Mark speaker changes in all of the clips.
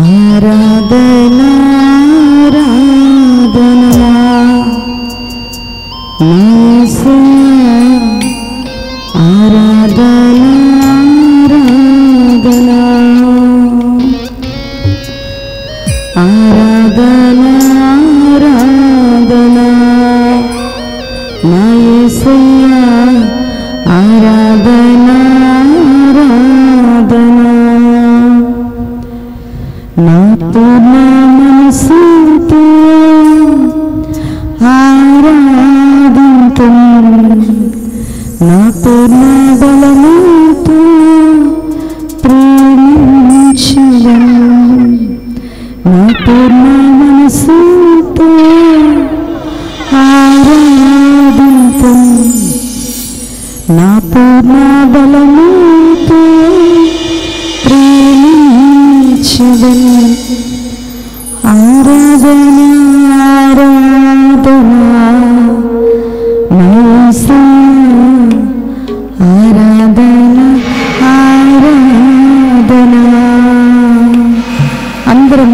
Speaker 1: ఆరాధనా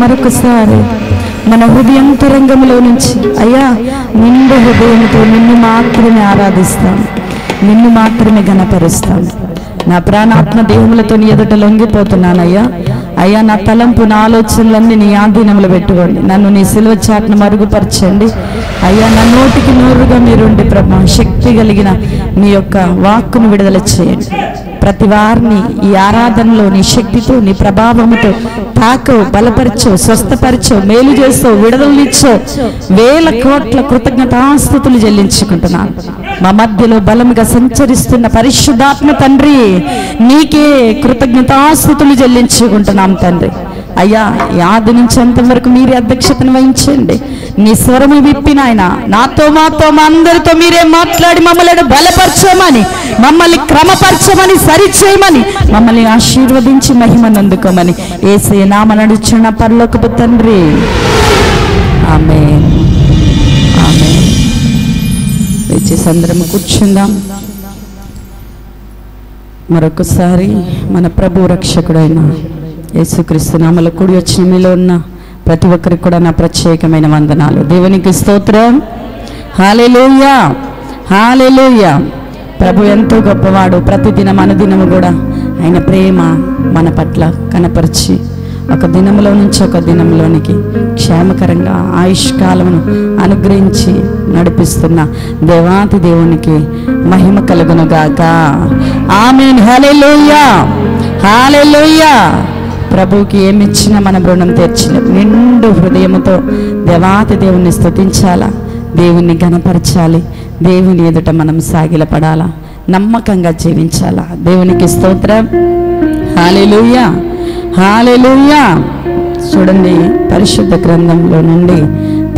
Speaker 1: మరొకసారి మన హృదయంతరంగంలో నుంచి అయ్యా నిండు హృదయంతో నిన్ను మాత్రమే ఆరాధిస్తాను, నిన్ను మాత్రమే ఘనపరుస్తాను. నా ప్రాణాత్మ దేహములతో నీ ఎదుట లొంగిపోతున్నానయ్యా. అయ్యా నా తలంపు నా ఆలోచనలన్నీ నీ ఆధీనంలో పెట్టుకోండి. నన్ను నీ సిలువ చాటును మరుగుపరచండి అయ్యా. నా నోటికి నోరుగా మీరుండి ప్రభా, శక్తి కలిగిన నీ యొక్క వాక్కును విడుదల చేయండి. ప్రతి వారిని ఈ ఆరాధనలో నీ శక్తితో నీ ప్రభావముతో తాకవు, బలపరచో, స్వస్థపరచో, మేలు చేసో, విడుదలనిచ్చో, వేల కోట్ల కృతజ్ఞతాస్తుతులు చెల్లించుకుంటున్నాను. మా మధ్యలో బలముగా సంచరిస్తున్న పరిశుద్ధాత్మ తండ్రి, నీకే కృతజ్ఞతాస్తుతులు చెల్లించుకుంటున్నాం తండ్రి. అయ్యా ఈ ఆది నుంచి అంతవరకు మీరే అధ్యక్షతను వహించండి. నీ స్వరము విప్పిన ఆయన నాతో మాతో మా అందరితో మీరే మాట్లాడి మమ్మల్ని బలపరచమని, మమ్మల్ని క్రమపరచమని, సరిచేయమని, మమ్మల్ని ఆశీర్వదించి మహిమను అందుకోమని యేసయ్య నామమున నడుచున్న పరలోకపు తండ్రి, ఆమేన్, ఆమేన్. దయచేసి అందరం కూర్చుందాం. మరొకసారి మన ప్రభు రక్షకుడైన యేసుక్రీస్తు నామములో కూడి వచ్చిన మీలో ఉన్న ప్రతి ఒక్కరికి కూడా నా ప్రత్యేకమైన వందనాలు. దేవునికి స్తోత్రం. హల్లెలూయా, హల్లెలూయా. ప్రభు ఎంతో గొప్పవాడు. ప్రతిదినం అనుదినము కూడా ఆయన ప్రేమ మన పట్ల కనపరిచి ఒక దినంలో నుంచి ఒక దినంలోనికి క్షేమకరంగా ఆయుష్కాలమును అనుగ్రహించి నడిపిస్తున్న దేవాతి దేవునికి మహిమ కలుగును గాక. ఆమేన్. హల్లెలూయా, హల్లెలూయా. ప్రభువుకి ఏమిచ్చినా మన రుణం తీర్చిన నిండు హృదయముతో దేవాతి దేవుణ్ణి స్తుతించాలా, దేవుణ్ణి ఘనపరచాలి, దేవుని ఎదుట మనం సాగిలపడాలా, నమ్మకంగా జీవించాలా. దేవునికి స్తోత్రం. హల్లెలూయా, హల్లెలూయా. చూడండి పరిశుద్ధ గ్రంథంలో నుండి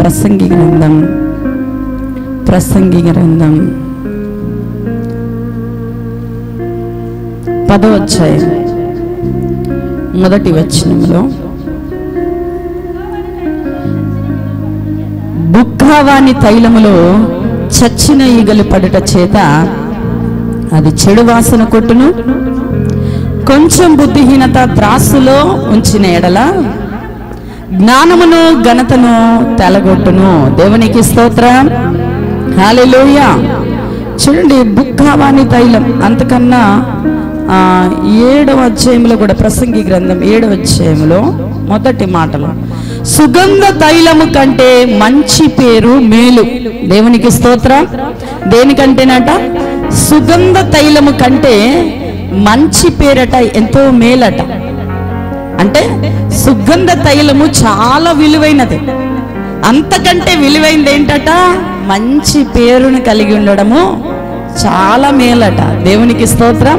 Speaker 1: ప్రసంగి గ్రంథం 10వ అధ్యాయం 1వ వచనంలో, బుక్కవాని తైలములో చచ్చిన ఈగలు పడుట చేత అది చెడు వాసన కొట్టును, కొంచెం బుద్ధిహీనత త్రాసులో ఉంచిన ఎడల జ్ఞానమును ఘనతను తెలగొట్టును. దేవునికి స్తోత్రం. హల్లెలూయా. చూడండి బుక్కవాని తైలం, అంతకన్నా 7వ అధ్యాయంలో కూడా ప్రసంగి గ్రంథం 7వ అధ్యాయంలో మొదటి మాటలు, సుగంధ తైలము కంటే మంచి పేరు మేలు. దేవునికి స్తోత్రం. దేనికంటేనట? సుగంధ తైలము కంటే మంచి పేరట ఎంతో మేలట. అంటే సుగంధ తైలము చాలా విలువైనది. అంతకంటే విలువైనది ఏంటట? మంచి పేరును కలిగి ఉండడము చాలా మేలట. దేవునికి స్తోత్రం.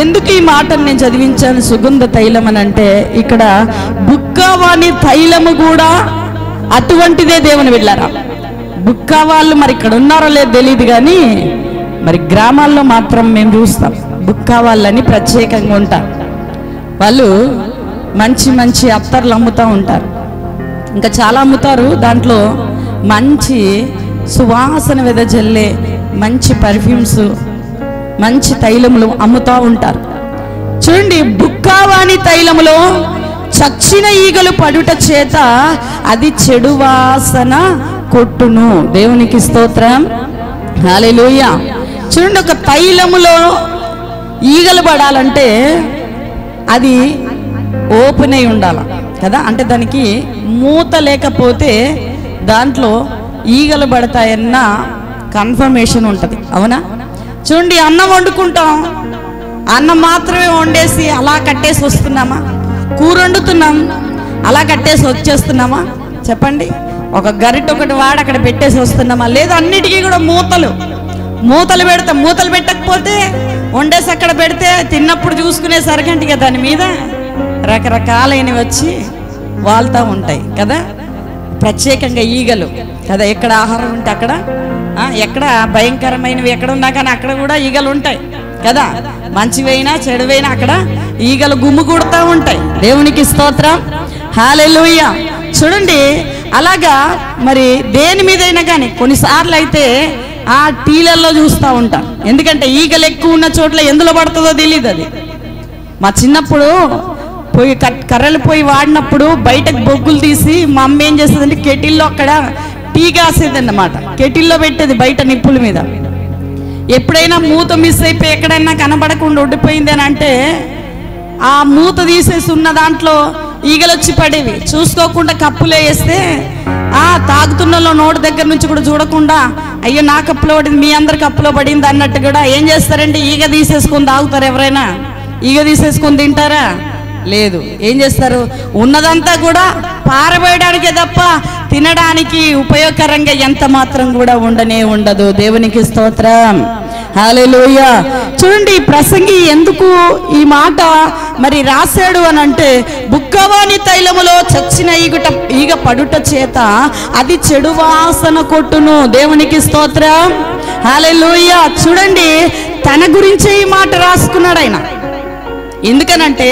Speaker 1: ఎందుకు ఈ మాటను నేను చదివించాను సుగంధ తైలం అని అంటే, ఇక్కడ బుక్కవాని తైలము కూడా అటువంటిదే. దేవుని వెళ్ళారా, బుక్కా వాళ్ళు మరి ఇక్కడ ఉన్నారో లేదో తెలియదు, కానీ మరి గ్రామాల్లో మాత్రం మేము చూస్తాం బుక్కా వాళ్ళని ప్రత్యేకంగా ఉంటారు. వాళ్ళు మంచి మంచి అత్తర్లు అమ్ముతూ ఉంటారు, ఇంకా చాలా అమ్ముతారు. దాంట్లో మంచి సువాసన వెదజల్లే మంచి పర్ఫ్యూమ్స్, మంచి తైలములు అమ్ముతూ ఉంటారు. చూడండి బుక్కవాని తైలములో చచ్చిన ఈగలు పడుట చేత అది చెడు వాసన కొట్టును. దేవునికి స్తోత్రం, హల్లెలూయా. చూడండి, ఒక తైలములో ఈగలు పడాలంటే అది ఓపెన్ అయి ఉండాలి కదా, అంటే దానికి మూత లేకపోతే దాంట్లో ఈగలు పడతాయన్న కన్ఫర్మేషన్ ఉంటుంది, అవునా? చూడండి, అన్నం వండుకుంటాం, అన్నం మాత్రమే వండేసి అలా కట్టేసి వస్తున్నామా? కూర వండుతున్నాం, అలా కట్టేసి వచ్చేస్తున్నామా? చెప్పండి. ఒక గరిటె ఒకటి వాడి అక్కడ పెట్టేసి వస్తున్నామా? లేదా అన్నిటికీ కూడా మూతలు పెడతాం. మూతలు పెట్టకపోతే వండేసి అక్కడ పెడితే తిన్నప్పుడు చూసుకునేసరికి ఇక దాని మీద రకరకాలైనవి వచ్చి వాళ్తూ ఉంటాయి కదా. ప్రత్యేకంగా ఈగలు కదా, ఎక్కడ ఆహారం ఉంటే అక్కడ, ఎక్కడ భయంకరమైనవి ఎక్కడ ఉన్నా కానీ అక్కడ కూడా ఈగలు ఉంటాయి కదా. మంచివైనా చెడువైనా అక్కడ ఈగలు గుమ్ముకూడుతూ ఉంటాయి. దేవునికి స్తోత్రం, హల్లెలూయా. చూడండి, అలాగా మరి దేని మీదైనా కానీ కొన్నిసార్లు అయితే ఆ టీలల్లో చూస్తూ ఉంటాం, ఎందుకంటే ఈగలు ఎక్కువ ఉన్న చోట్ల ఎందులో పడుతుందో తెలియదు. అది మా చిన్నప్పుడు పొయ్యి కర్రలు పొయ్యి వాడినప్పుడు బయటకు బొగ్గులు తీసి మా అమ్మ ఏం చేస్తుందంటే కెటిల్లో అక్కడ టీ కాసేది అన్నమాట, కెటిల్లో పెట్టేది బయట నిప్పుల మీద. ఎప్పుడైనా మూత మిస్ అయిపోయి ఎక్కడైనా కనబడకుండా ఉండిపోయింది అని అంటే ఆ మూత తీసేసి ఉన్న దాంట్లో ఈగలు వచ్చి పడేవి. చూసుకోకుండా కప్పులో వేస్తే తాగుతున్నలో నోటి దగ్గర నుంచి కూడా చూడకుండా అయ్యో నా కప్పులో పడింది, మీ అందరి కప్పులో పడింది అన్నట్టు కూడా ఏం చేస్తారంటే ఈగ తీసేసుకొని తాగుతారు. ఎవరైనా ఈగ తీసేసుకొని తింటారా? లేదు. ఏం చేస్తారు? ఉన్నదంతా కూడా పారబోయడానికే తప్ప తినడానికి ఉపయోగకరంగా ఎంత మాత్రం కూడా ఉండదు. దేవునికి స్తోత్రం, హల్లెలూయా. చూడండి, ప్రసంగి ఎందుకు ఈ మాట మరి రాశాడు అని అంటే, బుక్కవాని తైలములో చచ్చిన ఈగ పడుట చేత అది చెడు వాసన కొట్టును. దేవునికి స్తోత్రం, హల్లెలూయా. చూడండి, తన గురించే ఈ మాట రాసుకున్నాడు ఆయన. ఎందుకనంటే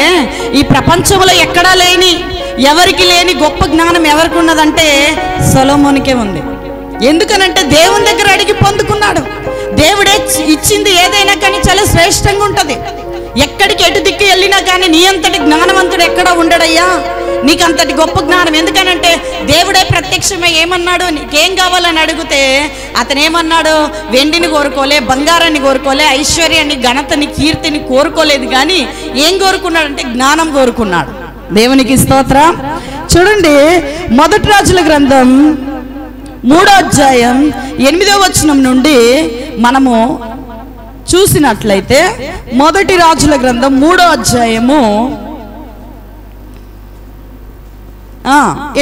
Speaker 1: ఈ ప్రపంచంలో ఎక్కడా లేని, ఎవరికి లేని గొప్ప జ్ఞానం ఎవరికి ఉన్నదంటే సొలొమోనుకే ఉంది. ఎందుకనంటే దేవుని దగ్గర అడిగి పొందుకున్నాడు. దేవుడే ఇచ్చింది ఏదైనా కానీ చాలా శ్రేష్టంగా ఉంటుంది. ఎక్కడికి ఎటు దిక్కు వెళ్ళినా కానీ నీ అంతటి జ్ఞానవంతుడు ఎక్కడ ఉండడయ్యా, నీకు అంతటి గొప్ప జ్ఞానం. ఎందుకనంటే దేవుడే ప్రత్యక్షమై ఏమన్నాడు, నీకేం కావాలని అడిగితే అతను ఏమన్నాడు? వెండిని కోరుకోలే, బంగారాన్ని కోరుకోలే, ఐశ్వర్యాన్ని, ఘనతని, కీర్తిని కోరుకోలేదు. కానీ ఏం కోరుకున్నాడంటే జ్ఞానం కోరుకున్నాడు. దేవునికి స్తోత్రం. చూడండి, మొదటి రాజుల గ్రంథం 3వ అధ్యాయం 8వ వచనం నుండి మనము చూసినట్లయితే, మొదటి రాజుల గ్రంథం 3వ అధ్యాయము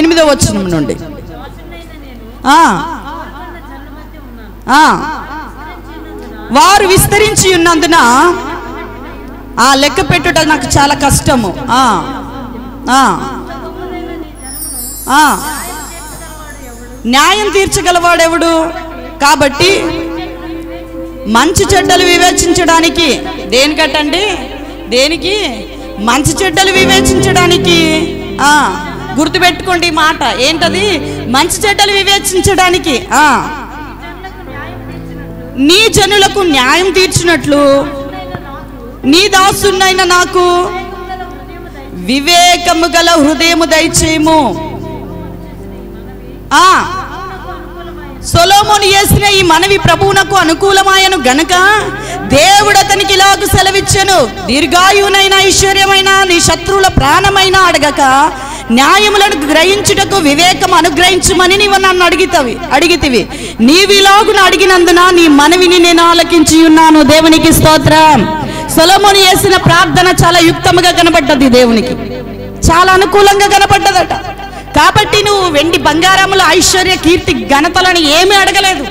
Speaker 1: 8వ వచనం నుండి వారు విస్తరించి ఉన్నందున లెక్క పెట్టుట నాకు చాలా కష్టము. న్యాయం తీర్చగలవాడెవడు? కాబట్టి మంచి చెడ్డలు వివేచించడానికి, దేనికటండి? దేనికి? మంచి చెడ్డలు వివేచించడానికి. గుర్తుపెట్టుకోండి ఈ మాట. ఏంటది? మంచి చెడ్డలు వివేచించడానికి. నీ జనులకు న్యాయం తీర్చినట్లు నీ దాసునైన నాకు వివేకము గల హృదయము దయచేయము. సొలొమోను చేసిన ఈ మనవి ప్రభువునకు అనుకూలమాయను గనుక దేవుడు అతనికి ఇలాగ సెలవిచ్చెను, దీర్ఘాయునైన ఐశ్వర్యమైన నీ శత్రువుల ప్రాణమైన అడగక న్యాయములను గ్రహించుటకు వివేకం అనుగ్రహించమని నీవు నన్ను అడిగితివి. నీవిలాగున అడిగినందున నీ మనవిని నేను ఆలకించి ఉన్నాను. దేవునికి స్తోత్రం. సొలొమోను చేసిన ప్రార్థన చాలా యుక్తముగా కనబడ్డది, దేవునికి చాలా అనుకూలంగా కనబడ్డదట. కాబట్టి నువ్వు వెండి బంగారముల ఐశ్వర్య కీర్తి ఘనతలను ఏమీ అడగలేదు.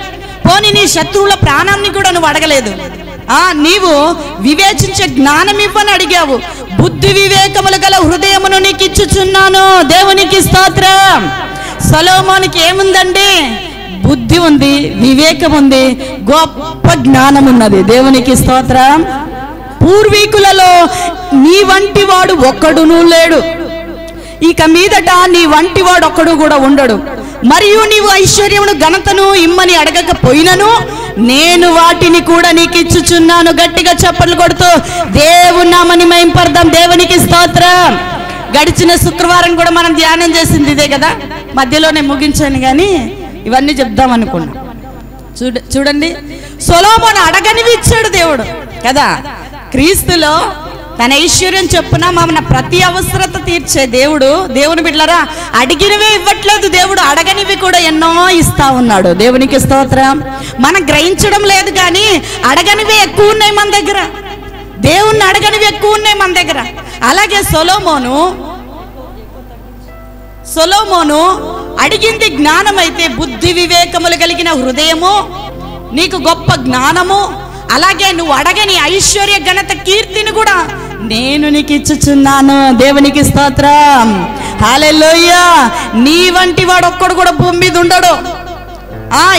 Speaker 1: పోనీ నీ శత్రువుల ప్రాణాన్ని కూడా నువ్వు అడగలేదు. నీవు వివేచించే జ్ఞానం ఇవ్వని అడిగావు. బుద్ధి వివేకములు గల హృదయమును నీకు ఇచ్చుచున్నాను. దేవునికి స్తోత్రం. సొలొమోనుకి ఏముందండి? బుద్ధి ఉంది, వివేకం ఉంది, గొప్ప జ్ఞానం ఉన్నది. దేవునికి స్తోత్రం. పూర్వీకులలో నీ వంటి వాడు ఒక్కడునూ లేడు, ఇక మీదట నీ వంటి వాడు ఒక్కడు కూడా ఉండడు. మరియు నీవు ఐశ్వర్యమును ఘనతను ఇమ్మని అడగకపోయినను నేను వాటిని కూడా నీకు ఇచ్చుచున్నాను. గట్టిగా చప్పట్లు కొడుతూ దేవుని నామమును మహిమపరదాం. దేవునికి స్తోత్రం. గడిచిన శుక్రవారం కూడా మనం ధ్యానం చేసింది ఇదే కదా. మధ్యలోనే ముగించాను కానీ ఇవన్నీ చెప్దాం అనుకున్నా. చూడండి, సొలొమోను అడగనివి ఇచ్చాడు దేవుడు కదా. క్రీస్తులో తన ఐశ్వర్యం చొప్పున మన ప్రతి అవసరత తీర్చే దేవుడు. దేవుని బిడ్డలారా, అడిగినవే ఇవ్వట్లేదు దేవుడు, అడగనివి కూడా ఎన్నో ఇస్తా ఉన్నాడు. దేవునికి స్తోత్రం. మనం గ్రహించడం లేదు కానీ అడగనివి ఎక్కువ ఉన్నాయి మన దగ్గర. దేవుణ్ణి అడగనివి ఎక్కువ ఉన్నాయి మన దగ్గర. అలాగే సొలొమోను అడిగింది జ్ఞానం అయితే, బుద్ధి వివేకములు కలిగిన హృదయము, నీకు గొప్ప జ్ఞానము, అలాగే నువ్వు అడగని ఐశ్వర్య ఘనత కీర్తిని కూడా నేను నీకు ఇచ్చుచున్నాను. దేవునికి స్తోత్రం. హల్లెలూయా. నీ వంటి వాడు ఒక్కడు కూడా భూమి మీద ఉండడు.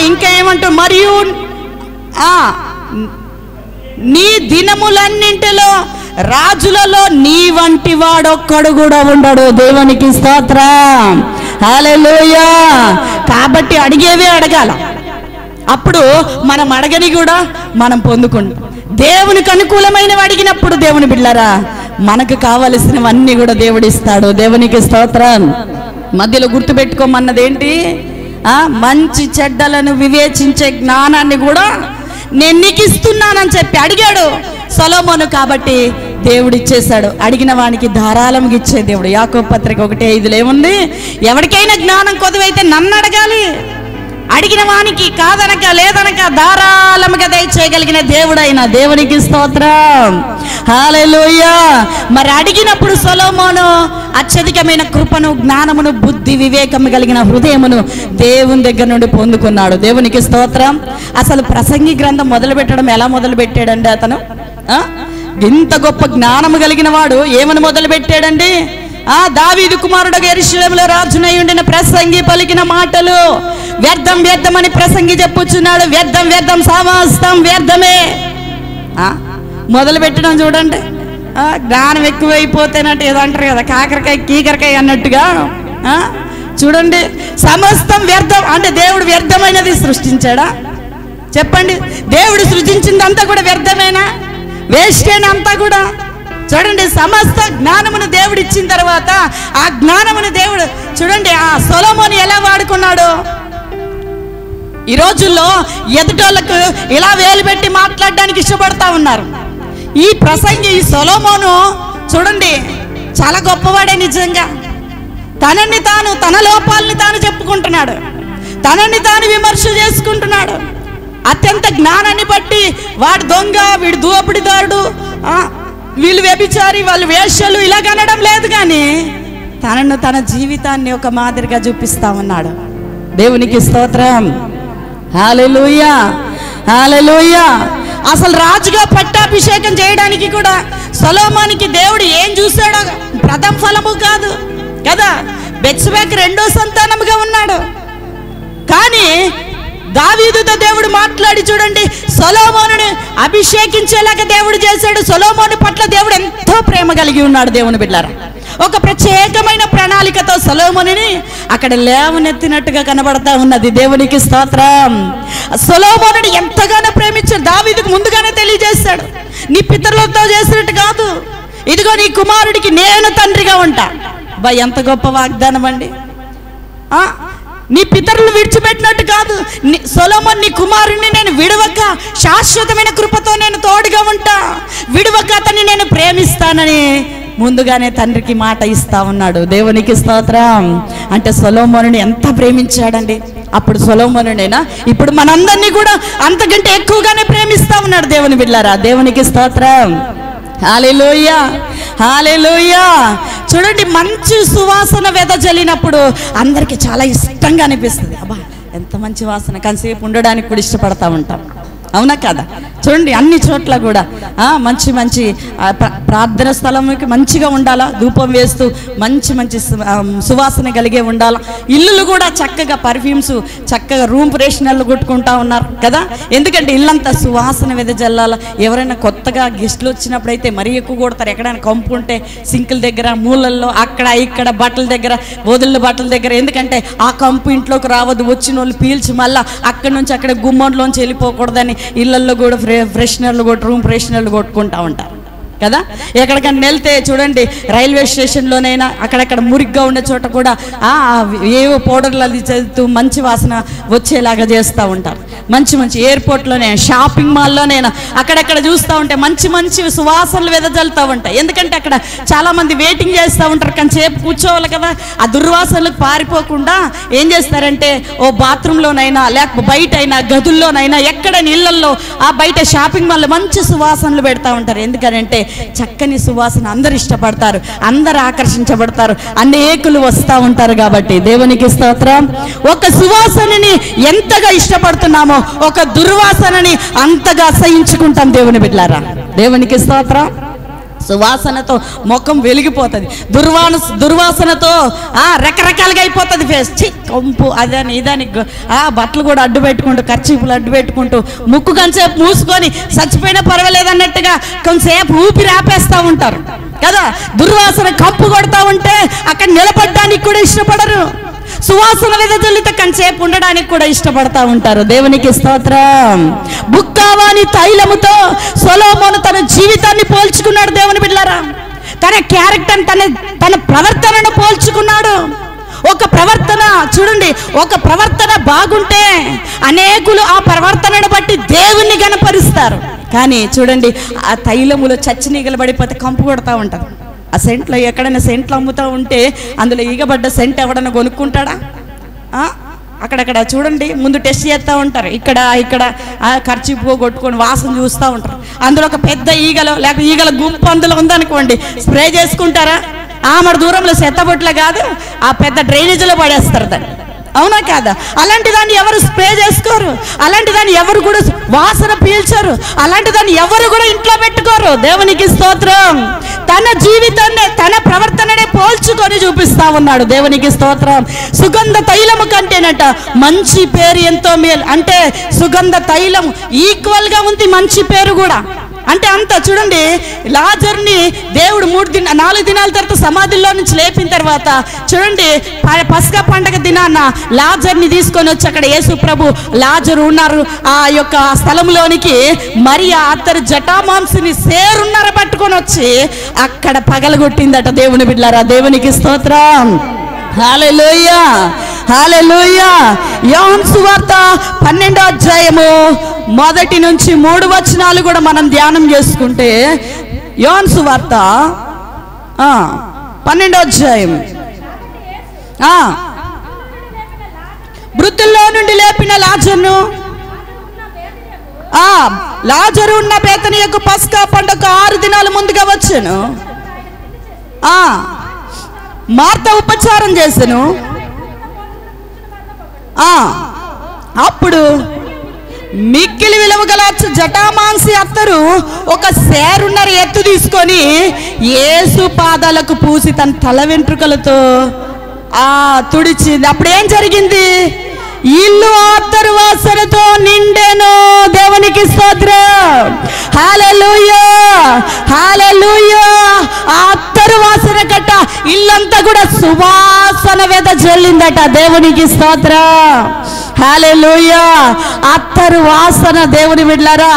Speaker 1: ఇంకా ఏమంటూ, మరియు నీ దినములన్నింటిలో రాజులలో నీ వంటి వాడొక్కడు కూడా ఉండడు. దేవునికి స్తోత్రం. హల్లెలూయా. కాబట్టి అడిగేవే అడగాల. అప్పుడు మనం అడగని కూడా మనం పొందుకుంటాం. దేవునికి అనుకూలమైనవి అడిగినప్పుడు దేవుని బిడ్డలారా, మనకు కావలసినవన్నీ కూడా దేవుడు ఇస్తాడు. దేవునికి స్తోత్రం. మధ్యలో గుర్తుపెట్టుకోమన్నది ఏంటి? మంచి చెడ్డలను వివేచించే జ్ఞానాన్ని కూడా నేను నీకు ఇస్తున్నానని చెప్పి అడిగాడు సొలొమోను. కాబట్టి దేవుడు ఇచ్చేశాడు. అడిగిన వానికి ధారాళంగా ఇచ్చే దేవుడు. యాకోబు పత్రిక 1:5 ఏముంది? ఎవరికైనా జ్ఞానం కొదువైతే నన్ను అడగాలి, అడిగిన వానికి కాదనక లేదనక ధారాళముగా దయచేయగలిగిన దేవుడైన దేవునికి స్తోత్రం. హల్లెలూయా. మరి అడిగినప్పుడు సొలొమోను అత్యధికమైన కృపను, జ్ఞానమును, బుద్ధి వివేకము కలిగిన హృదయమును దేవుని దగ్గర నుండి పొందుకున్నాడు. దేవునికి స్తోత్రం. అసలు ప్రసంగి గ్రంథం మొదలు పెట్టడం ఎలా మొదలు పెట్టాడండి అతను? ఇంత గొప్ప జ్ఞానము కలిగిన వాడు ఏమని మొదలు పెట్టాడండి? దావీదు కుమారుడు యెరూషలేములో రాజునై ఉండిన ప్రసంగి పలికిన మాటలు వ్యర్థం వ్యర్థమని ప్రసంగి చెప్పుచున్నాడు. వ్యర్థం వ్యర్థం, సమస్తం వ్యర్థమే. మొదలు పెట్టడం చూడండి. జ్ఞానం ఎక్కువైపోతేనట్టు ఏదో అంటారు కదా, కాకరకాయ కీకరకాయ అన్నట్టుగా. చూడండి, సమస్తం వ్యర్థం అంటే దేవుడు వ్యర్థమైనది సృష్టించాడా? చెప్పండి. దేవుడు సృజించిందంతా కూడా వ్యర్థమేనా? వేస్టేనా అంతా కూడా? చూడండి, సమస్త జ్ఞానమును దేవుడు ఇచ్చిన తర్వాత ఆ జ్ఞానమును దేవుడు చూడండి ఆ సొలొమోను ఎలా వాడుకున్నాడు. ఈ రోజుల్లో ఎదుటోళ్ళకు ఇలా వేలు పెట్టి మాట్లాడడానికి ఇష్టపడతా ఉన్నారు. ఈ ప్రసంగి ఈ సొలొమోను చూడండి చాలా గొప్పవాడే. నిజంగా తనని తాను, తన లోపాలని తాను చెప్పుకుంటున్నాడు, తనని తాను విమర్శ చేసుకుంటున్నాడు. అత్యంత జ్ఞానాన్ని బట్టి వాడు దొంగ, వీడు దోపిడిదారుడు, వీళ్ళు వ్యభిచారి, వాళ్ళు వేశ్యలు ఇలాగనడం లేదు కానీ తనను, తన జీవితాన్ని ఒక మాదిరిగా చూపిస్తా ఉన్నాడు. దేవునికి స్తోత్రం. హల్లెలూయా, హల్లెలూయా. అసలు రాజుగా పట్టాభిషేకం చేయడానికి కూడా సొలొమోనుకి దేవుడు ఏం చూశాడో ప్రథమ ఫలము కాదు కదా. బెత్షెబకు రెండో సంతానముగా ఉన్నాడు. కానీ దావీదుతో దేవుడు మాట్లాడి చూడండి సొలొమోనుని అభిషేకించేలాగా దేవుడు చేశాడు. సొలొమోను పట్ల దేవుడు ఎంతో ప్రేమ కలిగి ఉన్నాడు. దేవుని బిడ్డలారా, ఒక ప్రత్యేకమైన ప్రణాళికతో సొలొమోనుని అక్కడ లేవనెత్తినట్టుగా కనబడతా ఉన్నది. దేవునికి స్తోత్రం. సొలొమోనుని ఎంతగానో ప్రేమించాడు. దావీదుకు ముందుగానే తెలియజేశాడు, నీ పితరులతో చేసినట్టు కాదు, ఇదిగో నీ కుమారుడికి నేను తండ్రిగా ఉంటా. ఎంత గొప్ప వాగ్దానం అండి. నీ పితరులు విడిచిపెట్టినట్టు కాదు, సొలొమోను నీ కుమారుణ్ణి నేను విడవక శాశ్వతమైన కృపతో నేను తోడుగా ఉంటా, విడవక అతన్ని నేను ప్రేమిస్తానని ముందుగానే తండ్రికి మాట ఇస్తా ఉన్నాడు. దేవునికి స్తోత్రం. అంటే సొలొమోనుని ఎంత ప్రేమించాడండి. అప్పుడు సొలొమోనునైనా ఇప్పుడు మనందరినీ కూడా అంతకంటే ఎక్కువగానే ప్రేమిస్తా ఉన్నాడు. దేవుని బిడ్డలారా, దేవునికి స్తోత్రం. హల్లెలూయా, హల్లెలూయా. చూడండి, మంచి సువాసన వెదజల్లినప్పుడు అందరికి చాలా ఇష్టంగా అనిపిస్తుంది. అబ్బా ఎంత మంచి వాసన, కాసేపు ఉండడానికి కూడా ఇష్టపడతా ఉంటాం. అవునా కదా? చూడండి, అన్ని చోట్ల కూడా మంచి మంచి ప్రార్థన స్థలంకి మంచిగా ఉండాలా, ధూపం వేస్తూ మంచి మంచి సువాసన కలిగే ఉండాలా. ఇల్లులు కూడా చక్కగా పర్ఫ్యూమ్స్, చక్కగా రూమ్ ఫ్రెషనర్లు కొట్టుకుంటా ఉన్నారు కదా. ఎందుకంటే ఇల్లంతా సువాసన వెదజల్లాల. ఎవరైనా కొత్తగా గెస్ట్లు వచ్చినప్పుడైతే మరీ ఎక్కువ కొడతారు. ఎక్కడైనా కంపు ఉంటే సింకుల దగ్గర, మూలల్లో, అక్కడ ఇక్కడ, బట్టల దగ్గర, వదిలిన బట్టల దగ్గర. ఎందుకంటే ఆ కంపు ఇంట్లోకి రావద్దు, వచ్చిన వాళ్ళు పీల్చి మళ్ళీ అక్కడి నుంచి అక్కడ గుమ్మంలోంచి వెళ్ళిపోకూడదని ఇళ్లల్లో కూడా ఫ్రెషనర్లు కొట్టి, రూమ్ ఫ్రెషనర్లు కొట్టుకుంటా ఉంటారు. కదా. ఎక్కడికైనా వెళ్తే చూడండి, రైల్వే స్టేషన్లోనైనా అక్కడక్కడ మురిగ్గా ఉండే చోట కూడా ఏవో పౌడర్లు అది చదువుతూ మంచి వాసన వచ్చేలాగా చేస్తూ ఉంటారు. మంచి మంచి ఎయిర్పోర్ట్లోనే, షాపింగ్ మాల్లోనైనా అక్కడక్కడ చూస్తూ ఉంటే మంచి మంచి సువాసనలు వెదజల్లుతూ ఉంటాయి. ఎందుకంటే అక్కడ చాలామంది వెయిటింగ్ చేస్తూ ఉంటారు, కానీ సేపు కూర్చోవాలి కదా. ఆ దుర్వాసనలకు పారిపోకుండా ఏం చేస్తారంటే ఓ బాత్రూంలోనైనా లేకపోతే బయట అయినా గదుల్లోనైనా ఎక్కడ నీళ్ళల్లో ఆ బయట షాపింగ్ మాల్లో మంచి సువాసనలు పెడతా ఉంటారు. ఎందుకంటే చక్కని సువాసన అందరు ఇష్టపడతారు, అందరు ఆకర్షించబడతారు, అనేకులు వస్తూ ఉంటారు. కాబట్టి దేవునికి స్తోత్రం. ఒక సువాసనని ఎంతగా ఇష్టపడుతున్నామో ఒక దుర్వాసనని అంతగా అసహించుకుంటాం దేవుని బిడ్డలారా. దేవునికి స్తోత్రం. సువాసనతో ముఖం వెలిగిపోతుంది, దుర్వాసనతో రకరకాలుగా అయిపోతుంది ఫేస్. కంపు అదని ఇదని బట్టలు కూడా అడ్డు పెట్టుకుంటూ, కర్చీపులు అడ్డు పెట్టుకుంటూ, ముక్కు కొంచెంసేపు మూసుకొని చచ్చిపోయినా పర్వాలేదు అన్నట్టుగా కొంచెంసేపు ఊపిరి ఆపేస్తూ ఉంటారు కదా. దుర్వాసన కంపు కొడతా ఉంటే అక్కడ నిలబడడానికి కూడా ఇష్టపడరు. సువాసన వెదజల్లితే కొంచెంసేపు ఉండడానికి కూడా ఇష్టపడతా ఉంటారు. దేవునికి స్తోత్రం. బుక్కావాని తైలముతో సొలొమోను తన జీవితాన్ని పోల్చుకున్నాడు. దేవుని బిడ్డలారా, తన క్యారెక్టర్, తన ప్రవర్తనను పోల్చుకున్నాడు. ఒక ప్రవర్తన చూడండి, ఒక ప్రవర్తన బాగుంటే అనేకులు ఆ ప్రవర్తనను బట్టి దేవుణ్ణి గణపరుస్తారు. కానీ చూడండి, ఆ తైలములో చచ్చినీగలు పడిపోతే కంపు కొడతా ఉంటుంది. ఆ సెంట్లో ఎక్కడైనా సెంట్లు అమ్ముతూ ఉంటే అందులో ఈగబడ్డ సెంట్ ఎవడన్నా కొనుక్కుంటాడా? అక్కడక్కడ చూడండి, ముందు టెస్ట్ చేస్తూ ఉంటారు. ఇక్కడ ఖర్చు కొట్టుకొని వాసన చూస్తూ ఉంటారు. అందులో ఒక పెద్ద ఈగలో లేకపోతే ఈగల గుంపు అందులో ఉందనుకోండి, స్ప్రే చేసుకుంటారా? మరి దూరంలో చెత్తబొట్ల కాదు, ఆ పెద్ద డ్రైనేజీలో పడేస్తారు దాన్ని. అవునా కాదా? అలాంటి దాన్ని ఎవరు స్ప్రే చేసుకోరు, అలాంటి దాన్ని ఎవరు కూడా వాసన పీల్చరు, అలాంటి దాన్ని ఎవరు కూడా ఇంట్లో పెట్టుకోరు. దేవునికి స్తోత్రం. తన జీవితాన్ని, తన ప్రవర్తననే పోల్చుకొని చూపిస్తా ఉన్నాడు. దేవునికి స్తోత్రం. సుగంధ తైలము కంటేనట మంచి పేరు ఎంతో మేలు. అంటే సుగంధ తైలం ఈక్వల్గా ఉంది మంచి పేరు కూడా. అంటే అంత చూడండి, లాజర్ని దేవుడు 4 దినాల తర్వాత సమాధిలో నుంచి లేపిన తర్వాత చూడండి, పస్కా పండగ దినాన్న లాజర్ని తీసుకొని వచ్చి అక్కడ యేసు ప్రభు లాజరు ఉన్నారు ఆ యొక్క స్థలంలోనికి మరియా అత్తరు జటామాంసిని సేరున్నర పట్టుకొని వచ్చి అక్కడ పగలగొట్టిందట. దేవుని బిడ్డలారా, దేవునికి స్తోత్రం. హల్లెలూయా, హల్లెలూయా. యోహాను సువార్త 12వ అధ్యాయము 1 నుంచి 3 వచనాలు కూడా మనం ధ్యానం చేసుకుంటే, యోహాను సువార్త 12వ అధ్యాయం, మృతుల్లో నుండి లేపిన లాజరును, లాజరు ఉన్న బేతనియకు పస్కా పండుగ 6 దినాల ముందుగా వచ్చాను. మార్త ఉపచారం చేశాను. అప్పుడు మిక్కిలి విలువ గల జటామాంసి అత్తరు ఒక సేరున్నర ఎత్తు తీసుకొని యేసు పాదాలకు పూసి తన తల వెంట్రుకలతో తుడిచింది. అప్పుడు ఏం జరిగింది? ఇల్లు అత్తరు వాసనతో నిండెను. దేవునికి స్తోత్రం. హల్లెలూయా, హల్లెలూయా. ఆ అత్తరు వాసన కట్ట ఇల్లంతా కూడా సువాసన వెదజల్లిందట. దేవునికి స్తోత్రం. హల్లెలూయా. అత్తరు వాసన. దేవుని బిడ్డలారా,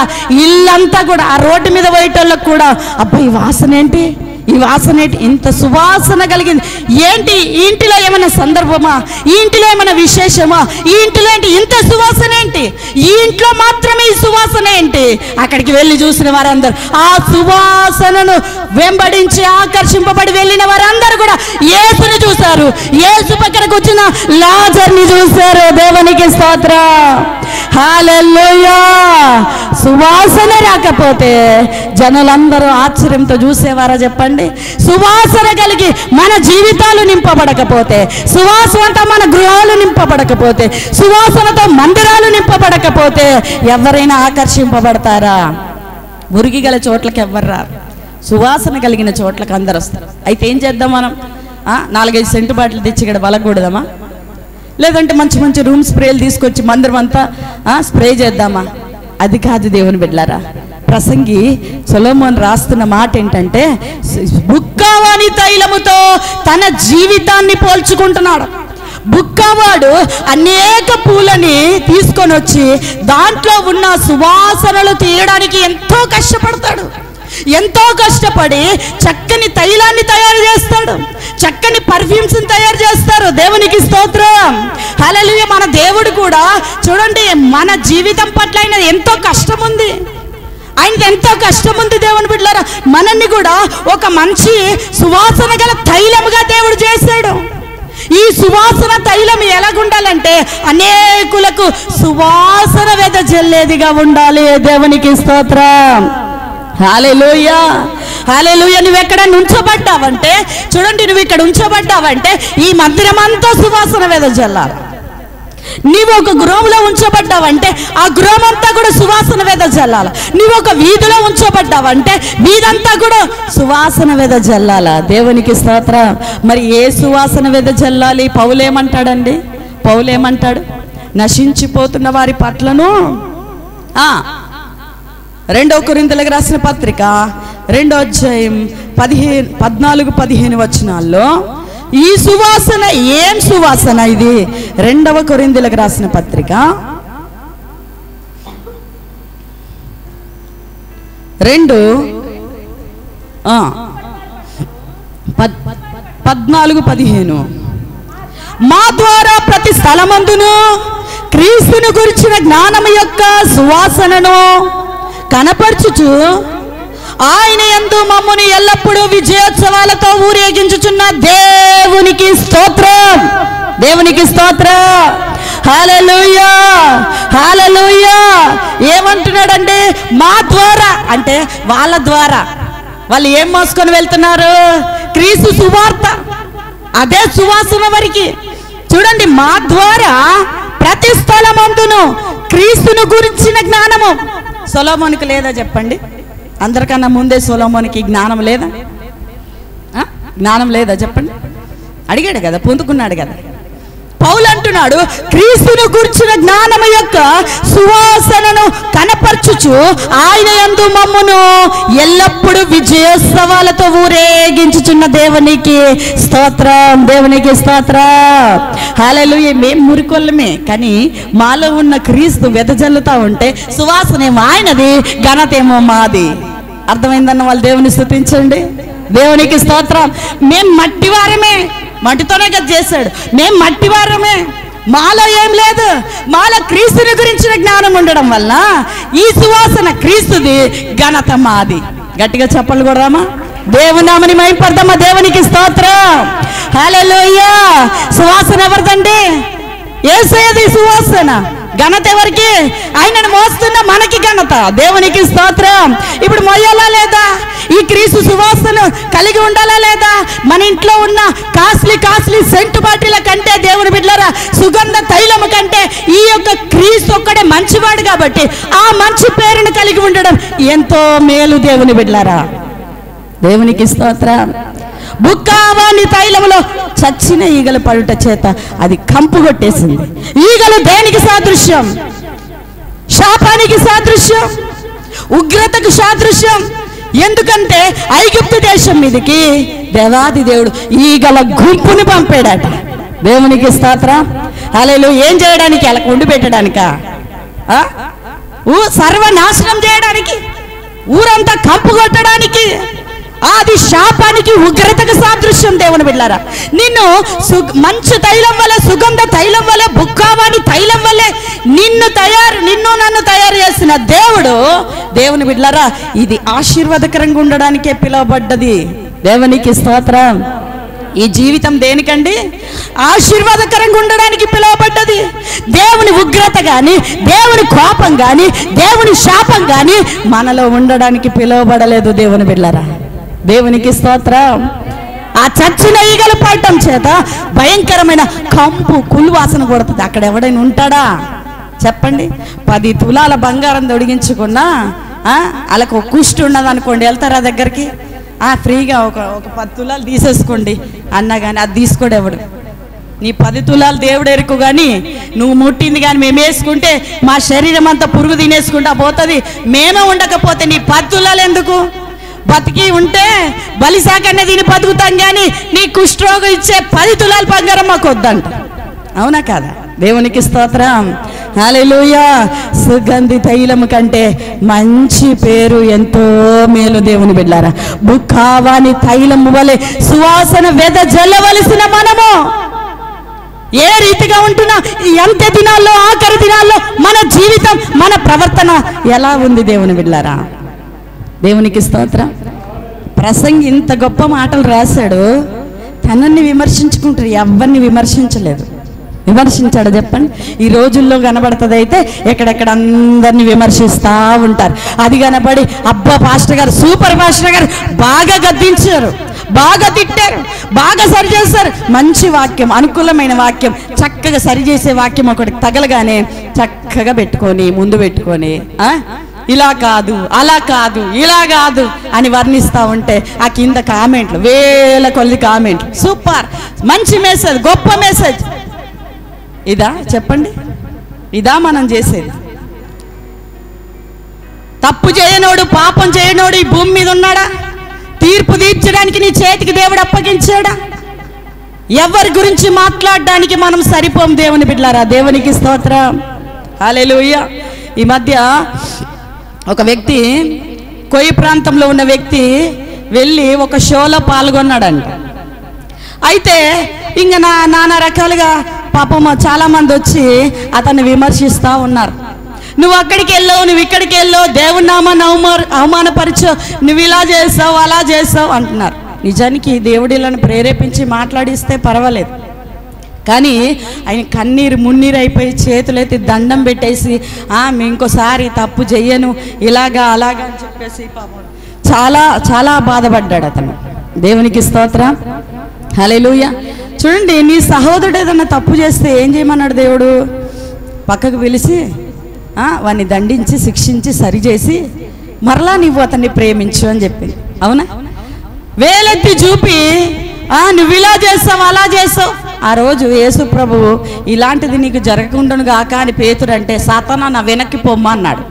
Speaker 1: ఇల్లంతా కూడా ఆ రోడ్డు మీద పోయేటోళ్ళకు కూడా అబ్బా ఈ వాసన ఏంటి, ఈ వాసన ఏంటి, ఇంత సువాసన కలిగింది ఏంటి? ఈ ఇంటిలో ఏమైనా సందర్భమా? ఈ ఇంటిలో ఏమైనా విశేషమా? ఈ ఇంటిలో ఏంటి ఇంత సువాసన ఏంటి? ఈ ఇంట్లో మాత్రమే ఈ సువాసన ఏంటి? అక్కడికి వెళ్ళి చూసిన వారందరూ ఆ సువాసనను వెంబడించి ఆకర్షింపబడి వెళ్ళిన వారందరూ కూడా యేసుని చూశారు. యేసు పక్కనకు వచ్చిన లాజర్ని చూశారు. దేవునికి స్తోత్రం. హల్లెలూయా. సువాసన రాకపోతే జనులందరూ ఆశ్చర్యంతో చూసేవారా చెప్పండి? సువాసన కలిగి మన జీవితాలు నింపబడకపోతే, సువాసనతో మన గృహాలు నింపబడకపోతే, సువాసనతో మందిరాలు నింపబడకపోతే ఎవరైనా ఆకర్షింపబడతారా? మురికి గల చోట్లకి ఎవ్వరు రారు, సువాసన కలిగిన చోట్లకి అందరు వస్తారు. అయితే ఏం చేద్దాం మనం? 4-5 సెంటు బాటిల్ తెచ్చి ఇక్కడ బలకూడదామా? లేదంటే మంచి మంచి రూమ్ స్ప్రేలు తీసుకొచ్చి మందిరం అంతా స్ప్రే చేద్దామా? అది కాదు దేవుని బిడ్డలారా. ప్రసంగి సొలొమోను రాస్తున్న మాట ఏంటంటే, బుక్కావాని తైలముతో తన జీవితాన్ని పోల్చుకుంటున్నాడు. బుక్కవాడు అనేక పూలని తీసుకొని వచ్చి దాంట్లో ఉన్న సువాసనలు తీయడానికి ఎంతో కష్టపడతాడు. ఎంతో కష్టపడి చక్కని తైలాన్ని తయారు చేస్తాడు, చక్కని పర్ఫ్యూమ్స్ని తయారు చేస్తారు. దేవునికి స్తోత్రం. హల్లెలూయా. మన దేవుడు కూడా చూడండి, మన జీవితం పట్ల ఆయన ఎంతో కష్టం ఉంది, ఆయనకి ఎంతో కష్టం ఉంది. దేవుని బిడ్డలారా, మనల్ని కూడా ఒక మంచి సువాసన గల తైలముగా దేవుడు చేశాడు. ఈ సువాసన తైలం ఎలాగుండాలంటే అనేకులకు సువాసన వెదజల్లేదిగా ఉండాలి. దేవునికి స్తోత్రం. హల్లెలూయా, హల్లెలూయా. నువ్వు ఎక్కడ ఉంచబడ్డావంటే చూడండి, నువ్వు ఇక్కడ ఉంచబడ్డావంటే ఈ మందిరం అంతా సువాసన వెదజల్లాలి. నీవు ఒక గృహంలో ఉంచబడ్డావంటే ఆ గృహం అంతా కూడా సువాసన వెదజల్లాలి. నీవు ఒక వీధిలో ఉంచబడ్డావంటే వీధంతా కూడా సువాసన వెదజల్లాల. దేవునికి స్తోత్రం. మరి ఏ సువాసన వెదజల్లాలి? పౌలేమంటాడండి? పౌలేమంటాడు? నశించిపోతున్న వారి పట్లను 2 కొరింథీయులకు రాసిన పత్రిక 2వ అధ్యాయం 14-15 వచనాల్లో ఈ సువాసన ఏం సువాసన ఇది? 2వ కొరింథీయులకు రాసిన పత్రిక 2:14-15 మా ద్వారా ప్రతి స్థలమందును క్రీస్తును గురించిన జ్ఞానము యొక్క సువాసనను కనపరచుచు ఆయన యందు మమ్ముని ఎల్లప్పుడూ విజయోత్సవాలతో ఊరేగించుచున్న దేవునికి స్తోత్రం. దేవునికి స్తోత్రం. హల్లెలూయా, హల్లెలూయా. ఏమంటున్నాడండి? మా ద్వారా అంటే వాళ్ళ ద్వారా. వాళ్ళు ఏం మోసుకొని వెళ్తున్నారు? క్రీస్తు సువార్త. అదే సువాసన వారికి. చూడండి, మా ద్వారా ప్రతి స్థలమందును క్రీస్తును గురించిన జ్ఞానము. సొలొమోనుకు లేదా చెప్పండి? అందరికన్నా ముందే సొలొమోనుకి జ్ఞానం లేదా? జ్ఞానం లేదా చెప్పండి? అడిగాడు కదా, పొందుకున్నాడు కదా. పౌలు అంటున్నాడు, క్రీస్తును గురించిన జ్ఞానము యొక్క సువాసనను కనపరచుచు ఆయన యందు మమ్మును ఎల్లప్పుడూ విజయోత్సవాలతో ఊరేగించుచున్న దేవునికి స్తోత్రం. దేవునికి స్తోత్రం. హల్లెలూయా. మేము మురికొల్లమే, కానీ మాలో ఉన్న క్రీస్తు వెదజల్లుతా ఉంటే సువాసనేమో ఆయనది, ఘనతేమో మాది. అర్థమైందన్న వాళ్ళు దేవుని స్తుతించండి. దేవునికి స్తోత్రం. మేము మట్టివారమే, మట్టితోనే కదా చేశాడు. మేము మట్టివారమే, మాలో ఏం లేదు. మాలో క్రీస్తుని గురించిన జ్ఞానం ఉండడం వల్ల ఈ సువాసన క్రీస్తుది, ఘనత మాది. గట్టిగా చెప్పలు కొడదామా? దేవుని నామని మహిమపడదామా? దేవునికి స్తోత్రం. హల్లెలూయా. సువాసన ఎవరిదండి? యేసయ్యది సువాసన. ఘనత ఎవరికి? ఆయనను మోస్తున్న మనకి ఘనత. దేవునికి స్తోత్రం. ఇప్పుడు మొయ్యాలా లేదా? ఈ క్రీస్తు సువాసన కలిగి ఉండాలా లేదా? మన ఇంట్లో ఉన్న కాస్ట్లీ సెంటు బాటిల కంటే, దేవుని బిడ్డలారా, సుగంధ తైలము కంటే ఈ యొక్క క్రీస్తు ఒక్కడే మంచివాడు కాబట్టి ఆ మంచి పేరును కలిగి ఉండడం ఎంతో మేలు. దేవుని బిడ్డలారా, దేవునికి స్తోత్రం. బుక్కావాని తైలములో చచ్చిన ఈగలు పడుట చేత అది కంపు కొట్టేసింది. ఈగలు దేనికి సాదృశ్యం? శాపానికి సాదృశ్యం, ఉగ్రతకు సాదృశ్యం. ఎందుకంటే ఐగుప్తు దేశం మీదకి దేవాది దేవుడు ఈగల గుంపుని పంపాడట. దేవునికి స్తోత్రం. హల్లెలూయా. ఏం చేయడానికి? అలా ఉండి పెట్టడానికా? సర్వనాశనం చేయడానికి, ఊరంతా కంపు కొట్టడానికి. అది శాపానికి, ఉగ్రతకు సాదృశ్యం. దేవుని బిడ్డలారా, నిన్ను మంచు తైలం వల్ల, సుగంధ తైలం వల్ల, బుక్కావాని తైలం వల్లే నిన్ను నన్ను తయారు చేసిన దేవుడు. దేవుని బిడ్డలారా, ఇది ఆశీర్వాదకరంగా ఉండడానికే పిలువబడ్డది. దేవునికి స్తోత్రం. ఈ జీవితం దేనికండి? ఆశీర్వాదకరంగా ఉండడానికి పిలువబడ్డది. దేవుని ఉగ్రత కానీ, దేవుని కోపం కానీ, దేవుని శాపం కానీ మనలో ఉండడానికి పిలువబడలేదు. దేవుని బిడ్డలారా, దేవునికి స్తోత్రం. ఆ చచ్చిన ఈగలు పడటం చేత భయంకరమైన కంపు, కుళ్ళువాసన కొడుతుంది. అక్కడ ఎవడైనా ఉంటాడా చెప్పండి? 10 తులాల బంగారం తొడిగించుకున్నా వాళ్ళకు ఒక కుష్టి ఉన్నది అనుకోండి, వెళ్తారా దగ్గరికి? ఫ్రీగా ఒక 10 తులాలు తీసేసుకోండి అన్నా కానీ అది తీసుకోడు ఎవడు. నీ 10 తులాలు దేవుడు ఎరుకు, కానీ నువ్వు ముట్టింది కానీ మేము వేసుకుంటే మా శరీరం అంతా పురుగు తినేసుకుంటా పోతుంది. మేమే ఉండకపోతే నీ 10 తులాలు ఎందుకు? బతికి ఉంటే బలిసాకనే దీన్ని బతుకుతాం, కానీ నీ కుష్ఠరోగం ఇచ్చే 10 తులాల బంగారం మాకు వద్దంట. అవునా కాదా? దేవునికి స్తోత్రం. హల్లెలూయా. సుగంధి తైలము కంటే మంచి పేరు ఎంతో మేలు దేవుని బిడ్డలారా. బుకావాని తైలము వలె సువాసన వెదజల్లవలసిన మనము ఏ రీతిగా ఉంటున్నా, ఈ అంత్య దినాల్లో, ఆఖరి దినాల్లో మన జీవితం, మన ప్రవర్తన ఎలా ఉంది దేవుని బిడ్డలారా? దేవునికి స్తోత్రం. ప్రసంగి ఇంత గొప్ప మాటలు రాశాడు, తనని విమర్శించుకుంటారు, ఎవరిని విమర్శించలేదు. విమర్శించాడు చెప్పండి? ఈ రోజుల్లో కనబడుతుంది అయితే ఎక్కడెక్కడ అందరినీ విమర్శిస్తూ ఉంటారు. అది కనబడి అబ్బా పాస్టర్ గారు, సూపర్ పాస్టర్ గారు బాగా గద్దించారు, బాగా తిట్టారు, బాగా సరిచేస్తారు. మంచి వాక్యం, అనుకూలమైన వాక్యం, చక్కగా సరిచేసే వాక్యం ఒకటి తగలగానే చక్కగా పెట్టుకొని ముందు పెట్టుకొని ఇలా కాదు, అలా కాదు, ఇలా కాదు అని వర్ణిస్తూ ఉంటే ఆ కింద కామెంట్లు, వేల కొద్ది కామెంట్లు, సూపర్, మంచి మెసేజ్, గొప్ప మెసేజ్. ఇదా చెప్పండి? ఇదా మనం చేసేది? తప్పు చేయనోడు, పాపం చేయనోడు ఈ భూమి మీద ఉన్నాడా? తీర్పు తీర్చడానికి నీ చేతికి దేవుడు అప్పగించాడా? ఎవరి గురించి మాట్లాడడానికి మనం సరిపోం దేవుని బిడ్డలారా. దేవునికి స్తోత్రం. హల్లెలూయా. ఈ మధ్య ఒక వ్యక్తి, కొయ్యి ప్రాంతంలో ఉన్న వ్యక్తి వెళ్ళి ఒక షోలో పాల్గొన్నాడంట. అయితే ఇంకా నానా రకాలుగా పాపం చాలామంది వచ్చి అతన్ని విమర్శిస్తూ ఉన్నారు. నువ్వు అక్కడికి వెళ్ళావు, నువ్వు ఇక్కడికి వెళ్ళావు, దేవుని నామాన్ని అవమానపరిచావు, నువ్వు ఇలా చేసావు, అలా చేసావు అంటున్నారు. నిజానికి దేవుడిలను ప్రేరేపించి మాట్లాడిస్తే పర్వాలేదు, కానీ ఆయన కన్నీరు మున్నీరు అయిపోయి చేతులైతే దండం పెట్టేసి ఇంకోసారి తప్పు చెయ్యను, ఇలాగా అలాగా అని చెప్పేసి పాపం చాలా చాలా బాధపడ్డాడు అతను. దేవునికి స్తోత్రం. హల్లెలూయా. చూడండి, నీ సహోదరుడు ఏదన్నా తప్పు చేస్తే ఏం చేయమన్నాడు దేవుడు? పక్కకు పిలిచి వాడిని దండించి శిక్షించి సరిచేసి మరలా నువ్వు అతన్ని ప్రేమించు అని చెప్పింది. అవునా? వేలెత్తి చూపి నువ్వు ఇలా చేస్తావు, అలా చేస్తావు. ఆ రోజు యేసు ప్రభువు ఇలాంటిది నీకు జరగకుండాను గాక అని పేతురు అంటే, సాతానా నా వెనక్కి పొమ్మా అన్నాడు.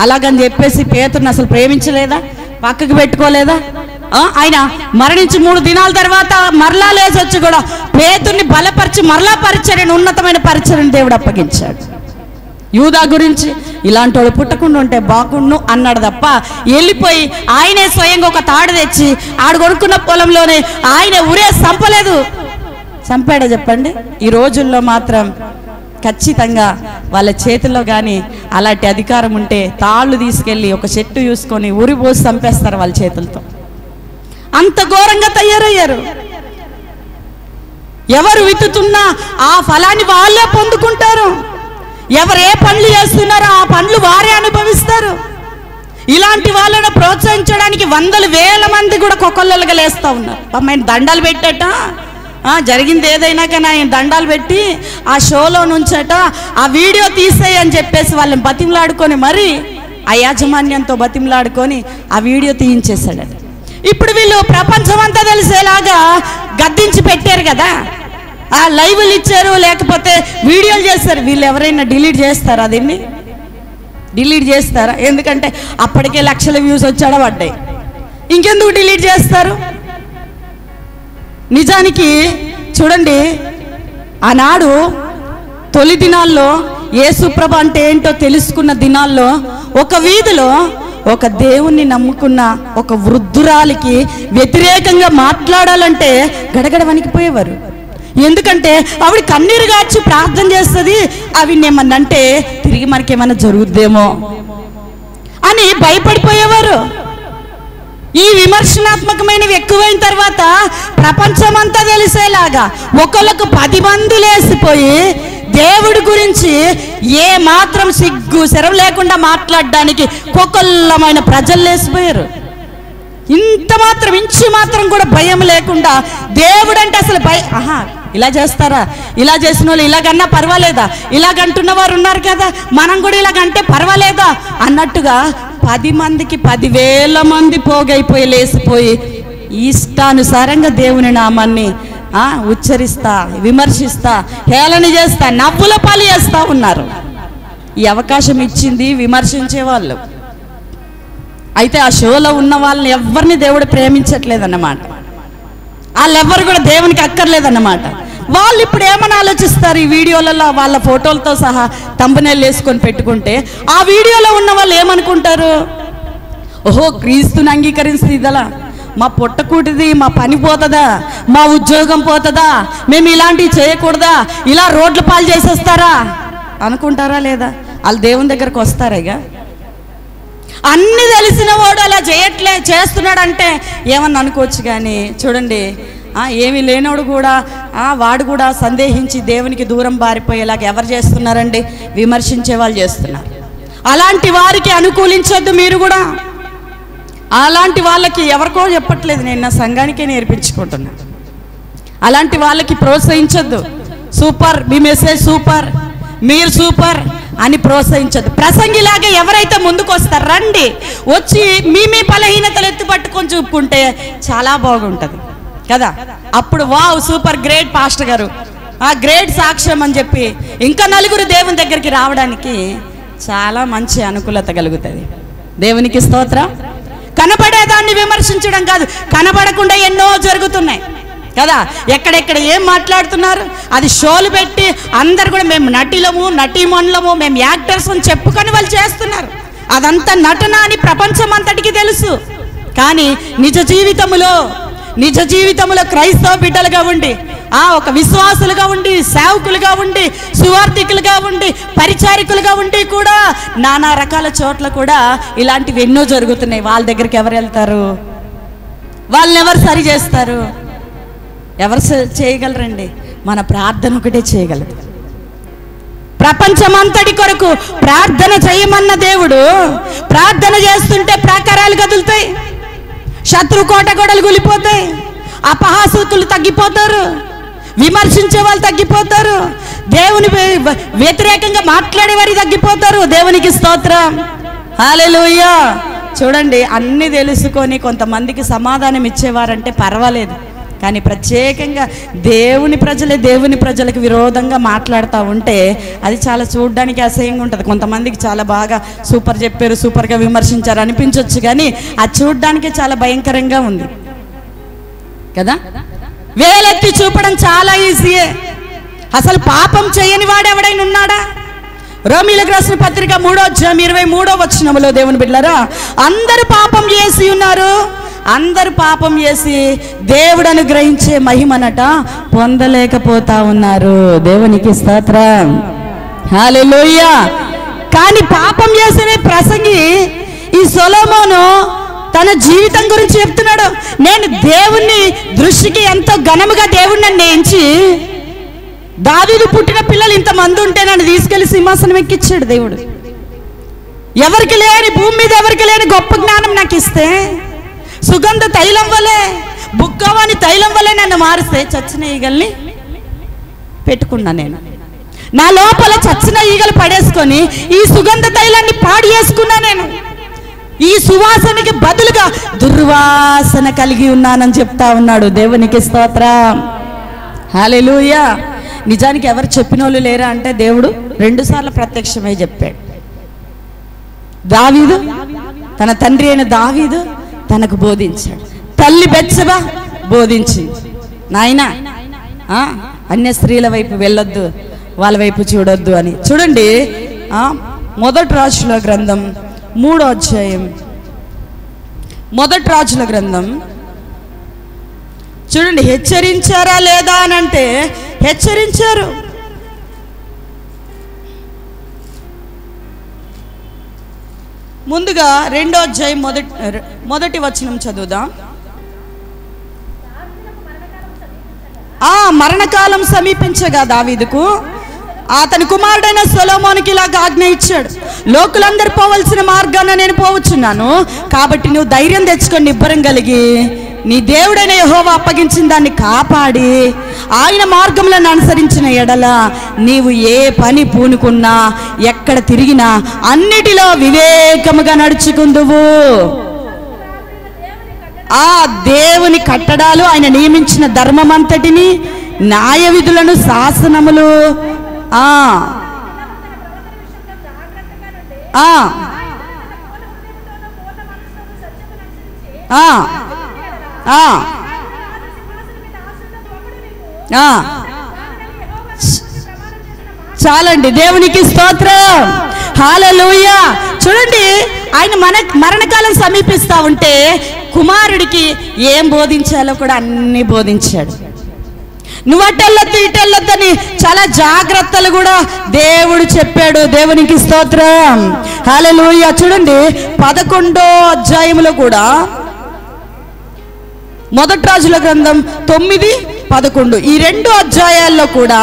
Speaker 1: అలాగని చెప్పేసి పేతురుని అసలు ప్రేమించలేదా? పక్కకు పెట్టుకోలేదా? ఆయన మరణించి 3 దినాల తర్వాత మరలా లేచొచ్చి కూడా పేతుర్ని బలపరిచి మరలా పరిచర్యను, ఉన్నతమైన పరిచర్యను దేవుడు అప్పగించాడు. యూదా గురించి ఇలాంటి వాడు పుట్టకుండా ఉంటే బాగుండు అన్నాడు తప్ప, వెళ్ళిపోయి ఆయనే స్వయంగా ఒక తాడు తెచ్చి ఆడు కొనుక్కున్న పొలంలోనే ఆయన ఊరే చంపలేదు. చంపాడా చెప్పండి? ఈ రోజుల్లో మాత్రం ఖచ్చితంగా వాళ్ళ చేతిలో కానీ అలాంటి అధికారం ఉంటే తాళ్ళు తీసుకెళ్ళి ఒక చెట్టు చూసుకొని ఊరి పోసి చంపేస్తారు వాళ్ళ చేతులతో. అంత ఘోరంగా తయారయ్యారు. ఎవరు విత్తుతున్నా ఆ ఫలాన్ని వాళ్ళే పొందుకుంటారు. ఎవరు ఏ పనులు చేస్తున్నారో ఆ పనులు వారే అనుభవిస్తారు. ఇలాంటి వాళ్ళను ప్రోత్సహించడానికి వందల వేల మంది కూడా కొకొల్లలుగా లేస్తూ ఉన్నారు. ఆయన దండాలు పెట్టట, జరిగింది ఏదైనా కానీ ఆయన దండాలు పెట్టి ఆ షోలో నుంచట ఆ వీడియో తీసేయి అని చెప్పేసి వాళ్ళని బతిమలాడుకొని మరి ఆ యాజమాన్యంతో బతిమలాడుకొని ఆ వీడియో తీయించేశాడట. ఇప్పుడు వీళ్ళు ప్రపంచం అంతా తెలిసేలాగా గద్దించి పెట్టారు కదా, ఆ లైవ్లు ఇచ్చారు, లేకపోతే వీడియోలు చేస్తారు. వీళ్ళు ఎవరైనా డిలీట్ చేస్తారా? దీన్ని డిలీట్ చేస్తారా? ఎందుకంటే అప్పటికే లక్షల వ్యూస్ వచ్చాడ పడ్డాయి, ఇంకెందుకు డిలీట్ చేస్తారు? నిజానికి చూడండి, ఆనాడు తొలి దినాల్లో యేసుప్రభు అంటే ఏంటో తెలుసుకున్న దినాల్లో ఒక వీధిలో ఒక దేవుణ్ణి నమ్ముకున్న ఒక వృద్ధురాలికి వ్యతిరేకంగా మాట్లాడాలంటే గడగడ వణికిపోయేవారు. ఎందుకంటే ఆవిడ కన్నీరు గార్చి ప్రార్థన చేస్తుంది, అవి ఏమన్నంటే తిరిగి మనకేమన్నా జరుగుద్దేమో అని భయపడిపోయేవారు. ఈ విమర్శనాత్మకమైనవి ఎక్కువైన తర్వాత ప్రపంచమంతా తెలిసేలాగా ఒకళ్ళకు 10 మంది లేసిపోయి దేవుడి గురించి ఏ మాత్రం సిగ్గు శరం లేకుండా మాట్లాడడానికి కొకొల్లమైన ప్రజలు లేసిపోయారు. ఇంత మాత్రం ఇంచు మాత్రం కూడా భయం లేకుండా దేవుడు అంటే అసలు ఇలా చేస్తారా, ఇలా చేసిన వాళ్ళు ఇలాగన్నా పర్వాలేదా, ఇలాగంటున్న వారు ఉన్నారు కదా, మనం కూడా ఇలాగంటే పర్వాలేదా అన్నట్టుగా 10 మందికి 10,000 మంది పోగైపోయి లేసిపోయి ఇష్టానుసారంగా దేవుని నామాన్ని ఉచ్చరిస్తా, విమర్శిస్తా, హేళన చేస్తా, నవ్వుల పాలు చేస్తూ ఉన్నారు. ఈ అవకాశం ఇచ్చింది విమర్శించే వాళ్ళు. అయితే ఆ షోలో ఉన్న వాళ్ళని ఎవరిని దేవుడు ప్రేమించట్లేదన్నమాట. వాళ్ళెవ్వరు కూడా దేవునికి అక్కర్లేదన్నమాట. వాళ్ళు ఇప్పుడు ఏమని ఆలోచిస్తారు? ఈ వీడియోలలో వాళ్ళ ఫోటోలతో సహా తంబనెల్ వేసుకొని పెట్టుకుంటే ఆ వీడియోలో ఉన్న వాళ్ళు ఏమనుకుంటారు? ఓహో, క్రీస్తుని అంగీకరిస్తే ఇదలా మా పుట్టకూటిది, మా పని పోతుందా, మా ఉద్యోగం పోతుందా, మేము ఇలాంటివి చేయకూడదా, ఇలా రోడ్ల పాలు చేసేస్తారా అనుకుంటారా లేదా? వాళ్ళు దేవుని దగ్గరకు వస్తారా? ఇక అన్ని తెలిసిన వాడు అలా చేస్తున్నాడంటే ఏమన్నా అనుకోవచ్చు. కానీ చూడండి, ఏమీ లేనోడు కూడా వాడు కూడా సందేహించి దేవునికి దూరం పారిపోయేలాగా ఎవరు చేస్తున్నారండి? విమర్శించే వాళ్ళు చేస్తున్నారు. అలాంటి వారికి అనుకూలించొద్దు మీరు కూడా. అలాంటి వాళ్ళకి ఎవరికో చెప్పట్లేదు, నేను నా సంఘానికే నేర్పించుకుంటున్నా. అలాంటి వాళ్ళకి ప్రోత్సహించొద్దు. సూపర్, మీ మెసేజ్ సూపర్, మీరు సూపర్ అని ప్రోత్సహించొద్దు. ప్రసంగిలాగే ఎవరైతే ముందుకు వస్తారు, రండి, వచ్చి మీ బలహీనతలు ఎత్తి పట్టుకొని చూపుకుంటే చాలా బాగుంటుంది కదా. అప్పుడు వావ్, సూపర్, గ్రేట్ పాస్టర్ గారు, గ్రేట్ సాక్ష్యం అని చెప్పి ఇంకా నలుగురు దేవుని దగ్గరికి రావడానికి చాలా మంచి అనుకూలత కలుగుతుంది. దేవునికి స్తోత్రం. కనబడేదాన్ని విమర్శించడం కాదు, కనబడకుండా ఎన్నో జరుగుతున్నాయి కదా. ఎక్కడెక్కడ ఏం మాట్లాడుతున్నారు, అది షోలు పెట్టి అందరు కూడా మేము నటిలము, నటీమణులము, మేము యాక్టర్స్ అని చెప్పుకొని వాళ్ళు చేస్తున్నారు. అదంతా నటన అని ప్రపంచం అంతటికి తెలుసు. కానీ నిజ జీవితంలో క్రైస్తవ బిడ్డలుగా ఉండి, ఒక విశ్వాసులుగా ఉండి, సేవకులుగా ఉండి, సువార్థికులుగా ఉండి, పరిచారికులుగా ఉండి కూడా నానా రకాల చోట్ల కూడా ఇలాంటివి ఎన్నో జరుగుతున్నాయి. వాళ్ళ దగ్గరికి ఎవరు వెళ్తారు? వాళ్ళని ఎవరు సరి చేస్తారు? ఎవరు చేయగలరండి? మన ప్రార్థన ఒకటే చేయగలదు. ప్రపంచమంతటి కొరకు ప్రార్థన చేయమన్న దేవుడు ప్రార్థన చేస్తుంటే ప్రాకారాలు కదులుతాయి, శత్రు కోట గోడలు కూలిపోతాయి, అపహాసకులు తగ్గిపోతారు, విమర్శించే వాళ్ళు తగ్గిపోతారు, దేవుని వ్యతిరేకంగా మాట్లాడేవారు తగ్గిపోతారు. దేవునికి స్తోత్రం, హల్లెలూయా. చూడండి, అన్నీ తెలుసుకొని కొంతమందికి సమాధానం ఇచ్చేవారంటే పర్వాలేదు. కానీ ప్రత్యేకంగా దేవుని ప్రజలకు విరోధంగా మాట్లాడుతూ ఉంటే అది చాలా చూడడానికి అసహ్యంగా ఉంటుంది. కొంతమందికి చాలా బాగా సూపర్ చెప్పారు, సూపర్గా విమర్శించారు అనిపించవచ్చు, కానీ అది చూడడానికి చాలా భయంకరంగా ఉంది కదా. వేలెత్తి చూపడం చాలా ఈజీయే. అసలు పాపం చేయని వాడు ఎవడైనా ఉన్నాడా? రోమీయులకు రాసిన పత్రిక 3:23 దేవుని బిడ్డలారా, అందరూ పాపం చేసి ఉన్నారు, అందరూ పాపం చేసి దేవుడు అనుగ్రహించే మహిమనట పొందలేకపోతా ఉన్నారు. దేవునికి స్తోత్రం, హల్లెలూయా. కానీ పాపం చేసిన ప్రసంగి ఈ సొలొమోను తన జీవితం గురించి చెప్తున్నాడు. నేను దేవుని దృష్టికి ఎంతో ఘనముగా దేవుడిని నన్ను ఎంచి, దావీదు పుట్టిన పిల్లలు ఇంతమంది ఉంటే నన్ను తీసుకెళ్లి సింహాసనం ఎక్కించాడు దేవుడు. ఎవరికి లేని, భూమి మీద ఎవరికి లేని గొప్ప జ్ఞానం నాకు ఇస్తే, సుగంధ తైలం వలె, బుగ్గవాని తైలం వలె నన్ను మారిస్తే చచ్చిన ఈగల్ని పెట్టుకున్నా. నేను నా లోపల చచ్చిన ఈగలు పడేసుకొని ఈ సుగంధ తైలాన్ని పాడు చేసుకున్నా. నేను ఈ సువాసనకి బదులుగా దుర్వాసన కలిగి ఉన్నానని చెప్తా ఉన్నాడు. దేవునికి స్తోత్రం, హల్లెలూయా. నిజానికి ఎవరు చెప్పిన వాళ్ళు లేరా అంటే దేవుడు 2 సార్లు ప్రత్యక్షమై చెప్పాడు. దావీదు, తన తండ్రి అయిన దావీదు తనకు బోధించాడు. తల్లి బెత్షెబా బోధించింది, నాయనా అన్య స్త్రీల వైపు వెళ్ళొద్దు, వాళ్ళ వైపు చూడొద్దు అని. చూడండి, మొదటి రాజుల గ్రంథం 3వ అధ్యాయం, మొదటి రాజుల గ్రంథం చూడండి. హెచ్చరించారా లేదా అని అంటే హెచ్చరించారు. ముందుగా 2వ అధ్యాయం మొదటి వచనం చదువుదాం. మరణకాలం సమీపించగా దావీదుకు అతని కుమారుడైన సొలొమోనుకి ఇలాగ ఆజ్ఞ ఇచ్చాడు. లోకులందరూ పోవలసిన మార్గాన నేను పోవచ్చున్నాను, కాబట్టి నువ్వు ధైర్యం తెచ్చుకొని నిబ్బరం కలిగి నీ దేవుడైన యెహోవా అప్పగించిన దాన్ని కాపాడి ఆయన మార్గములను అనుసరించిన ఎడల నీవు ఏ పని పూనుకున్నా, ఎక్కడ తిరిగినా అన్నిటిలో వివేకముగా నడుచుకుందువు. ఆ దేవుని కట్టడాలు, ఆయన నియమించిన ధర్మమంతటిని, న్యాయ విధులను, శాసనములు చాలండి. దేవునికి స్తోత్రం, హల్లెలూయా. చూడండి, ఆయన మరణకాలం సమీపిస్తూ ఉంటే కుమారుడికి ఏం బోధించాలో కూడా అన్నీ బోధించాడు. నువ్వు అటెళ్ళొద్దు ఇటెళ్ళొద్దని చాలా జాగ్రత్తలు కూడా దేవుడు చెప్పాడు. దేవునికి స్తోత్రం, హల్లెలూయా. చూడండి 11వ అధ్యాయంలో కూడా, మొదటి రాజుల గ్రంథం 9, 11 ఈ 2 అధ్యాయాల్లో కూడా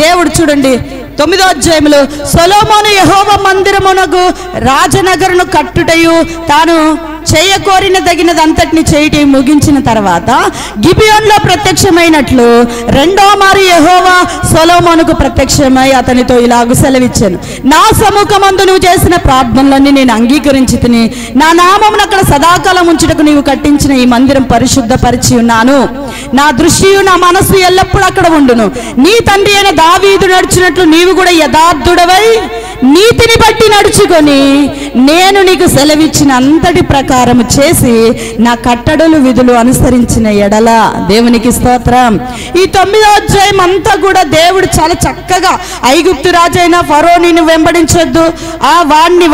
Speaker 1: దేవుడు చూడండి 9వ అధ్యాయంలో సొలొమోను యెహోవా మందిరమునకు రాజనగరును కట్టుటయు తాను చేయకోరిన తగినదంతటిని చేయటం ముగించిన తర్వాత గిబియోన్లో ప్రత్యక్షమైనట్లు 2వ మారు యెహోవా సొలొమోనుకు ప్రత్యక్షమై అతనితో ఇలాగు సెలవిచ్చాను, నా సముఖమందు నువ్వు చేసిన ప్రార్థనలన్నీ నేను అంగీకరించి తిని నా నామమును అక్కడ సదాకాలం ఉంచుటకు నీవు కట్టించిన ఈ మందిరం పరిశుద్ధపరిచి ఉన్నాను. నా దృష్టియు నా మనస్సు ఎల్లప్పుడూ అక్కడ ఉండును. నీ తండ్రి అయిన దావీదు నడుచున్నట్లు నీవు కూడా యథార్థుడవై నీతిని బట్టి నడుచుకొని నేను నీకు సెలవిచ్చిన అంతటి ప్రకారము చేసి నా కట్టడలు విధులు అనుసరించిన ఎడల. దేవునికి స్తోత్రం. ఈ 9వ అధ్యాయం అంతా కూడా దేవుడు చాలా చక్కగా ఐగుప్తు రాజైన ఫరోని వెంబడించొద్దు, వాడిని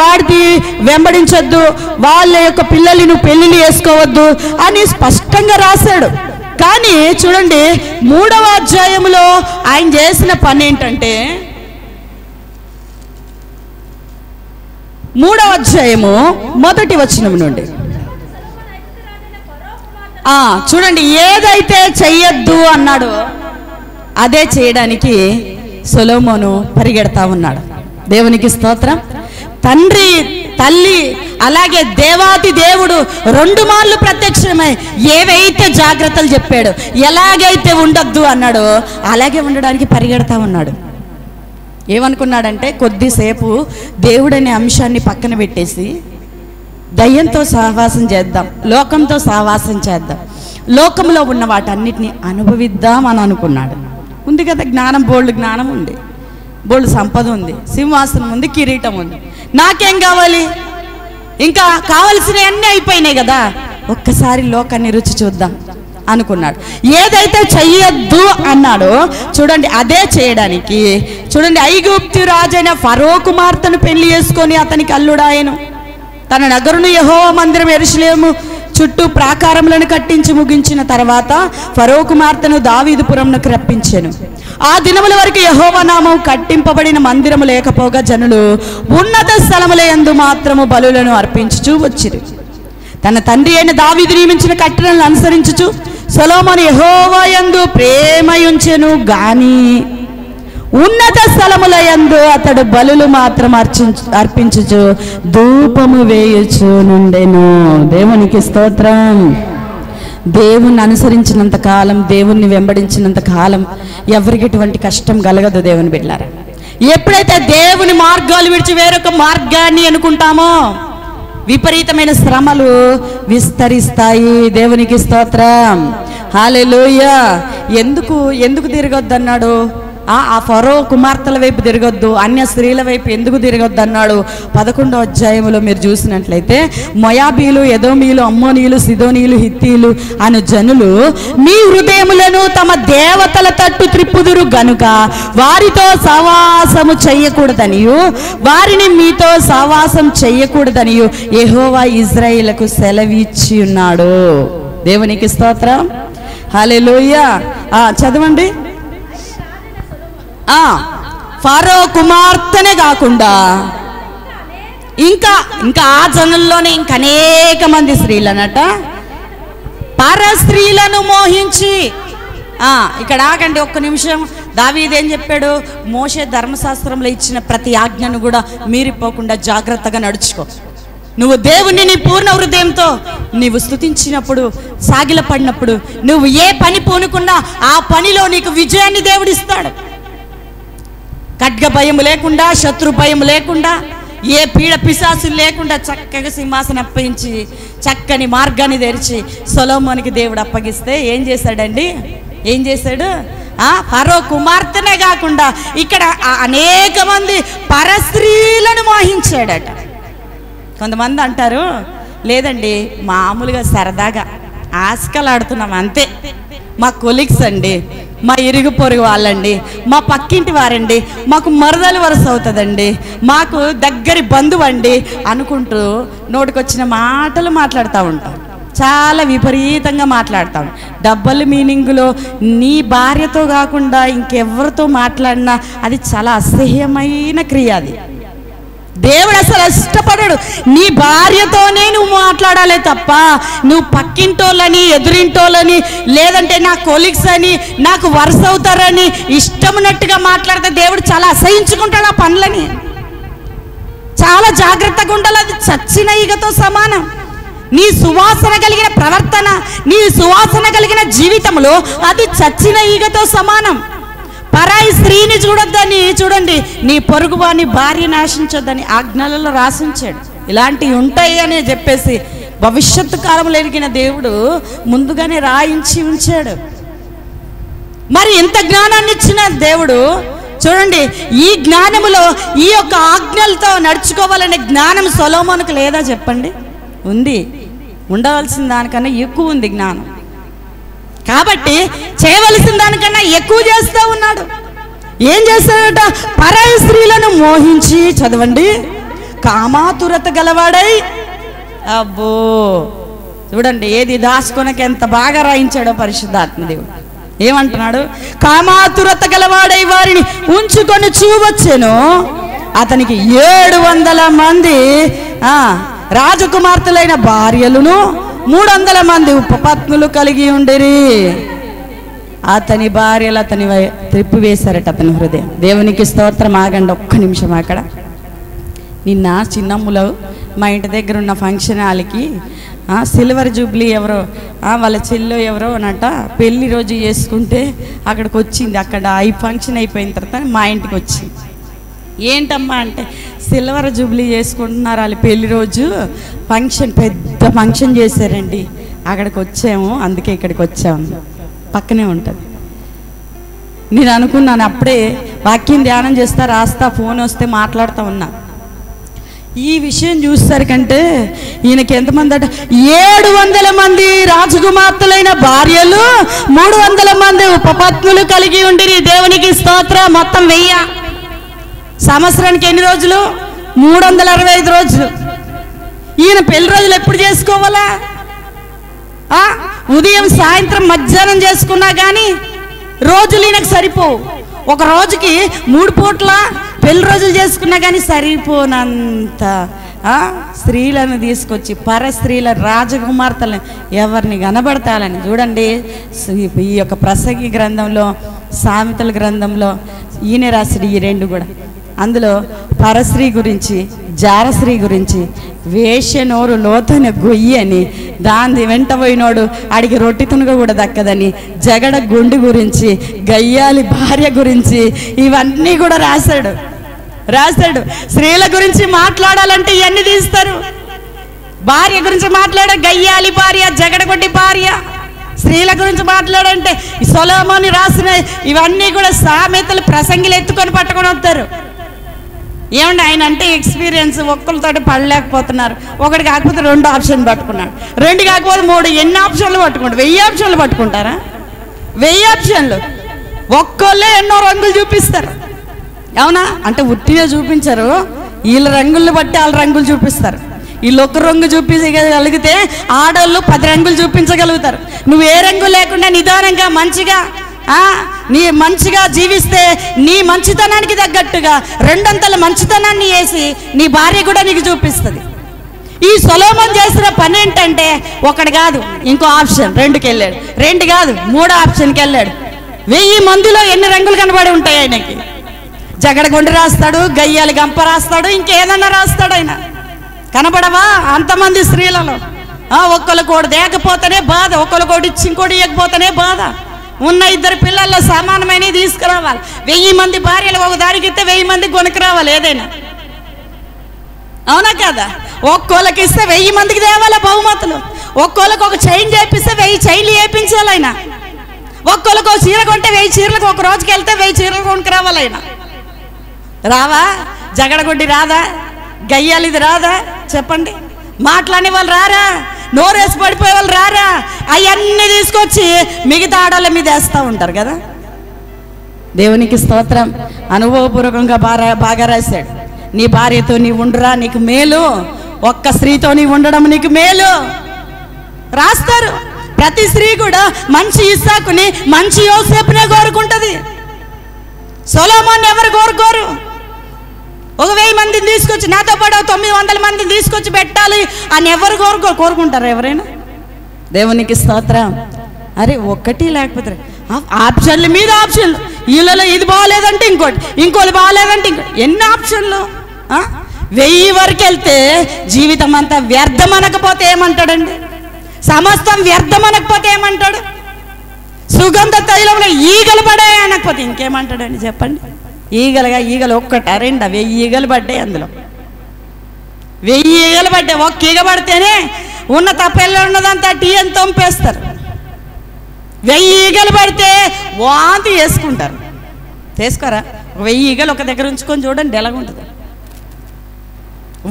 Speaker 1: వెంబడించొద్దు, వాళ్ళ యొక్క పిల్లల్ని నువ్వు పెళ్లిళ్ళు చేసుకోవద్దు అని స్పష్టంగా రాశాడు. కానీ చూడండి 3వ అధ్యాయంలో ఆయన చేసిన పని ఏంటంటే, 3వ అధ్యాయము 1వ వచనం నుండి చూడండి, ఏదైతే చెయ్యొద్దు అన్నాడో అదే చేయడానికి సొలొమోను పరిగెడతా ఉన్నాడు. దేవునికి స్తోత్రం. తండ్రి తల్లి అలాగే దేవాది దేవుడు 2 మార్లు ప్రత్యక్షమై ఏవైతే జాగ్రత్తలు చెప్పాడు, ఎలాగైతే ఉండొద్దు అన్నాడో అలాగే ఉండడానికి పరిగెడతా ఉన్నాడు. ఏమనుకున్నాడంటే, కొద్దిసేపు దేవుడనే అంశాన్ని పక్కన పెట్టేసి దయ్యంతో సహవాసం చేద్దాం, లోకంతో సహవాసం చేద్దాం, లోకంలో ఉన్న వాటన్నిటిని అనుభవిద్దాం అని అనుకున్నాడు. ఉంది కదా జ్ఞానం, బోల్డ్ జ్ఞానం ఉంది, బోల్డ్ సంపద ఉంది, సింహాసనం ఉంది, కిరీటం ఉంది, నాకేం కావాలి, ఇంకా కావలసినవన్నీ అయిపోయినాయి కదా, ఒక్కసారి లోకాన్ని రుచి చూద్దాం అనుకున్నాడు. ఏదైతే చెయ్యొద్దు అన్నాడో చూడండి అదే చేయడానికి చూడండి ఐగుప్తు రాజైన ఫరో కుమార్తెను పెళ్లి చేసుకొని అతనికి అల్లుడాయను. తన నగరును యెహోవా మందిరం యెరూషలేము చుట్టూ ప్రాకారములను కట్టించి ముగించిన తర్వాత ఫరో కుమార్తెను దావీదుపురంకు రప్పించెను. ఆ దినముల వరకు యెహోవా నామం కట్టింపబడిన మందిరము లేకపోగా జనులు ఉన్నత స్థలముల యందు మాత్రము బలులను అర్పించుచూ వచ్చిరి. తన తండ్రి అయిన దావీదు నియమించిన కట్టడలను అనుసరించుచు సొలొమోను యెహోవా యందు ప్రేమయుంచెను గాని ఉన్నత స్థలముల యందు అతడు బలులు మాత్రం అర్పించుచు ధూపము వేయుచు నుండెను. దేవునికి స్తోత్రం. దేవుణ్ణి అనుసరించినంత కాలం, దేవుణ్ణి వెంబడించినంత కాలం ఎవరికి ఎటువంటి కష్టం కలగదు. దేవుని బిడ్డలారా, ఎప్పుడైతే దేవుని మార్గాలు విడిచి వేరొక మార్గాన్ని అనుకుంటామో విపరీతమైన శ్రమలు విస్తరిస్తాయి. దేవునికి స్తోత్రం, హల్లెలూయా. ఎందుకు తిరగొద్దు అన్నాడు? ఆ ఫరో కుమార్తెల వైపు తిరగొద్దు, అన్య స్త్రీల వైపు ఎందుకు తిరగొద్దు అన్నాడు? 11వ అధ్యాయంలో మీరు చూసినట్లయితే మొయాబీలు, ఎదోమీలు, అమ్మోనీలు, సిదోనీలు, హిత్తీలు అను జనులు మీ హృదయములను తమ దేవతల తట్టు త్రిప్పుదురు గనుక వారితో సహవాసము చెయ్యకూడదనియు వారిని మీతో సహవాసం చెయ్యకూడదనియు యెహోవా ఇశ్రాయేలుకు సెలవిచ్చి ఉన్నాడు. దేవునికి స్తోత్రం, హల్లెలూయా. చదవండి. ఫరో కుమార్తెనే కాకుండా ఇంకా ఆ జనుల్లోనే ఇంకా అనేక మంది స్త్రీలనట పర స్త్రీలను మోహించి ఇక్కడ ఆగండి ఒక్క నిమిషం. దావీదు ఏం చెప్పాడు? మోషే ధర్మశాస్త్రంలో ఇచ్చిన ప్రతి ఆజ్ఞను కూడా మీరిపోకుండా జాగ్రత్తగా నడుచుకో. నువ్వు దేవుణ్ణి నీ పూర్ణ హృదయంతో నీవు స్తుతించినప్పుడు, సాగిలపడినప్పుడు, నువ్వు ఏ పని పూనుకున్నా ఆ పనిలో నీకు విజయాన్ని దేవుడిస్తాడు. ఖడ్గ భయం లేకుండా, శత్రు భయం లేకుండా, ఏ పీడ పిశాసులు లేకుండా చక్కగా సింహాసనం అప్పగించి చక్కని మార్గాన్ని తెరిచి సొలొమోనుకి దేవుడు అప్పగిస్తే ఏం చేశాడు? ఫరో కుమార్తెనే కాకుండా ఇక్కడ అనేక మంది పరస్త్రీలను మోహించాడట. కొంతమంది అంటారు, లేదండి మామూలుగా సరదాగా ఆస్కలాడుతున్నాం అంతే, మా కొలీగ్స్ అండి, మా ఇరుగు పొరుగు వాళ్ళండి, మా పక్కింటి వారండి, మాకు మరదలు వరుస అవుతుందండి, మాకు దగ్గరి బంధువు అండి అనుకుంటూ నోటికొచ్చిన మాటలు మాట్లాడుతూ ఉంటాం. చాలా విపరీతంగా మాట్లాడతాం. డబుల్ మీనింగ్లో నీ భార్యతో కాకుండా ఇంకెవరితో మాట్లాడినా అది చాలా అసహ్యమైన క్రియ. అది దేవుడు అసలు ఇష్టపడడు. నీ భార్యతోనే నువ్వు మాట్లాడాలి తప్ప నువ్వు పక్కింటోళ్ళని, ఎదురింటోళ్ళని, లేదంటే నా కొలీగ్స్ అని, నాకు వరుస అవుతారని ఇష్టమున్నట్టుగా మాట్లాడితే దేవుడు చాలా అసహించుకుంటాడు ఆ పనులని. చాలా జాగ్రత్తగా ఉండాలి. అది చచ్చిన ఈగతో సమానం. నీ సువాసన కలిగిన ప్రవర్తన, నీ సువాసన కలిగిన జీవితంలో అది చచ్చిన ఈగతో సమానం. పరాయి స్త్రీని చూడొద్దని, చూడండి, నీ పొరుగువాని భార్య నాశించొద్దని ఆజ్ఞలలో రాసించాడు. ఇలాంటివి ఉంటాయి అని చెప్పేసి భవిష్యత్తు కాలంలో ఎరిగిన దేవుడు ముందుగానే రాయించి ఉంచాడు. మరి ఎంత జ్ఞానాన్ని ఇచ్చిన దేవుడు చూడండి, ఈ జ్ఞానములో ఈ యొక్క ఆజ్ఞలతో నడుచుకోవాలనే జ్ఞానం సొలొమోనుకు లేదా చెప్పండి? ఉంది. ఉండవలసిన దానికన్నా ఎక్కువ ఉంది జ్ఞానం. కాబట్టి చేయవలసిన దానికన్నా ఎక్కువ చేస్తూ ఉన్నాడు. ఏం చేస్తాడట? పరాయి స్త్రీలను మోహించి, చదవండి, కామాతురత గలవాడై. అబ్బో చూడండి, ఏది దాచుకొనక ఎంత బాగా రాయించాడో పరిశుద్ధాత్మదేవుడు. ఏమంటున్నాడు? కామాతురత గలవాడై వారిని ఉంచుకొని చూవచ్చెను. అతనికి 700 మంది రాజకుమార్తెలైన భార్యలను 300 మంది ఉపపత్నులు కలిగి ఉండిరి. అతని భార్యలు అతని త్రిప్పివేశారట అతని హృదయం. దేవునికి స్తోత్రం. ఆగండి ఒక్క నిమిషం. అక్కడ నిన్న చిన్నమ్ములో మా ఇంటి దగ్గర ఉన్న ఫంక్షన్ హాల్కి సిల్వర్ జూబ్లీ ఎవరో వాళ్ళ చెల్లో ఎవరో అనట పెళ్లి రోజు చేసుకుంటే అక్కడికి వచ్చింది. అక్కడ ఈ ఫంక్షన్ అయిపోయిన తర్వాత మా ఇంటికి వచ్చింది. ఏంటమ్మా అంటే, సిల్వర్ జూబ్లీ చేసుకుంటున్నారు వాళ్ళు పెళ్లి రోజు, ఫంక్షన్ పెద్ద ఫంక్షన్ చేశారండి, అక్కడికి వచ్చాము, అందుకే ఇక్కడికి వచ్చాము. పక్కనే ఉంటుంది. నేను అనుకున్నాను అప్పుడే వాక్యం ధ్యానం చేస్తా, రాస్తా, ఫోన్ వస్తే మాట్లాడుతూ ఉన్నా. ఈ విషయం చూసేసరికంటే ఈయనకి ఎంతమంది అట? 700 మంది రాజకుమార్తెలైన భార్యలు, 300 మంది ఉపపత్నులు కలిగి ఉండిరి. దేవునికి స్తోత్రం. మొత్తం 1000. సంవత్సరానికి ఎన్ని రోజులు? 365 రోజులు. ఈయన పెళ్లి రోజులు ఎప్పుడు చేసుకోవాలా? ఉదయం, సాయంత్రం, మధ్యాహ్నం చేసుకున్నా కానీ రోజులు ఈయనకు సరిపోవు. ఒక రోజుకి 3 పూట్ల పెళ్లి రోజులు చేసుకున్నా కానీ సరిపోనంత స్త్రీలను తీసుకొచ్చి, పర స్త్రీల రాజకుమార్తెలను ఎవరిని కనబడతాలని చూడండి. ఈ యొక్క ప్రసంగి గ్రంథంలో, సామెతల గ్రంథంలో ఈయన రాసిడు ఈ 2 కూడా. అందులో పరస్త్రీ గురించి, జారస్త్రీ గురించి, వేశ్య నోరు లోతైన గొయ్యి అని, దాని వెంట పోయినోడు ఆడికి రొట్టి తునుగ కూడా దక్కదని, జగడ గుండు గురించి, గయ్యాలి భార్య గురించి ఇవన్నీ కూడా రాశాడు. స్త్రీల గురించి మాట్లాడాలంటే ఇవన్నీ తీస్తారు. భార్య గురించి మాట్లాడ గయ్యాలి భార్య, జగడగొడ్డి భార్య. స్త్రీల గురించి మాట్లాడంటే సొలొమోను రాసిన ఇవన్నీ కూడా సామెతలు, ప్రసంగిలు ఎత్తుకొని పట్టుకొని వస్తారు. ఏమండి, ఆయన అంటే ఎక్స్పీరియన్స్. ఒక్కరితోటి పడలేకపోతున్నారు. ఒకటి కాకపోతే 2 ఆప్షన్ పట్టుకున్నాడు, 2 కాకపోతే 3, ఎన్ని ఆప్షన్లు పట్టుకుంటారు? 1000 ఆప్షన్లు పట్టుకుంటారా? 1000 ఆప్షన్లు. ఒక్కళ్ళే ఎన్నో రంగులు చూపిస్తారు. అవునా? అంటే ఉట్టిగా చూపించరు, వీళ్ళ రంగులు బట్టి వాళ్ళ రంగులు చూపిస్తారు. వీళ్ళు ఒక రంగు చూపించగలిగితే ఆడవాళ్ళు 10 రంగులు చూపించగలుగుతారు. నువ్వు ఏ రంగు లేకుండా నిదానంగా మంచిగా నీ మంచిగా జీవిస్తే నీ మంచితనానికి తగ్గట్టుగా 200 మంచితనాన్ని వేసి నీ భార్య కూడా నీకు చూపిస్తుంది. ఈ సొలొమోను చేసిన పని ఏంటంటే, ఒకటి కాదు ఇంకో ఆప్షన్ 2కి వెళ్ళాడు, 2 కాదు 3 ఆప్షన్కి వెళ్ళాడు. 1000 మందిలో ఎన్ని రంగులు కనబడి ఉంటాయి ఆయనకి? జగడగొండి రాస్తాడు, గయ్యాలి గంప రాస్తాడు, ఇంకేదన్నా రాస్తాడు. ఆయన కనబడవా అంతమంది స్త్రీలలో? ఒక్కరికోటి దేకపోతేనే బాధ, ఒక్కరికోటి ఇచ్చి ఇంకోటి ఇవ్వకపోతేనే బాధ. ఉన్న 2 పిల్లల్లో సమానమైన తీసుకురావాలి. 1000 మంది భార్యలు ఒక దానికి ఇస్తే 1000 మందికి కొనుక్కు రావాలి ఏదైనా. అవునా కదా? ఒక్కోళ్ళకి ఇస్తే 1000 మందికి తేవాలి బహుమతులు. ఒక్కోళ్ళకి ఒక చైన్ చేపిస్తే 1000 చైన్లు వేయించాలి ఆయన. ఒక్కోళ్ళకి ఒక చీర కొంటే 1000 చీరలకు, ఒక రోజుకి వెళ్తే 1000 చీరలు కొనుక్కు రావాలి ఆయన. రావా? జగడగొడ్డి రాదా? గయ్యాలిది రాదా? చెప్పండి. మాట్లాడే వాళ్ళు రారా? నోరేసి పడిపోయే వాళ్ళు రారా? అవన్నీ తీసుకొచ్చి మిగతా ఆడవాళ్ళ మీద వేస్తూ ఉంటారు కదా. దేవునికి స్తోత్రం. అనుభవపూర్వకంగా బాగా రాశాడు. నీ భార్యతో నీవు ఉండురా, నీకు మేలు. ఒక్క స్త్రీతో నీవు ఉండడం నీకు మేలు రాస్తారు. ప్రతి స్త్రీ కూడా మంచి ఇస్సాకుని, మంచి యోసేపునే కోరుకుంటుంది. సొలొమోన్ ఎవరు కోరుకోరు. 1000 మందిని తీసుకొచ్చి, నాతో పాటు 900 మందిని తీసుకొచ్చి పెట్టాలి అని ఎవరు కోరుకుంటారు ఎవరైనా? దేవునికి స్తోత్రం. అరే ఒక్కటి లేకపోతే ఆప్షన్ల మీద ఆప్షన్లు. వీళ్ళలో ఇది బాగాలేదంటే ఇంకోటి బాగాలేదంటే ఎన్ని ఆప్షన్లు. 1000 వరకు వెళ్తే జీవితం అంతా వ్యర్థం అనకపోతే ఏమంటాడండి? సమస్తం వ్యర్థం అనకపోతే ఏమంటాడు? సుగంధ తైలంలో ఈగలు పడాయి అనకపోతే ఇంకేమంటాడండి చెప్పండి? ఈగలు ఒక్కట 2 1000 ఈగలు పడ్డాయి. అందులో 1000 ఈగలు పడ్డాయి. ఒక్క ఈగ పడితేనే ఉన్న తప్పెల్లో ఉన్నదంతా టీ అని తొంపేస్తారు. 1000 ఈగలు పడితే వాంతి వేసుకుంటారు. చేసుకోరా? 1000 ఈగలు ఒక దగ్గర ఉంచుకొని చూడండి ఎలాగుంటుంది.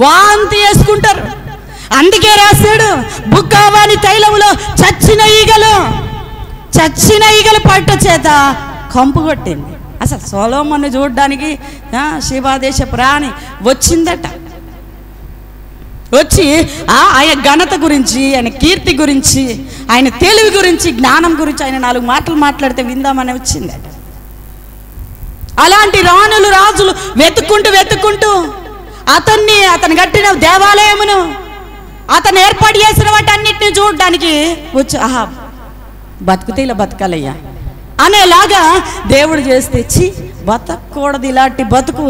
Speaker 1: వాంతి వేసుకుంటారు. అందుకే రాశాడు, బుక్కావాని తైలములో చచ్చిన ఈగలు పట్ట చేత కంపు కొట్టింది. అసలు సొలొమోను చూడడానికి శివాదేశ ప్రాణి వచ్చిందట. వచ్చి ఆయన ఘనత గురించి, ఆయన కీర్తి గురించి, ఆయన తెలివి గురించి, జ్ఞానం గురించి ఆయన 4 మాటలు మాట్లాడితే విందామని వచ్చిందట. అలాంటి రాజులు వెతుక్కుంటూ అతను కట్టిన దేవాలయమును, అతను ఏర్పాటు చేసిన వాటన్నిటిని చూడడానికి వచ్చి బతుకుతే ఇలా బతకాలయ్యా అనేలాగా దేవుడు చేస్తే బతకూడదు, ఇలాంటి బతుకు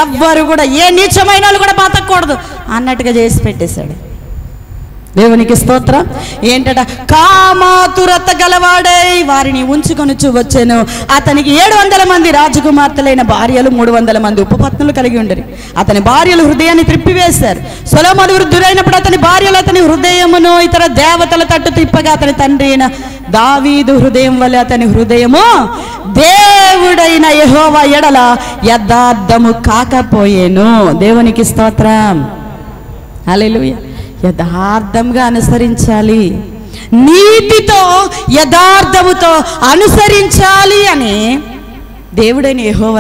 Speaker 1: ఎవ్వరు కూడా, ఏ నీచమైన వాళ్ళు కూడా బతకూడదు అన్నట్టుగా చేసి పెట్టేశాడు. దేవునికి స్తోత్రం. ఏంటట? కామాతురత గలవాడై వారిని ఉంచుకొనుచు వచ్చాను. అతనికి 700 మంది రాజకుమార్తెలైన భార్యలు, 300 మంది ఉపపత్నులు కలిగి ఉండరు. అతని భార్యలు హృదయాన్ని త్రిప్పివేశారు. సొలొమోను వృద్ధుడైనప్పుడు అతని భార్యలు అతని హృదయమును ఇతర దేవతల తట్టు తిప్పగా అతని తండ్రి అయిన దావీదు హృదయం వల్ల అతని హృదయము దేవుడైన యెహోవా ఎడల యథార్థము కాకపోయేను. దేవునికి స్తోత్రం. హల్లెలూయా. యథార్థంగా అనుసరించాలి, నీతితో యథార్థముతో అనుసరించాలి అని దేవుడైన యెహోవా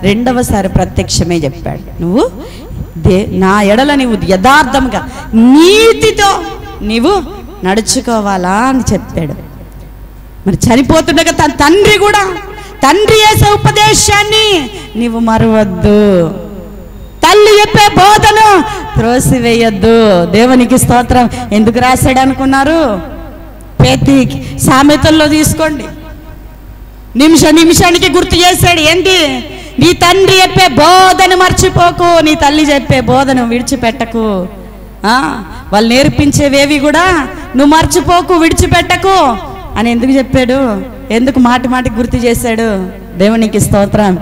Speaker 1: రెండవసారి ప్రత్యక్షమే చెప్పాడు. నువ్వు నా ఎడల నీవు యథార్థంగా నీతితో నీవు నడుచుకోవాలా అని చెప్పాడు. మరి చనిపోతుండగా తన తండ్రి చేసే ఉపదేశాన్ని నీవు మరవద్దు, తల్లి చెప్పే బోధను త్రోసివేయద్దు. దేవునికి స్తోత్రం. ఎందుకు రాశాడు అనుకున్నారు? ప్రతి సామెతల్లో తీసుకోండి, నిమిషానికి గుర్తు చేశాడు. ఏంటి? నీ తండ్రి చెప్పే బోధను మర్చిపోకు, నీ తల్లి చెప్పే బోధను విడిచిపెట్టకు. వాళ్ళు నేర్పించేవేవి కూడా నువ్వు మర్చిపోకు, విడిచిపెట్టకు అని ఎందుకు చెప్పాడు? ఎందుకు మాటికి గుర్తు చేశాడు? దేవునికి స్తోత్రం.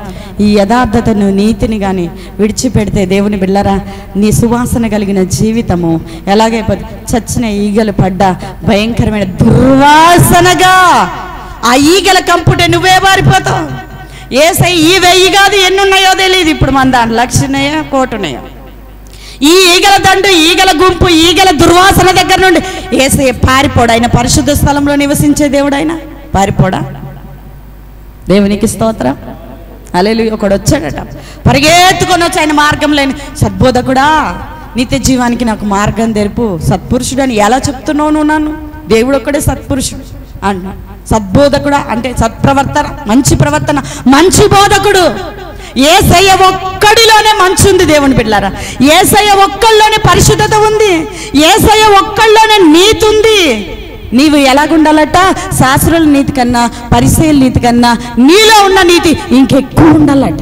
Speaker 1: ఈ యథార్థతను, నీతిని కానీ విడిచిపెడితే దేవుని బిళ్ళరా, నీ సువాసన కలిగిన జీవితము ఎలాగైపోతుంది? చచ్చిన ఈగలు పడ్డ భయంకరమైన దుర్వాసనగా ఆ ఈగల కంపుటే నువ్వే మారిపోతావు. ఏసై ఈ 1000 కాదు ఎన్నున్నాయో తెలియదు. ఇప్పుడు మన దాంట్లో 1,00,000 ఉన్నాయో, 1,00,000 ఉన్నాయో. ఈ ఈగల దండు, ఈగల గుంపు, ఈగల దుర్వాసన దగ్గర నుండి ఏసై పారిపోడా? ఆయన పరిశుద్ధ స్థలంలో నివసించే దేవుడు, ఆయన పారిపోడా? దేవునికి స్తోత్రం. హల్లెలూయా. ఒకడు వచ్చాడట, పరిగెత్తుకొని వచ్చి ఆయన మార్గం లేని, సద్బోధకుడా నిత్య జీవానికి నాకు మార్గం తెరుపు. సత్పురుషుడు అని ఎలా చెప్తున్నావు నువ్వు? నన్ను దేవుడు ఒక్కడే సత్పురుషుడు అన్నా. సద్బోధకుడా అంటే సత్ప్రవర్తన, మంచి ప్రవర్తన, మంచి బోధకుడు. యేసయ్య ఒక్కడిలోనే మంచి ఉంది. దేవుని బిడ్డలారా, యేసయ్య ఒక్కళ్ళలోనే పరిశుద్ధత ఉంది, యేసయ్య ఒక్కళ్ళలోనే నీతి ఉంది. నీవు ఎలాగుండాలట? శాస్త్రుల నీతి కన్నా, పరిసయ్యుల నీతి కన్నా నీలో ఉన్న నీతి ఇంకెక్కువ ఉండాలట.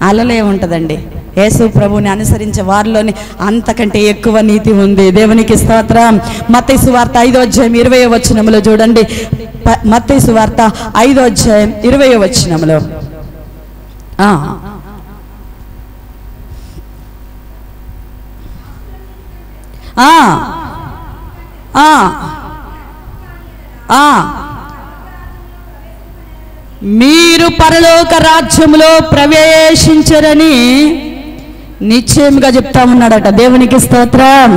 Speaker 1: అలలో ఏముంటుందండి? యేసు ప్రభువుని అనుసరించే వారిలోనే అంతకంటే ఎక్కువ నీతి ఉంది. దేవునికి స్తోత్రం. మత్తయి సువార్త 5వ అధ్యాయం 20వ వచనంలో చూడండి. మత్తయి సువార్త 5వ అధ్యాయం 20వ వచనంలో మీరు పరలోక రాజ్యములో ప్రవేశించరని నిశ్చయముగా చెప్తా ఉన్నాడట. దేవునికి స్తోత్రం.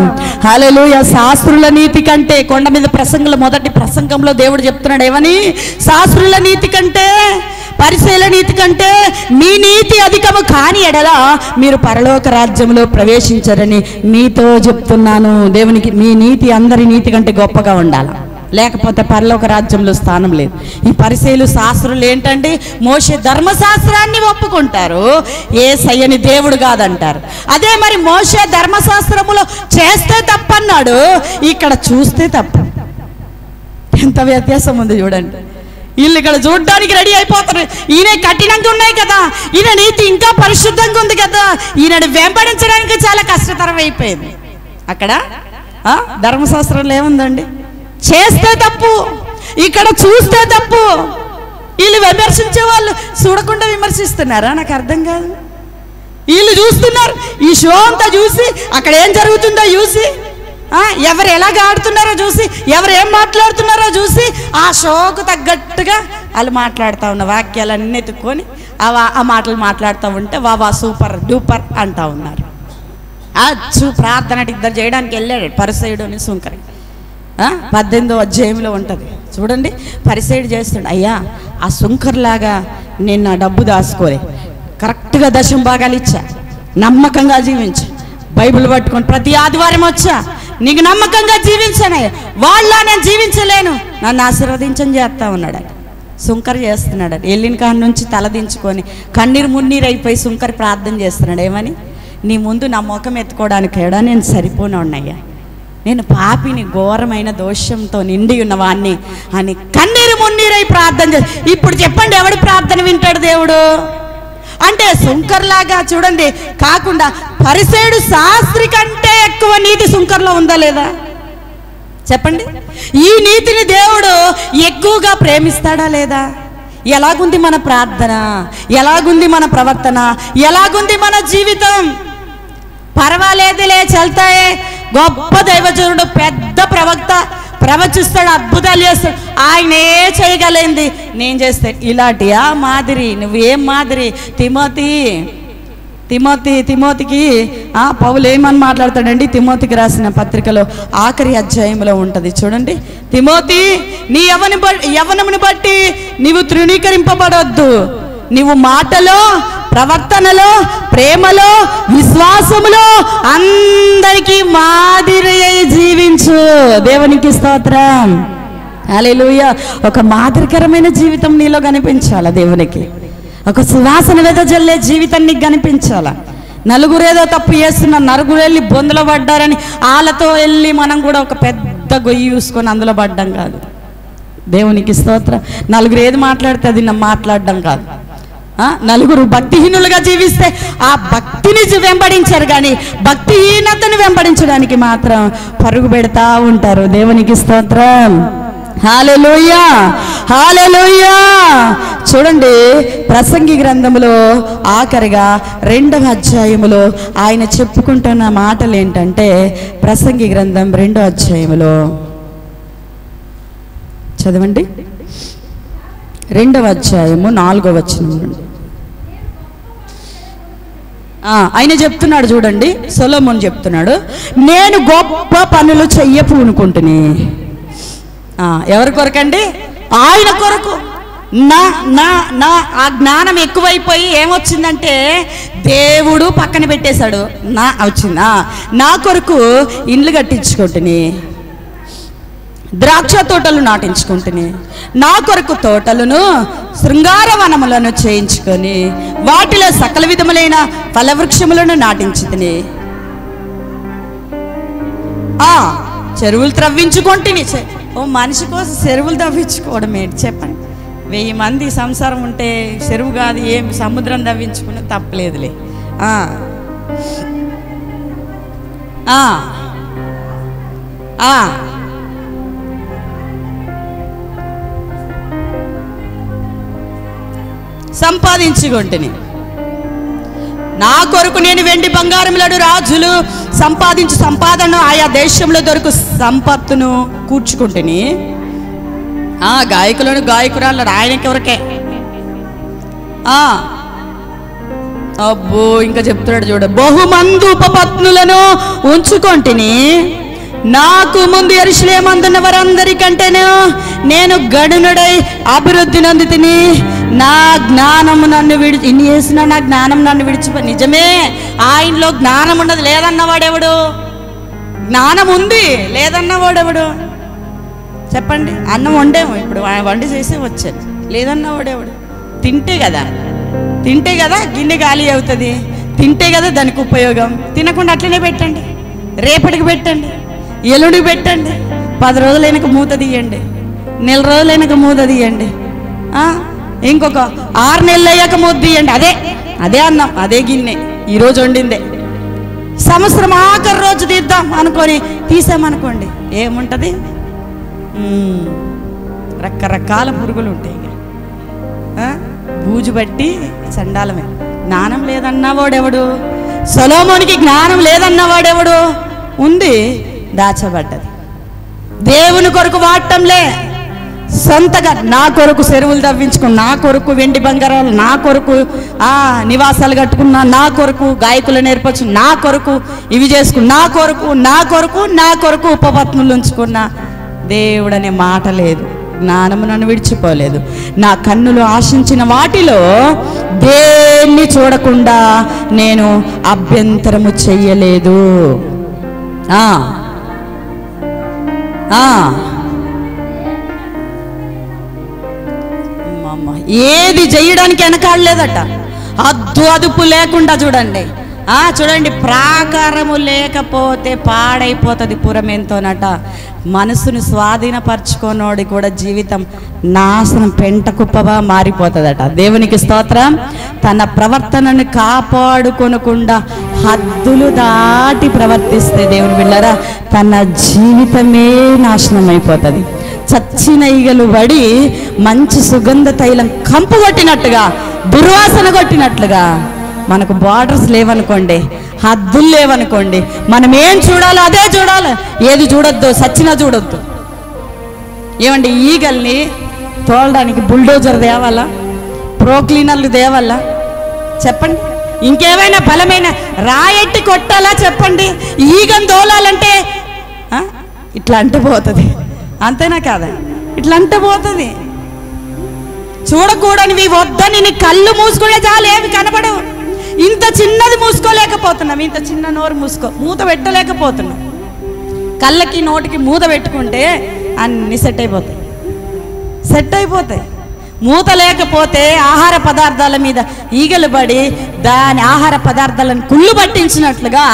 Speaker 1: హల్లెలూయా. శాస్త్రుల నీతి కంటే, కొండ మీద ప్రసంగంలో మొదటి ప్రసంగంలో దేవుడు చెప్తున్నాడు ఏమని? శాస్త్రుల నీతి కంటే, పరిసయ్యుల నీతి కంటే మీ నీతి అధికము కాని ఎడల మీరు పరలోక రాజ్యంలో ప్రవేశించరని మీతో చెప్తున్నాను. దేవునికి మీ నీతి అందరి నీతి కంటే గొప్పగా ఉండాలి, లేకపోతే పరలోక రాజ్యంలో స్థానం లేదు. ఈ పరిసయ్యులు శాస్త్రులు ఏంటంటే మోషే ధర్మశాస్త్రాన్ని ఒప్పుకుంటారు, యేసయ్యని దేవుడు కాదంటారు. అదే మరి మోషే ధర్మశాస్త్రములో చేస్తే తప్పన్నాడు, ఇక్కడ చూస్తే తప్పు. ఎంత వ్యత్యాసం ఉంది చూడండి. వీళ్ళు ఇక్కడ చూడడానికి రెడీ అయిపోతారు, ఈయన కఠినంగా ఉన్నాయి కదా, ఈయన నీతి ఇంకా పరిశుద్ధంగా ఉంది కదా, ఈయనని వెంబడించడానికి చాలా కష్టతరం అయిపోయింది. అక్కడ ధర్మశాస్త్రంలో ఏముందండి? చేస్తే తప్పు, ఇక్కడ చూస్తే తప్పు. వీళ్ళు విమర్శించే వాళ్ళు చూడకుండా విమర్శిస్తున్నారా? నాకు అర్థం కాదు. వీళ్ళు చూస్తున్నారు, ఈ షో అంతా చూసి అక్కడ ఏం జరుగుతుందో చూసి, ఎవరు ఎలాగ ఆడుతున్నారో చూసి, ఎవరు ఏం మాట్లాడుతున్నారో చూసి, ఆ షోకు తగ్గట్టుగా వాళ్ళు మాట్లాడుతూ ఉన్న వాక్యాలన్నీ ఎత్తుక్కొని ఆ మాటలు మాట్లాడుతూ ఉంటే వా సూపర్ డూపర్ అంటూ ఉన్నారు. ప్రార్థన ఇద్దరు చేయడానికి వెళ్ళాడు పరిసయ్యుడు అని సుంకరి. 18వ అధ్యాయంలో ఉంటుంది చూడండి. పరిసయ్యుడు చేస్తాడు, అయ్యా ఆ సుంకర్లాగా నేను నా డబ్బు దాచుకోలే, కరెక్ట్గా దశం భాగాలు ఇచ్చా, నమ్మకంగా జీవించా, బైబిల్ పట్టుకొని ప్రతి ఆదివారం వచ్చా, నీకు నమ్మకంగా జీవించానయ్యా, వాళ్ళ నేను జీవించలేను, నన్ను ఆశీర్వదించని చేస్తా ఉన్నాడు. సుంకర్ చేస్తున్నాడు. వెళ్ళిన కాడి నుంచి తలదించుకొని కన్నీరు మున్నీరు అయిపోయి సుంకర్ ప్రార్థన చేస్తున్నాడు. ఏమని? నీ ముందు నా ముఖం ఎత్తుకోవడానికి ఏడా నేను సరిపోను ఉన్నాయ్యా, నేను పాపిని, ఘోరమైన దోషంతో నిండి ఉన్నవాణ్ణి అని కన్నీరు మున్నీరై ప్రార్థన చేసి. ఇప్పుడు చెప్పండి, ఎవడు ప్రార్థన వింటాడు దేవుడు? అంటే సుంకర్లాగా చూడండి కాకుండా పరిసయ్యుడు శాస్త్రి కంటే ఎక్కువ నీతి సుంకర్లో ఉందా లేదా చెప్పండి? ఈ నీతిని దేవుడు ఎక్కువగా ప్రేమిస్తాడా లేదా? ఎలాగుంది మన ప్రార్థన, ఎలాగుంది మన ప్రవర్తన, ఎలాగుంది మన జీవితం? పర్వాలేదులే చల్తాయే, గొప్ప దైవజనుడు పెద్ద ప్రవక్త ప్రవచిస్తాడు, అద్భుతాలు చేస్తాడు, ఆయనే చేయగలిగింది నేను చేస్తే ఇలాంటి మాదిరి. నువ్వేం మాదిరి? తిమోతికి పౌలు ఏమని మాట్లాడతాడండి? తిమోతికి రాసిన పత్రికలో ఆఖరి అధ్యాయంలో ఉంటుంది చూడండి. తిమోతి, నీ యవ్వనమును బట్టి నీవు తృణీకరింపబడొద్దు, నీవు మాటలో, ప్రవర్తనలో, ప్రేమలో, విశ్వాసములో అందరికీ మాదిరి అయి జీవించు. దేవునికి స్తోత్రం, హల్లెలూయా. ఒక మాదిరికరమైన జీవితం నీలో కనిపించాలా దేవునికి? ఒక సువాసన వెదజల్లే జీవితం నీకు కనిపించాలా? నలుగురేదో తప్పు చేస్తున్న, నలుగురు వెళ్ళి బొందులో పడ్డారని వాళ్ళతో వెళ్ళి మనం కూడా ఒక పెద్ద గొయ్యి చూసుకొని అందులో పడ్డం కాదు. దేవునికి స్తోత్రం. నలుగురు ఏది మాట్లాడితే అది మాట్లాడడం కాదు. నలుగురు భక్తిహీనులుగా జీవిస్తే ఆ భక్తిని వెంబడించారు, కానీ భక్తిహీనతను వెంబడించడానికి మాత్రం పరుగు పెడతా ఉంటారు. దేవునికి స్తోత్రం, హల్లెలూయా, హల్లెలూయా. చూడండి, ప్రసంగి గ్రంథములో ఆఖరిగా 2వ అధ్యాయములో ఆయన చెప్పుకుంటున్న మాటలు ఏంటంటే, ప్రసంగి గ్రంథం 2వ అధ్యాయములో చదవండి. 2వ అధ్యాయము 4వ వచనం నుండి ఆయన చెప్తున్నాడు చూడండి. సొలొమోను చెప్తున్నాడు, నేను గొప్ప పనులు చెయ్యపూనుకుంటుని. ఎవరి కొరకండి? ఆయన కొరకు. నా ఆ జ్ఞానం ఎక్కువైపోయి ఏమొచ్చిందంటే దేవుడు పక్కన పెట్టేశాడు. వచ్చిందా? నా కొరకు ఇండ్లు కట్టించుకుంటుని, ద్రాక్ష తోటలు నాటించుకుంటుని, నా కొరకు తోటలను, శృంగార వనములను చేయించుకొని వాటిలో సకల విధములైన ఫలవృక్షములను నాటించుకుని, చెరువులు త్రవ్వించుకుంటుని. ఓ మనిషి కోసం చెరువులు తవ్వించుకోవడం ఏంటి చెప్పండి? 1000 మంది సంసారం ఉంటే చెరువు కాదు, ఏం సముద్రం తవ్వించుకున్న తప్పలేదులే. సంపాదించుకుంటుని, నా కొరకు నేను వెండి బంగారములను రాజులు సంపాదించు సంపాదన ఆయా దేశంలో దొరుకు సంపత్తును కూర్చుకుంటుని, గాయకులను గాయకురాలను ఆయనకెవరికే. అబ్బో ఇంకా చెప్తున్నాడు చూడ, బహుమంది ఉపపత్నులను ఉంచుకొంటిని, నాకు ముందు యెరూషలేమందున్న వారందరికంటేను నేను గడునుడై అభివృద్ధి నందుతిని, నా జ్ఞానము నన్ను ఇన్ని చేసినా నా జ్ఞానం నన్ను విడిచిపోయి. నిజమే, ఆయనలో జ్ఞానం ఉన్నది లేదన్నవాడెవడు? జ్ఞానం ఉంది లేదన్నవాడెవడు? చెప్పండి. అన్నం వండేమో, ఇప్పుడు వండి చేసి వచ్చాను, లేదన్నవాడెవడు? తింటే కదా గిన్నె ఖాళీ అవుతుంది, తింటే కదా దానికి ఉపయోగం. తినకుండా అట్లనే పెట్టండి, రేపటికి పెట్టండి, ఎల్లుడికి పెట్టండి, 10 రోజులైనాక మూత తీయండి, నెల రోజులైనాక మూత తీయండి, ఇంకొక 6 నెలలు అయ్యాక మూత తీయండి. అదే అన్నం, అదే గిన్నె, ఈరోజు వండిందే. సంవత్సరం ఆఖరి రోజు తీద్దాం అనుకొని తీసామనుకోండి, ఏముంటుంది? రకరకాల పురుగులు ఉంటాయి. బూజు బట్టి చండాలమే. జ్ఞానం లేదన్నవాడెవడు? సొలొమోనుకి జ్ఞానం లేదన్నవాడెవడు? ఉంది, దాచబడ్డది. దేవుని కొరకు వాడటంలే, సొంతగా నా కొరకు చెరువులు తవ్వించుకున్నా, నా కొరకు వెండి బంగారాలు, నా కొరకు నివాసాలు కట్టుకున్నా, నా కొరకు గాయకులు నేర్పచ్చు, నా కొరకు ఇవి చేసుకున్నా, నా కొరకు ఉపపత్నులు ఉంచుకున్నా. దేవుడనే మాట లేదు. జ్ఞానము నన్ను విడిచిపోలేదు. నా కన్నులు ఆశించిన వాటిలో దేన్ని చూడకుండా నేను అభ్యంతరము చెయ్యలేదు. ఏది చేయడానికి వెనకాడలేదట. అదుపు లేకుండా చూడండి. చూడండి, ప్రాకారము లేకపోతే పాడైపోతుంది పురం ఎంతోనట. మనసును స్వాధీనపరచుకోనోడి కూడా జీవితం నాశనం, పెంట కుప్పగా మారిపోతుందట. దేవునికి స్తోత్రం. తన ప్రవర్తనను కాపాడుకొనకుండా హద్దులు దాటి ప్రవర్తిస్తే దేవుని బిడ్డలారా, తన జీవితమే నాశనం అయిపోతుంది. చచ్చిన ఈగలు పడి మంచి సుగంధ తైలం కంపు కొట్టినట్టుగా, దుర్వాసన కొట్టినట్లుగా మనకు బార్డర్స్ లేవనుకోండి, హద్దులు లేవనుకోండి, మనం ఏం చూడాలో అదే చూడాలి. ఏది చూడొద్దు, సచ్చినా చూడొద్దు. ఏమండి, ఈగల్ని తోలడానికి బుల్డోజర్ తేవాలా? ప్రో క్లీనర్లు తేవాలా? చెప్పండి. ఇంకేమైనా బలమైన రాయెట్టి కొట్టాలా? చెప్పండి. ఈగను తోలాలంటే ఇట్లా అంటే పోతుంది, అంతేనా కాదా? ఇట్లా అంటే పోతుంది. చూడకూడనివి వద్దని నీ కళ్ళు మూసుకునే చాలు, ఏమి కనబడవు. ఇంత చిన్నది మూసుకోలేకపోతున్నాం, ఇంత చిన్న నోరు మూత పెట్టలేకపోతున్నాం. కళ్ళకి నోటికి మూత పెట్టుకుంటే అన్నీ సెట్ అయిపోతాయి. మూత లేకపోతే ఆహార పదార్థాల మీద ఈగలు పడి దాని ఆహార పదార్థాలను కుళ్ళు పట్టించినట్లుగా,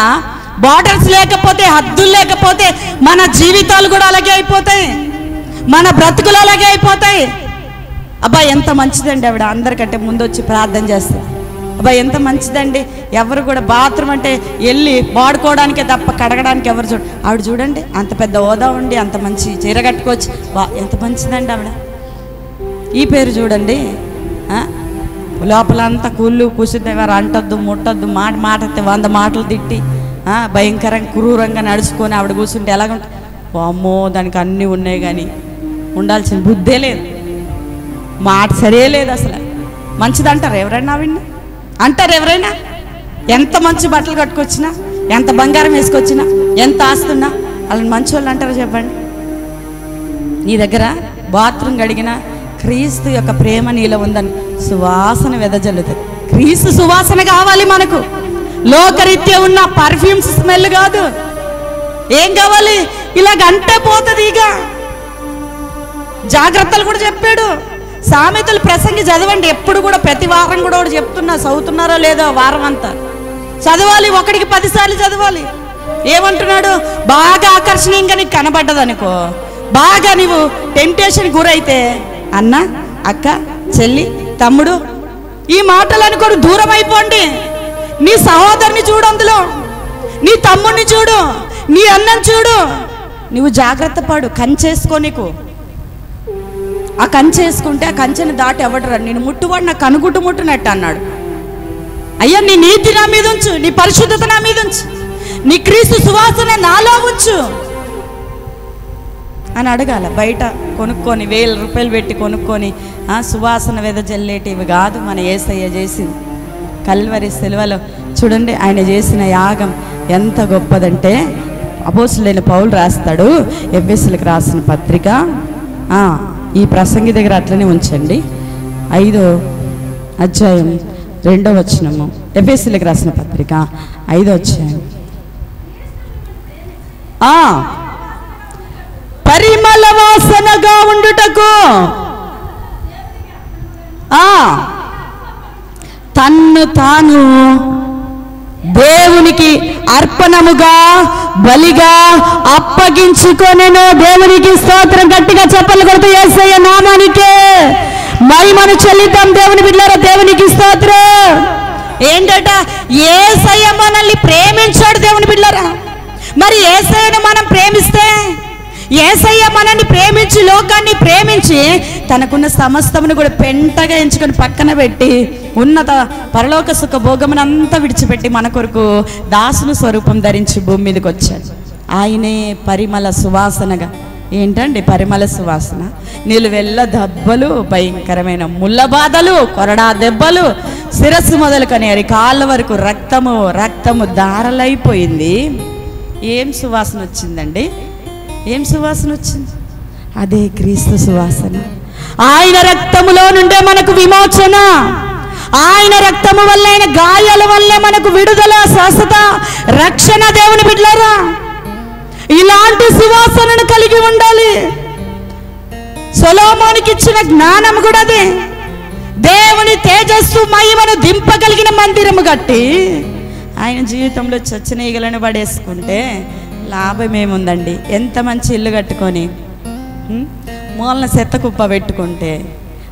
Speaker 1: బార్డర్స్ లేకపోతే, హద్దులు లేకపోతే మన జీవితాలు కూడా అలాగే అయిపోతాయి, మన బ్రతుకులు అలాగే అయిపోతాయి. అబ్బా ఎంత మంచిదండి ఆవిడ, అందరికంటే ముందు వచ్చి ప్రార్థన చేస్తుంది. అబ్బా ఎంత మంచిదండి, ఎవరు కూడా బాత్రూమ్ అంటే వెళ్ళి వాడుకోవడానికే తప్ప కడగడానికి ఎవరు ఆవిడ చూడండి, అంత పెద్ద హోదా ఉండి అంత మంచి చీర కట్టుకోవచ్చు, ఎంత మంచిదండి ఆవిడ. ఈ పేరు చూడండి, లోపలంతా కుళ్ళు కుసిద్దేవారు, అంటొద్దు ముట్టొద్దు, మాటతే 100 మాటలు తిట్టి భయంకరంగా క్రూరంగా నడుచుకొని ఆవిడ కూర్చుంటే ఎలాగుంటుంది? అమ్మో, దానికి అన్నీ ఉన్నాయి కానీ ఉండాల్సిన బుద్ధే లేదు, మాట సరే లేదు. అసలు మంచిది అంటారు ఎవరైనా? అంటారు ఎవరైనా? ఎంత మంచి బట్టలు కట్టుకొచ్చినా, ఎంత బంగారం వేసుకొచ్చినా, ఎంత ఆస్తున్నా వాళ్ళని మంచి వాళ్ళు అంటారు? చెప్పండి. నీ దగ్గర బాత్రూమ్ గడిగిన క్రీస్తు యొక్క ప్రేమ నీలో ఉందని సువాసన వెదజల్లుతుంది. క్రీస్తు సువాసన కావాలి మనకు. లోకరీత్యా ఉన్న పర్ఫ్యూమ్స్ స్మెల్ కాదు. ఏం కావాలి? ఇలాగంటే పోతుంది. ఇక జాగ్రత్తలు కూడా చెప్పాడు. సామెతలు ప్రసంగి చదవండి, ఎప్పుడు కూడా ప్రతి వారం కూడా చెప్తున్నా, చదువుతున్నారో లేదో వారం అంతా చదవాలి, 1కి 10 సార్లు చదవాలి. ఏమంటున్నాడు? బాగా ఆకర్షణీయంగా నీకు కనబడ్డదనుకో, బాగా నీవు టెంప్టేషన్ గురైతే, అన్న, అక్క, చెల్లి, తమ్ముడు, ఈ మాటలు అనుకోడు, దూరం అయిపోండి. నీ సహోదరుని చూడు, అందులో నీ తమ్ముడిని చూడు, నీ అన్నని చూడు. నువ్వు జాగ్రత్త పడు, కంచేసుకో. నీకు ఆ కంచె వేసుకుంటే ఆ కంచెని దాటి ఎవడరా, నేను ముట్టువాడు నా కనుగుట్టు ముట్టునట్టు అన్నాడు. అయ్యా, నీ నీతి నా మీద ఉంచు, నీ పరిశుద్ధత నా మీద ఉంచు, నీ క్రీస్తు సువాసన నాలో ఉంచు అని అడగాల. బయట కొనుక్కొని 1000 రూపాయలు పెట్టి కొనుక్కొని సువాసన వెదజల్లేటివి కాదు మన యేసయ్య చేసింది. కల్వరి సిలువలో చూడండి, ఆయన చేసిన యాగం ఎంత గొప్పదంటే, అపోస్తులైన పౌలు రాస్తాడు ఎఫెసీయులకు రాసిన పత్రిక, ఈ ప్రసంగి దగ్గర అట్లనే ఉంచండి, 5వ అధ్యాయం 2వ వచనము. ఎఫెసీయులకు రాసిన పత్రిక 5వ అధ్యాయం. పరిమళ వాసనగా ఉండుటకు తన్ను తాను దేవునికి అర్పణముగా బలిగా అప్పగించుకొనెను. దేవునికి స్తోత్రం. గట్టిగా చప్పట్లు కొడుతూ యేసయ్య నామానికే మహిమను చెల్లిద్దాం. దేవుని బిడ్డలారా, దేవునికి స్తోత్రం. ఏంటట? యేసయ్య మనల్ని ప్రేమించాడు. దేవుని బిడ్డలారా, మరి యేసయ్యను మనం ప్రేమిస్తే, యేసయ్య మనల్ని ప్రేమించి, లోకాన్ని ప్రేమించి, తనకున్న సమస్తమును కూడా పెంటగా ఎంచుకొని పక్కన పెట్టి ఉన్నత పరలోక సుఖ భోగమునంతా విడిచిపెట్టి మన కొరకు దాసుని స్వరూపం ధరించి భూమి మీదకి వచ్చాడు. ఆయనే పరిమళ సువాసనగా. ఏంటండి పరిమళ సువాసన? నిలువెల్ల దెబ్బలు, భయంకరమైన ముళ్ళ బాధలు, కొరడా దెబ్బలు, శిరస్సు మొదలుకొని కాళ్ళ వరకు రక్తము దారలైపోయింది. ఏం సువాసన వచ్చిందండి? ఏం సువాసన వచ్చింది? అదే క్రీస్తు సువాసన. ఆయన రక్తములో నుండే మనకు విమోచన, ఆయన రక్తము వల్ల, ఆయన గాయాల వల్లే మనకు విడుదల, స్వస్థత, రక్షణ. దేవుని బిడ్డలారా, ఇలాంటి సువాసనను కలిగి ఉండాలి. సొలొమోనుకి ఇచ్చిన జ్ఞానం కూడా అదే. దేవుని తేజస్సు మహిమను దింపగలిగిన మందిరము కట్టి ఆయన జీవితంలో చచ్చిన ఈగలను పడేసుకుంటే లాభం ఏముందండి? ఎంత మంచి ఇల్లు కట్టుకొని మూలన చెత్త కుప్ప పెట్టుకుంటే,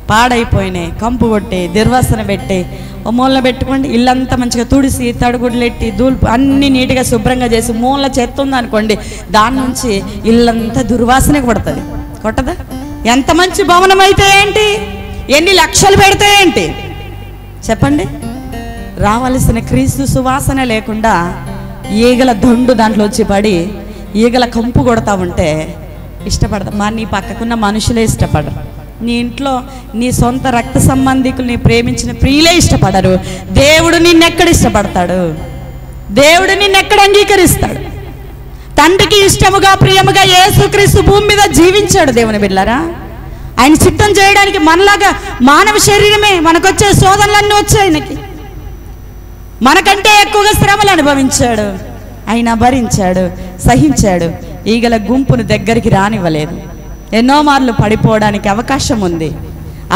Speaker 1: పాడైపోయినాయి, కంపు కొట్టి దుర్వాసన పెట్టి ఓ మూలన పెట్టుకోండి, ఇల్లంతా మంచిగా తుడిసి తడుగుడ్లెట్టి దూల్పు అన్నీ నీట్గా శుభ్రంగా చేసి మూల చెత్త ఉందనుకోండి, దాని నుంచి ఇల్లంతా దుర్వాసనకు పడుతుంది. కొట్టదా? ఎంత మంచి భవనం అయితే ఏంటి, ఎన్ని లక్షలు పెడితే ఏంటి చెప్పండి? రావాల్సిన క్రీస్తు సువాసన లేకుండా ఈగల దండు దాంట్లో వచ్చి పడి ఈగల కంపు కొడతా ఉంటే ఇష్టపడతా. నీ పక్కకున్న మనుషులే ఇష్టపడరు. నీ ఇంట్లో నీ సొంత రక్త సంబంధికులు, నీ ప్రేమించిన ప్రియులే ఇష్టపడరు. దేవుడు నిన్నెక్కడ ఇష్టపడతాడు? దేవుడు నిన్నెక్కడ అంగీకరిస్తాడు? తండ్రికి ఇష్టముగా ప్రియముగా యేసుక్రీస్తు భూమి మీద జీవించాడు. దేవుని బిడ్డలారా, ఆయన చిత్తం చేయడానికి మనలాగా మానవ శరీరమే. మనకొచ్చే శోధనలన్నీ వచ్చాయి. ఆయనకి మనకంటే ఎక్కువగా శ్రమలు అనుభవించాడు. ఆయన భరించాడు, సహించాడు. ఈగల గుంపును దగ్గరికి రానివ్వలేదు. ఎన్నో మార్లు పడిపోవడానికి అవకాశం ఉంది.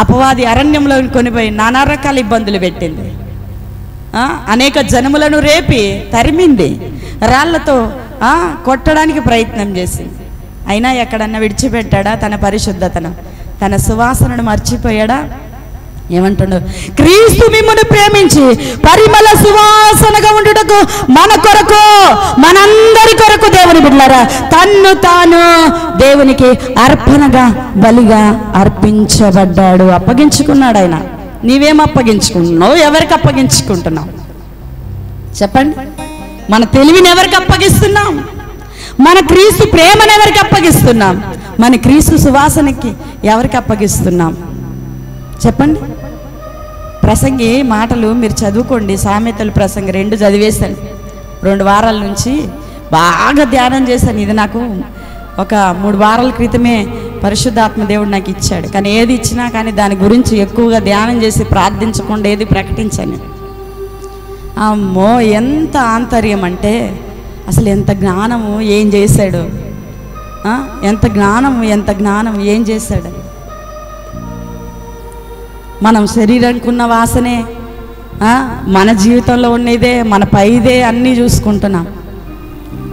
Speaker 1: అపవాది అరణ్యంలో కొనిపోయి నానా రకాల ఇబ్బందులు పెట్టింది. అనేక జనములను రేపి తరిమింది. రాళ్లతో కొట్టడానికి ప్రయత్నం చేసింది. అయినా ఎక్కడన్నా విడిచిపెట్టాడా తన పరిశుద్ధతను? తన సువాసనను మర్చిపోయాడా? ఏమంటాడు? క్రీస్తు మిమ్మును ప్రేమించి పరిమళ సువాసనగా ఉండుటకు మన కొరకు, మనందరి కొరకు దేవుని బిడ్డలారా, తన్ను తాను దేవునికి అర్పణగా బలిగా అర్పించబడ్డాడు. అప్పగించుకున్నాడు ఆయన. నీవేం అప్పగించుకుంటున్నావు? ఎవరికి అప్పగించుకుంటున్నావు చెప్పండి? మన తెలివిని ఎవరికి అప్పగిస్తున్నాం? మన క్రీస్తు ప్రేమను ఎవరికి అప్పగిస్తున్నాం? మన క్రీస్తు సువాసనకి ఎవరికి అప్పగిస్తున్నాం చెప్పండి? ప్రసంగి మాటలు మీరు చదువుకోండి. సామెతల ప్రసంగి 2 చదివేశాను. 2 వారాల నుంచి బాగా ధ్యానం చేశాను. ఇది నాకు ఒక 3 వారాల క్రితమే పరిశుద్ధాత్మ దేవుడు నాకు ఇచ్చాడు. కానీ ఏది ఇచ్చినా కానీ దాని గురించి ఎక్కువగా ధ్యానం చేసి ప్రార్థించకుండా ఏది ప్రకటించాను. అమ్మో, ఎంత ఆంతర్యం అంటే అసలు ఎంత జ్ఞానము, ఏం చేశాడు? ఎంత జ్ఞానం ఏం చేశాడు? మనం శరీరానికి ఉన్న వాసనే, మన జీవితంలో ఉన్నదే, మన పైదే అన్నీ చూసుకుంటున్నాం.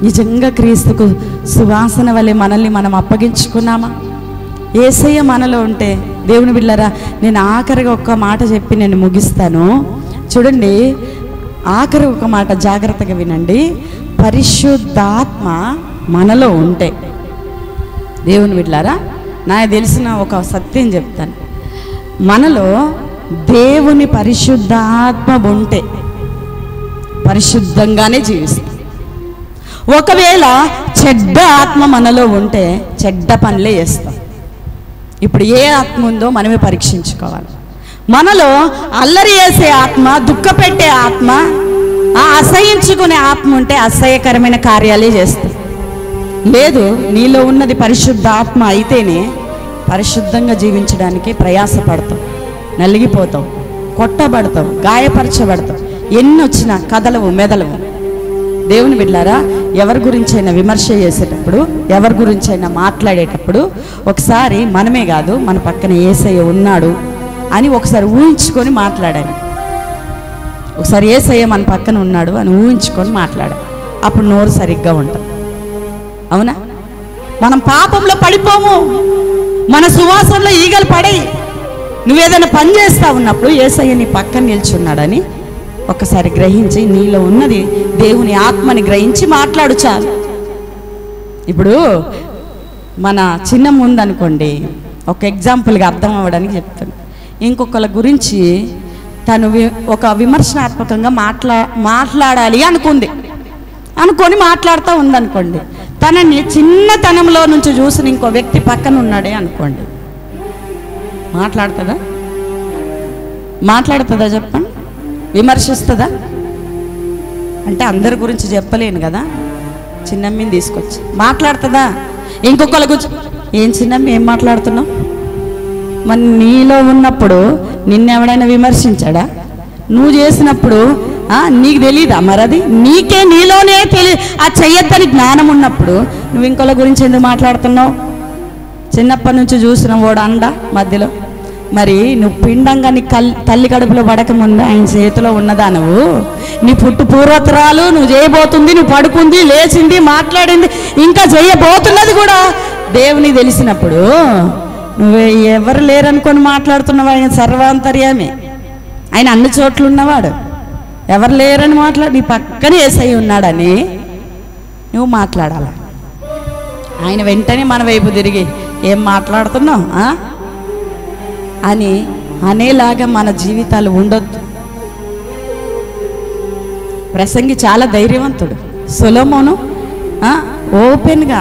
Speaker 1: నిజంగా క్రీస్తుకు సువాసన వలె మనల్ని మనం అప్పగించుకున్నామా? యేసయ్య మనలో ఉంటే దేవుని బిడ్డలారా, నేను ఆఖరిగా ఒక్క మాట చెప్పి నేను ముగిస్తాను. చూడండి, ఆఖరి ఒక మాట జాగ్రత్తగా వినండి. పరిశుద్ధాత్మ మనలో ఉంటే, దేవుని బిడ్డలారా, నాకు తెలిసిన ఒక సత్యం చెప్తాను. మనలో దేవుని పరిశుద్ధాత్మ ఉంటే పరిశుద్ధంగానే జీవిస్తాం. ఒకవేళ చెడ్డ ఆత్మ మనలో ఉంటే చెడ్డ పనులే చేస్తాం. ఇప్పుడు ఏ ఆత్మ ఉందో మనమే పరీక్షించుకోవాలి. మనలో అల్లరి చేసే ఆత్మ, దుఃఖపెట్టే ఆత్మ, అసహించుకునే ఆత్మ ఉంటే అసహ్యకరమైన కార్యాలే చేస్తాం. లేదు, నీలో ఉన్నది పరిశుద్ధ ఆత్మ అయితేనే పరిశుద్ధంగా జీవించడానికి ప్రయాసపడతాం. నలిగిపోతావు, కొట్టబడతావు, గాయపరచబడతావు. ఎన్ని వచ్చినా కదలవు, మెదలవు. దేవుని బిడ్డలారా, ఎవరి గురించైనా విమర్శ చేసేటప్పుడు, ఎవరి గురించైనా మాట్లాడేటప్పుడు ఒకసారి మనమే కాదు, మన పక్కన యేసయ్య ఉన్నాడు అని ఒకసారి ఊహించుకొని మాట్లాడాలి. ఒకసారి యేసయ్య మన పక్కన ఉన్నాడు అని ఊహించుకొని మాట్లాడాలి. అప్పుడు నోరు సరిగ్గా ఉంటుంది. అవునా? మనం పాపంలో పడిపోము, మన సువాసనలో ఈగలు పడేయి. నువ్వేదైనా పని చేస్తా ఉన్నప్పుడు యేసయ్య నీ పక్కన నిల్చున్నాడని ఒకసారి గ్రహించి, నీలో ఉన్నది దేవుని ఆత్మని గ్రహించి మాట్లాడు చాలు. ఇప్పుడు మన చిన్న ముందనుకోండి, ఒక ఎగ్జాంపుల్గా అర్థం అవ్వడానికి చెప్తాను. ఇంకొకళ్ళ గురించి తను ఒక విమర్శనాత్మకంగా మాట్లాడాలి అనుకొని మాట్లాడుతూ ఉందనుకోండి. తనని చిన్నతనంలో నుంచి చూసిన ఇంకో వ్యక్తి పక్కన ఉన్నాడే అనుకోండి, మాట్లాడుతుందా చెప్పండి? విమర్శిస్తుందా? అంటే అందరి గురించి చెప్పలేను కదా, చిన్నమ్మని తీసుకొచ్చి మాట్లాడుతుందా? ఇంకొకళ్ళ గురించి, ఏం చిన్నమ్మ ఏం మాట్లాడుతున్నావు? మరి నీలో ఉన్నప్పుడు నిన్నెవడైనా విమర్శించాడా? నువ్వు చేసినప్పుడు నీకు తెలీదా? మరి అది నీలోనే ఆ చెయ్యొద్దని జ్ఞానం ఉన్నప్పుడు నువ్వు ఇంకోళ్ళ గురించి ఎందుకు మాట్లాడుతున్నావు? చిన్నప్పటి నుంచి చూసిన వాడు అండ మధ్యలో. మరి నువ్వు పిండంగా నీ తల్లి కడుపులో పడకముందు ఆయన చేతిలో ఉన్నదా? నీ పుట్టు పూర్వతరాలు నువ్వు చేయబోతుంది, నువ్వు పడుకుంది, లేచింది, మాట్లాడింది, ఇంకా చేయబోతున్నది కూడా దేవుని తెలిసినప్పుడు నువ్వు ఎవరు లేరనుకొని మాట్లాడుతున్నావు? ఆయన సర్వాంతర్యామి, ఆయన అన్ని చోట్ల ఉన్నవాడు. ఎవరు లేరని నీ పక్కన యేసయ్య ఉన్నాడని నువ్వు మాట్లాడాల. ఆయన వెంటనే మన వైపు తిరిగి ఏం మాట్లాడుతున్నావు అని అనేలాగా మన జీవితాలు ఉండొద్దు. ప్రసంగి చాలా ధైర్యవంతుడు. సొలొమోను ఓపెన్గా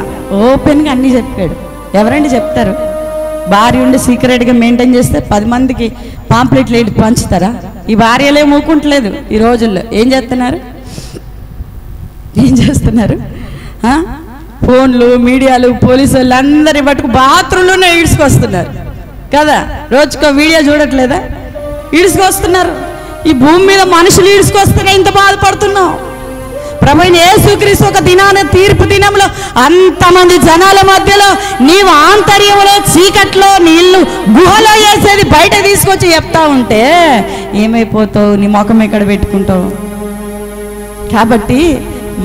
Speaker 1: అన్నీ చెప్పాడు. ఎవరండి చెప్తారు? భార్య ఉండి సీక్రెట్గా మెయింటైన్ చేస్తే 10 మందికి పాంప్లెట్లు వేసి పంచుతారా? ఈ భార్యలే మూకుంటలేదు ఈ రోజుల్లో. ఏం చేస్తున్నారు? ఫోన్లు, మీడియాలు, పోలీసు వాళ్ళు అందరి పట్టుకు బాత్రూంలోనే ఈడ్చుకొస్తున్నారు కదా. రోజుకో వీడియో చూడట్లేదా? ఈడ్చుకొస్తున్నారు. ఈ భూమి మీద మనుషులు ఈడ్చుకొస్తేనే ఇంత బాధపడుతున్నావు. ప్రభువైన యేసుక్రీస్తు ఒక దినాన తీర్పు దినంలో అంతమంది జనాల మధ్యలో నీవు ఆంతర్యంలో చీకట్లో నీళ్ళు గుహలో వేసేది బయట తీసుకొచ్చి చెప్తా ఉంటే ఏమైపోతావు? నీ ముఖం ఎక్కడ పెట్టుకుంటావు? కాబట్టి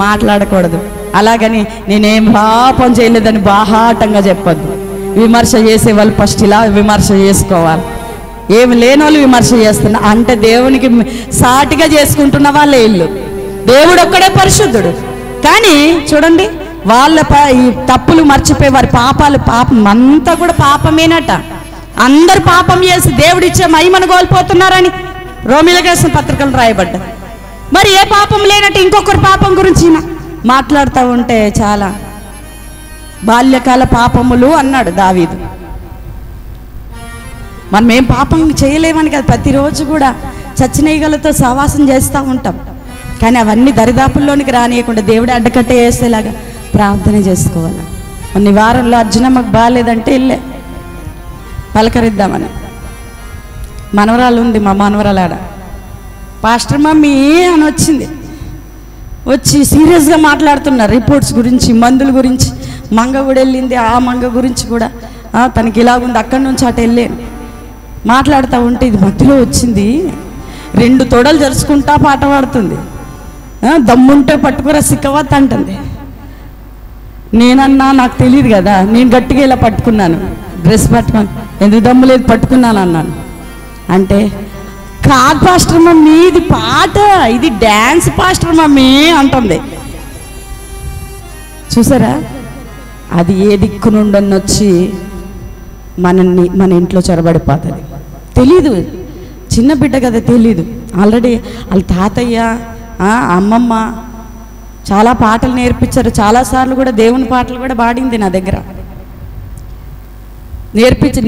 Speaker 1: మాట్లాడకూడదు. అలాగని నేనేం పాపం చేయలేదని బాహాటంగా చెప్పొద్దు. విమర్శ చేసే వాళ్ళు ఫస్ట్ ఇలా విమర్శ చేసుకోవాలి. ఏమి లేని వాళ్ళు విమర్శ చేస్తున్నా అంటే దేవునికి సాటిగా చేసుకుంటున్న వాళ్ళే ఇల్లు. దేవుడు ఒక్కడే పరిశుద్ధుడు. కానీ చూడండి, వాళ్ళ ఈ తప్పులు మర్చిపోయి వారి పాపం అంతా కూడా పాపమేనట. అందరు పాపం చేసి దేవుడిచ్చే మహిమను కోల్పోతున్నారని రోమీయులకు రాసిన పత్రికలు రాయబడ్డాయి. మరి ఏ పాపం లేనట్టు ఇంకొకరి పాపం గురించి మాట్లాడుతూ ఉంటే చాలా. బాల్యకాల పాపములు అన్నాడు దావీదు. మనం ఏం పాపం చేయలేమని కదా, ప్రతిరోజు కూడా చచ్చినీగలతో సహవాసం చేస్తూ ఉంటాం. కానీ అవన్నీ దరిదాపుల్లోనికి రానియకుండా దేవుడు అడ్డకట్టే వేసేలాగా ప్రార్థన చేసుకోవాలి. కొన్ని వారంలో అర్జునమ్మకు బాగాలేదంటే ఇల్లే పలకరిద్దామని మనవరాలు ఉంది, మా మనవరాలాడ. పాస్టర్ మమ్మీ అని వచ్చి సీరియస్గా మాట్లాడుతున్నారు రిపోర్ట్స్ గురించి, మందుల గురించి. మంగ కూడా వెళ్ళింది, ఆ మంగ గురించి కూడా తనకి ఇలాగుంది, అక్కడి నుంచి అటు వెళ్ళాను. మాట్లాడుతూ ఉంటే ఇది మధ్యలో వచ్చింది, 2 తొడలు జరుచుకుంటా పాట పాడుతుంది. దమ్ముంటే పట్టుకురా సిక్కవత్ అంటుంది. నేనన్నా నాకు తెలియదు కదా, నేను గట్టిగా ఇలా పట్టుకున్నాను, డ్రెస్ పట్టుకొని. ఎందుకు దమ్ము లేదు, పట్టుకున్నాను అన్నాను. అంటే కాదు పాస్టర్ మమ్మీ, ఇది పాట, ఇది డ్యాన్స్ పాస్టర్ మమ్మీ అంటుంది. చూసారా, అది ఏ దిక్కు నుండి వచ్చి మన ఇంట్లో చొరబడిపోతుంది. తెలీదు, చిన్న బిడ్డ కదా, తెలీదు. ఆల్రెడీ వాళ్ళ తాతయ్య అమ్మమ్మ చాలా పాటలు నేర్పించారు. చాలాసార్లు కూడా దేవుని పాటలు కూడా పాడింది నా దగ్గర.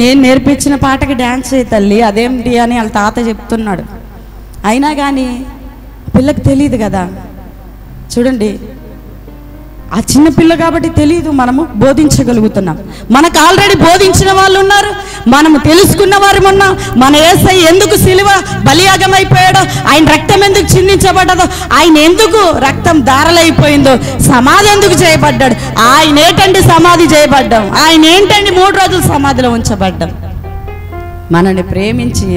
Speaker 1: నేను నేర్పించిన పాటకి డ్యాన్స్ చేయి తల్లి, అదేమిటి అని వాళ్ళ తాత చెప్తున్నాడు. అయినా కానీ పిల్లకి తెలియదు కదా. చూడండి, ఆ చిన్నపిల్ల కాబట్టి తెలియదు, మనము బోధించగలుగుతున్నాం. మనకు ఆల్రెడీ బోధించిన వాళ్ళు ఉన్నారు, మనము తెలుసుకున్న వారు ఉన్నాం. మన యేసయ్య ఎందుకు సిలువ బలియాగమైపోయాడో, ఆయన రక్తం ఎందుకు చిందించబడ్డదో, ఆయన ఎందుకు రక్తం ధారలైపోయిందో, సమాధి ఎందుకు చేయబడ్డాడు, ఆయన ఏంటండి సమాధి చేయబడ్డాం, ఆయన ఏంటండి 3 రోజులు సమాధిలో ఉంచబడ్డాం. మనల్ని ప్రేమించి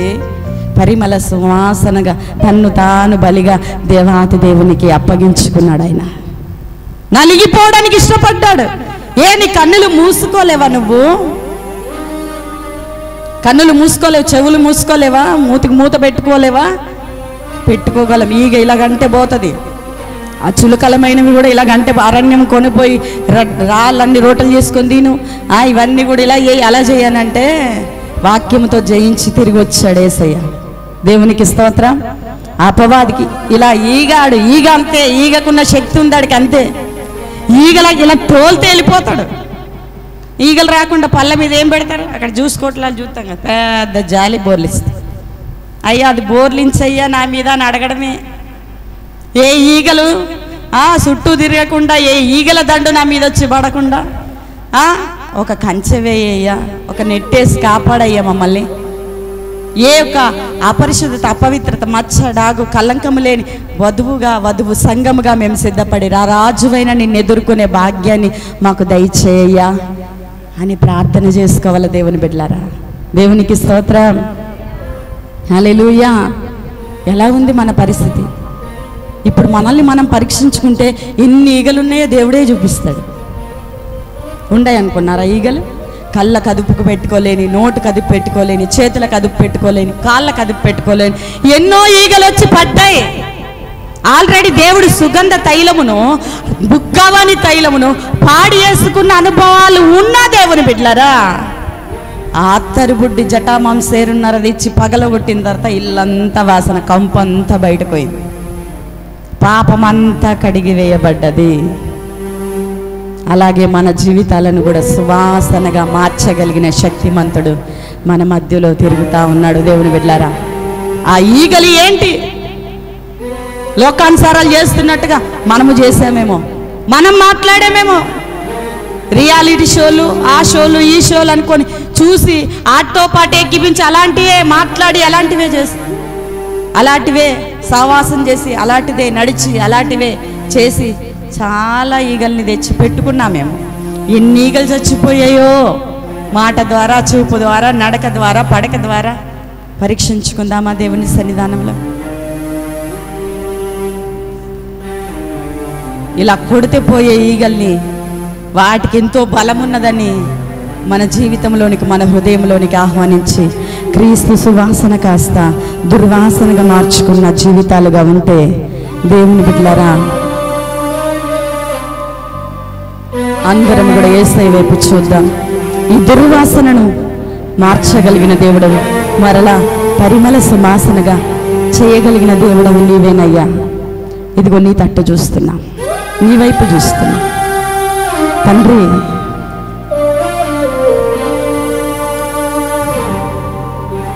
Speaker 1: పరిమళ సువాసనగా తన్ను తాను బలిగా దేవాతి దేవునికి అప్పగించుకున్నాడు. ఆయన నలిగిపోవడానికి ఇష్టపడ్డాడు. నీ కన్నులు మూసుకోలేవా? నువ్వు కన్నులు మూసుకోలేవు, చెవులు మూసుకోలేవా, మూతికి మూత పెట్టుకోలేవా? పెట్టుకోగలం. ఈగ ఇలాగంటే పోతుంది. ఆ చులకలమైనవి కూడా ఇలాగంటే అరణ్యం కొనిపోయి రాళ్ళన్నీ రోటలు చేసుకొని తిను, ఇవన్నీ కూడా ఇలా అలా చేయనంటే వాక్యంతో జయించి తిరిగి వచ్చాడు యేసయ్య. దేవునికి స్తోత్రం. అపవాదికి ఇలా ఈగ అంతే, ఈగకున్న శక్తి ఉంది ఆడికి అంతే. ఈగలా ఇలా తోలితే వెళ్ళిపోతాడు. ఈగలు రాకుండా పళ్ళ మీద ఏం పెడతారు? అక్కడ చూసుకోవట్లేదు, చూస్తాం కదా, పెద్ద జాలి బోర్లిస్తుంది. అయ్యా అది బోర్లించయ్యా నా మీద అని అడగడమే. ఏ ఈగలు చుట్టూ తిరగకుండా, ఏ ఈగల దండు నా మీద వచ్చి పడకుండా ఒక కంచె వేయ్యా, ఒక నెట్టేసి కాపాడయ్యా మమ్మల్ని. ఏ యొక్క అపరిశుద్ధత, అపవిత్రత, మచ్చ, డాగు, కలంకము లేని వధువు సంఘముగా మేము సిద్ధపడి రాజువైన నిన్ను ఎదుర్కొనే భాగ్యాన్ని మాకు దయచేయ్యా అని ప్రార్థన చేసుకోవాలి. దేవుని బిడ్డలారా, దేవునికి స్తోత్రం. హల్లెలూయా. ఎలా ఉంది మన పరిస్థితి? ఇప్పుడు మనల్ని మనం పరీక్షించుకుంటే ఎన్ని ఈగలు ఉన్నాయో దేవుడే చూపిస్తాడు. ఉన్నాయి అనుకున్నారా ఈగలు? కళ్ళ కదుపుకు పెట్టుకోలేని, నోటు కదుపు పెట్టుకోలేని, చేతుల కదుపు పెట్టుకోలేని, కాళ్ళ కదుపు పెట్టుకోలేని ఎన్నో ఈగలు వచ్చి పడ్డాయి. ఆల్రెడీ దేవుడు సుగంధ తైలమును, బుగ్గవాని తైలమును పాడి వేసుకున్న అనుభవాలు ఉన్న దేవుని బిడ్డలారా. ఆత్తరుబుడ్డి జటామాంసేరున్నరది ఇచ్చి పగలగొట్టిన తర్వాత ఇల్లంతా వాసన, కంపంతా బయటకు పోయింది, పాపమంతా కడిగి వేయబడ్డది. అలాగే మన జీవితాలను కూడా సువాసనగా మార్చగలిగిన శక్తిమంతుడు మన మధ్యలో తిరుగుతూ ఉన్నాడు. దేవుని బిడ్డలారా, ఆ ఈగలు ఏంటి? లోకానుసారాలు చేస్తున్నట్టుగా మనము చేసామేమో, మనం మాట్లాడామేమో. రియాలిటీ షోలు, ఆ షోలు, ఈ షోలు అనుకొని చూసి ఆటతో పాటు ఎక్కిపించి అలాంటివే మాట్లాడి, అలాంటివే చేసి, అలాంటివే సావాసం చేసి, అలాంటిదే నడిచి, అలాంటివే చేసి చాలా ఈగల్ని తెచ్చి పెట్టుకున్నామేమో. ఎన్ని ఈగలు చచ్చిపోయాయో మాట ద్వారా, చూపు ద్వారా, నడక ద్వారా, పడక ద్వారా. పరీక్షించుకుందామా దేవుని సన్నిధానంలో? ఇలా కొడితే పోయే ఈగల్ని, వాటికి ఎంతో బలమున్నదని మన జీవితంలోనికి, మన హృదయంలోనికి ఆహ్వానించి క్రీస్తు సువాసన కాస్త దుర్వాసనగా మార్చుకున్న జీవితాలుగా ఉంటే దేవుని బిడ్డలారా, అందరం కూడా యేసయ్య వైపు చూద్దాం. ఈ దుర్వాసనను మార్చగలిగిన దేవుడవు, మరలా పరిమళ సువాసనగా చేయగలిగిన దేవుడవు నీవేనయ్యా. ఇదిగో నీ తట్టు చూస్తున్నా, నీ వైపు చూస్తున్నా తండ్రి.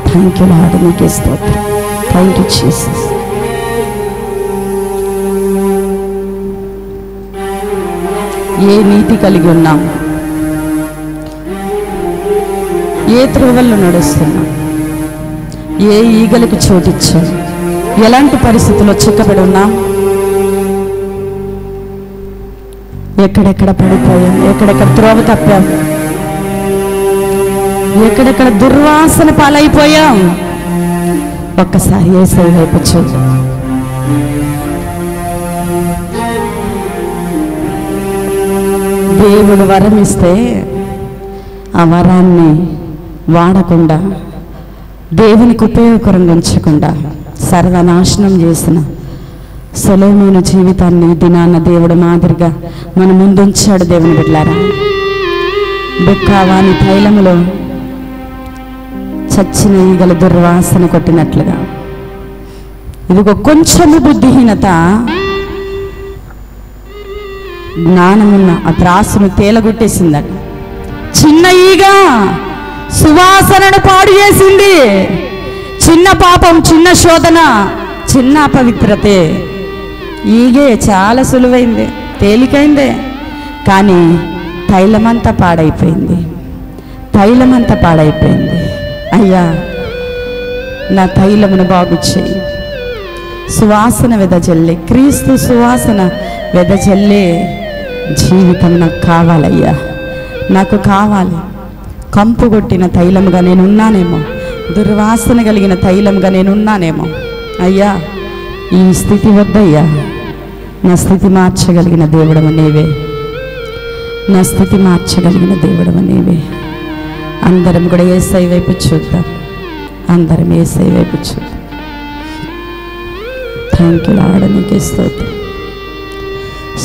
Speaker 1: థ్యాంక్ యూ లార్డ్, నీకే స్తోత్రం. Thank you Jesus. ఏ నీతి కలిగి ఉన్నాం, ఏ త్రోవల్లో నడుస్తున్నాం, ఏ ఈగలకు చోటిచ్చాం, ఎలాంటి పరిస్థితుల్లో చిక్కబడి ఉన్నాం, ఎక్కడెక్కడ పడిపోయాం, ఎక్కడెక్కడ త్రోవ తప్పాం, ఎక్కడెక్కడ దుర్వాసన పాలైపోయాం. ఒక్కసారి యేసయ్య వైపు చూద్దాం. దేవుడు వరం ఇస్తే ఆ వరాన్ని వాడకుండా, దేవునికి ఉపయోగకరంగా ఉంచకుండా సర్వనాశనం చేసిన సొలొమోను జీవితాన్ని దినాన్న దేవుడు మాదిరిగా మన ముందుంచాడు. దేవుని బిడ్డలారా, బుక్కవాని తైలములో చచ్చిన ఈగల దుర్వాసన కొట్టినట్లుగా ఇదిగో కొంచెము బుద్ధిహీనత జ్ఞానమున్న ఆ త్రాసును తేలగొట్టేసిందట. చిన్న ఈగ సువాసనను పాడు చేసింది. చిన్న పాపం, చిన్న శోధన, చిన్న అపవిత్రతే. ఈగే చాలా సులువైందే, తేలికైందే. కానీ తైలమంతా పాడైపోయింది, తైలమంతా పాడైపోయింది. అయ్యా, నా తైలమును బాగు చేయి. సువాసన వెదజల్లే, క్రీస్తు సువాసన వెదజల్లే జీవితం నాకు కావాలయ్యా, నాకు కావాలి. కంపు కొట్టిన తైలముగా నేనున్నానేమో, దుర్వాసన కలిగిన తైలముగా నేనున్నానేమో. అయ్యా, ఈ స్థితి వద్దయ్యా, నా స్థితి మార్చగలిగిన దేవుడవు నీవే, నా స్థితి మార్చగలిగిన దేవుడవు నీవే. అందరం కూడా యేసయ్య వైపు చూద్దాం, అందరం యేసయ్య వైపు చూద్దాం. థ్యాంక్ యూ లార్డ్, నీకే స్తోత్రం,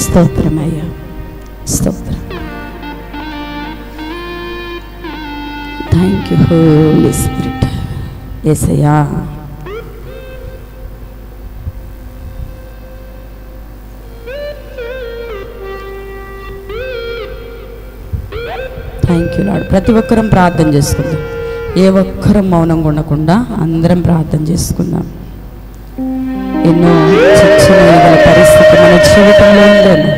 Speaker 1: స్తోత్రం అయ్యా, స్తోత్రం. Thank you Holy Spirit. యేసయ్యా, థ్యాంక్ యూ లార్డ్. ప్రతి ఒక్కరం ప్రార్థన చేసుకుందాం, ఏ ఒక్కరం మౌనంగా ఉండకుండా అందరం ప్రార్థన చేసుకుందాం. ఎన్నో చచ్చిన పరిస్థితి మన జీవితంలో ఉందేమో.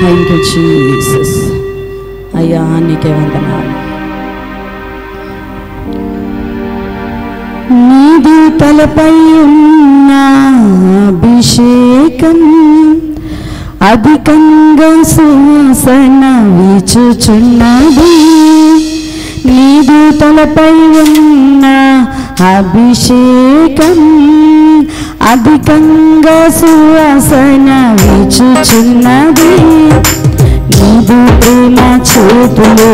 Speaker 1: Thank you Jesus. అయ్యా, నీకే వందనాలు. నీదు తలపై ఉన్న అభిషేకం అధికంగా సువాసన వీచుచున్నది. నీదు తలపై ఉన్న అభిషేకం అధికంగా సువాసన వీచుచున్నది. నీదు ప్రేమ చేతులు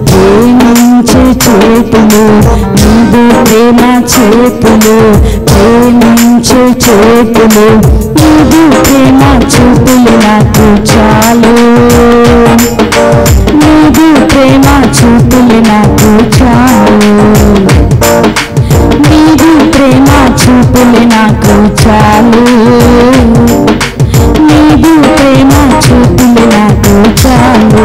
Speaker 1: ప్రేమించే చేతులు, నీదు ప్రేమ చేతులు ప్రేమించే చేతులు, నీదు ప్రేమ చూపులు నాకు చాలు, నీదు ప్రేమ చూపులు నాకు చాలు, నీదు ప్రేమ చూపులు నాకు చాలు, నీదు ప్రేమ చూపులు నాకు చాలు.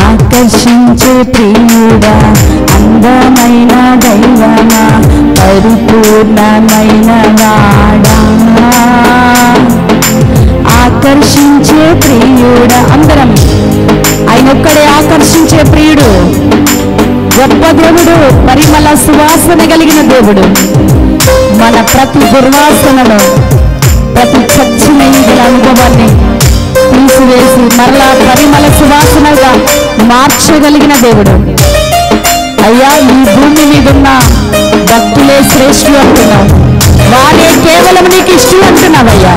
Speaker 1: ఆకర్షించే ప్రియుడా, అందమైన దైవమా, పరిపూర్ణమైన వాడా, ఆకర్షించే ప్రియుడా. అందరం ఆయన ఒక్కడే ఆకర్షించే ప్రియుడు, గొప్ప దేవుడు, పరిమళ సువాసన కలిగిన దేవుడు. మన ప్రతి దుర్వాసనలో, ప్రతి చచ్చిన ఈగల అనుభవాన్ని తీసివేసి మరలా పరిమళ సువాసనగా మార్చగలిగిన దేవుడు. అయ్యా, ఈ భూమి మీద ఉన్న భక్తులే శ్రేష్ఠులు అంటున్నావు, వారే కేవలం నీకు ఇష్టం అంటున్నావయ్యా.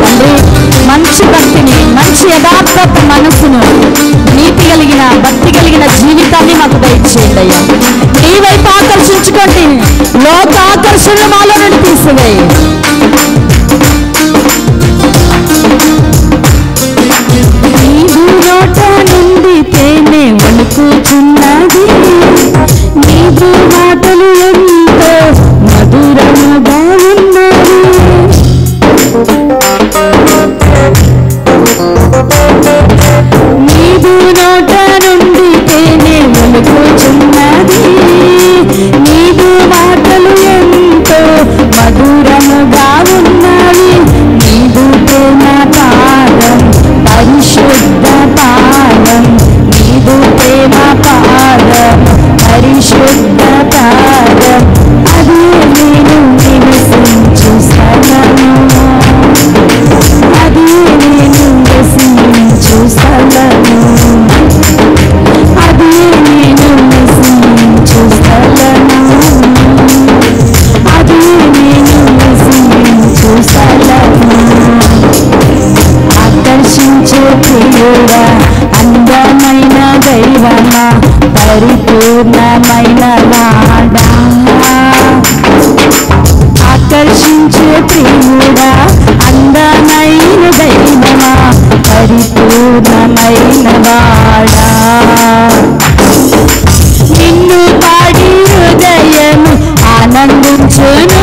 Speaker 1: తండ్రి, మంచి భక్తిని, మంచి యథార్థ మనస్సును, నీతి కలిగిన భక్తి కలిగిన జీవితాన్ని మాకు దయచేయండి అయ్యా. నీ వైపు ఆకర్షించుకోండి, లోక ఆకర్షణలు మాలో నుండి తీసివేయి. నీదు నోట నుండి తేనె వణుకుచున్నది, నీదు మాటలు ఎంతో మధురముగా ఉన్నది. నీదు నోట నుండి తేనె వణుకుచున్నది, నీదు మాటలు ఎంతో మధురముగా ఉన్నవి. నీదు ప్రేమ పాదం పరిశుద్ధ పాదం, నీదు ప్రేమ పాదం పరిశుద్ధ పాదం, అది నేను నివసించు స్థలము, అది నేను నివసించు స్థలము, అది నేను నివసించు స్థలము, అది నేను నివసించు స్థలము. ఆకర్షించే ప్రియుడా, అందమైన దైవమా, పరిపూర్ణమైన వాడా, ప్రియుడా అందమైన దైవమా పరిపూర్ణమైన వాడా నిన్ను పాడి హృదయము ఆనందించును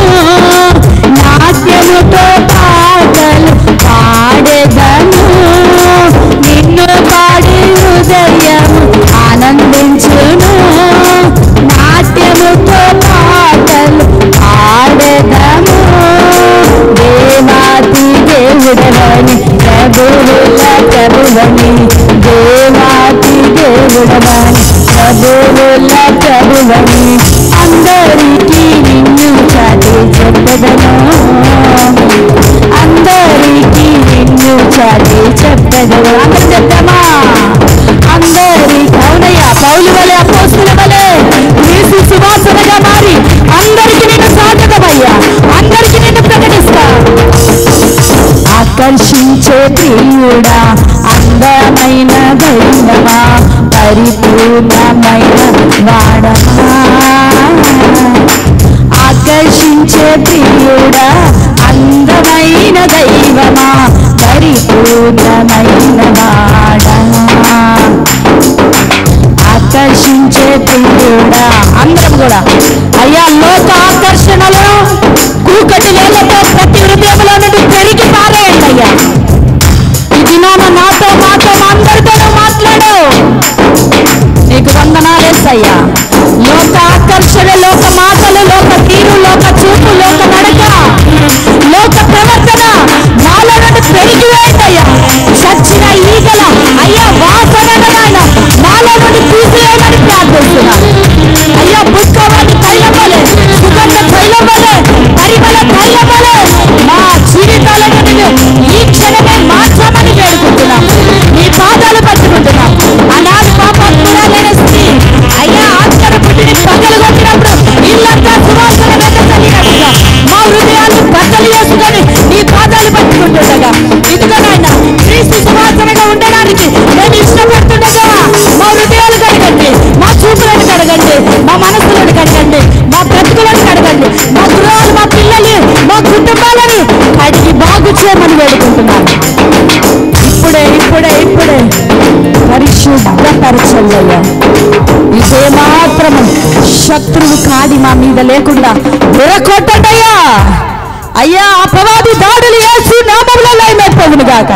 Speaker 1: నాట్యముతో పాటలు పాడెదను నిన్ను పాడి హృదయము ఆనందించును నాట్యముతో పాటలు పాడెదను దేవాతి దేవుడవని ప్రభువుల ప్రభువని దేవాతి దేవుడవని ప్రభువుల ప్రభువని అందరికీ నిన్ను చాటి చెప్పదను అందరికీ నిన్ను చాటి చెప్పదను అందరూ చెప్తామా అందరి అవునయ్యా పౌలు వలె అపోస్తుల వలె యేసు సువాసనగా మారి అందరికీ నిన్ను సాధకమయ్యా అందరికీ నిన్ను ప్రకటిస్తా ఆకర్షించే ప్రియుడా అందమైన దైవమా పరిపూర్ణమైన వాడమా ఆకర్షించే ప్రియుడా అందమైన దైవమా పరిపూర్ణమైన వాడమా ఆకర్షించే ప్రియుడా అందరం కూడా అయ్యా లోక ఆకర్షణలో కూకటి లేలతో ప్రతి హృదయంలో నుండి పెరిగి పారేయండి అయ్యా ఈ దినాన నాతో మాతో అందరితోనూ మాట్లాడు నీకు వందనాలేసయ్యా లోక ఆకర్షణ లోక మాటలు లోక తీరు లోక చూపు లోక నడక లోక ప్రవర్తన నాలో నుండి పెరిగివేయండియ్యా చచ్చిన ఈగల అయ్యా వాసన నాలో నుండి తీసివేయమని ప్రార్థిస్తున్నా అయ్యా బుక్కవాటి తైలం వలె సుగంధ తైలం వలె పరిమళ తైలం వలె మా జీవితాలను ఈ క్షణమే మార్చమని వేడుకుంటున్నాం నీ పాదాలు పట్టుకుంటున్నాం అనాది పాపాత్ముడా లేని స్త్రీ అయ్యా ఆత్మల పుట్టిని పగలు కొట్టినప్పుడు ఇల్లంతా సువాసన వెదజల్లినట్టుగా మా హృదయాన్ని బద్దలు చేసుకొని నీ పాదాలు పట్టుకుంటుండగా ఇదిగో నాయన క్రీస్తు సువాసనగా ఉండడానికి నేను ఇష్టపడుతుండగా మా హృదయాలు కడగండి మా చూపులను కడగండి మా మనసులను కడగండి మా బ్రతుకులను కడగండి మా గృహాలు మా పిల్లలు మా కుటుంబాలను కడిగి బాగు చేయమని వేడుకుంటున్నాను ఇప్పుడే ఇప్పుడే ఇప్పుడే పరిశుద్ధపరచయ్యా ఇదే మాత్రము శత్రువు కాడి మా మీద లేకుండా విరగొట్టండయ్యా అయ్యా అపవాది దాడులు యేసు నామములో లయమైపోవును గాక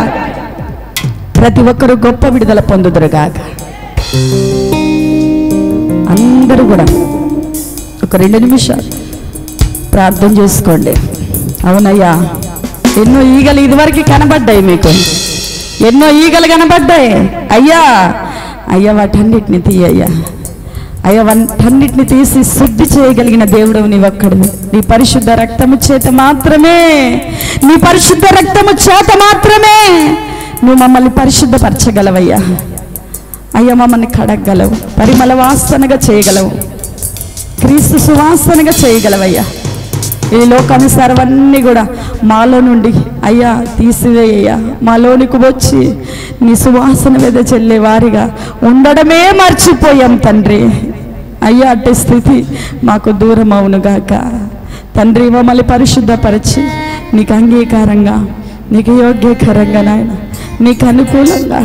Speaker 1: ప్రతి ఒక్కరూ గొప్ప విడుదల పొందుదురు గాక అందరూ కూడా ఒక 2 నిమిషాలు ప్రార్థన చేసుకోండి అవునయ్యా ఎన్నో ఈగలు ఇదివరకు కనబడ్డాయి మీకు ఎన్నో ఈగలు కనబడ్డాయి అయ్యా అయ్యా వాటన్నిటిని తీయ్యా అయ్యా వాటన్నిటిని తీసి శుద్ధి చేయగలిగిన దేవుడవు నీవొక్కడివి నీ పరిశుద్ధ రక్తము చేత మాత్రమే నీ పరిశుద్ధ రక్తము చేత మాత్రమే నువ్వు మమ్మల్ని పరిశుద్ధపరచగలవయ్యా అయ్యా మమ్మల్ని కడగలవు పరిమళ వాసనగా చేయగలవు క్రీస్తు సువాసనగా చేయగలవయ్యా ఈ లోకానుసారవన్నీ కూడా మాలో నుండి అయ్యా తీసివేయ్యా మాలోనికి వచ్చి నీ సువాసన వెదజల్లే వారిగా ఉండడమే మర్చిపోయాం తండ్రి అయ్యా అట్టి స్థితి మాకు దూరం అవునుగాక తండ్రి మమ్మల్ని పరిశుద్ధపరిచి నీకు అంగీకారంగా నీకు యోగ్యకరంగా నాయన నీకు అనుకూలంగా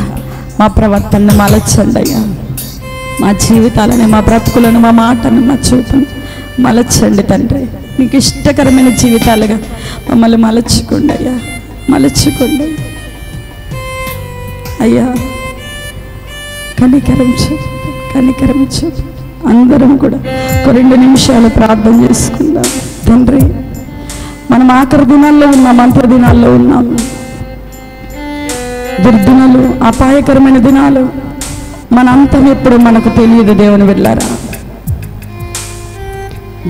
Speaker 1: మా ప్రవర్తనను మలచండి అయ్యా మా జీవితాలను మా బ్రతుకులను మా మాటను మా చూపును మలచండి తండ్రి మీకు ఇష్టకరమైన జీవితాలుగా మమ్మల్ని మలచుకోండి అయ్యా మలచుకోండి అయ్యా కనికరించు అందరం కూడా ఒక 2 నిమిషాలు ప్రార్థన చేసుకుందాం తండ్రి మనం ఆఖరి దినాల్లో ఉన్నాం అంత్య దినాల్లో ఉన్నాము దుర్దినాలు అపాయకరమైన దినాలు మన అంతం ఎప్పుడు మనకు తెలియదు దేవుని వెళ్ళారా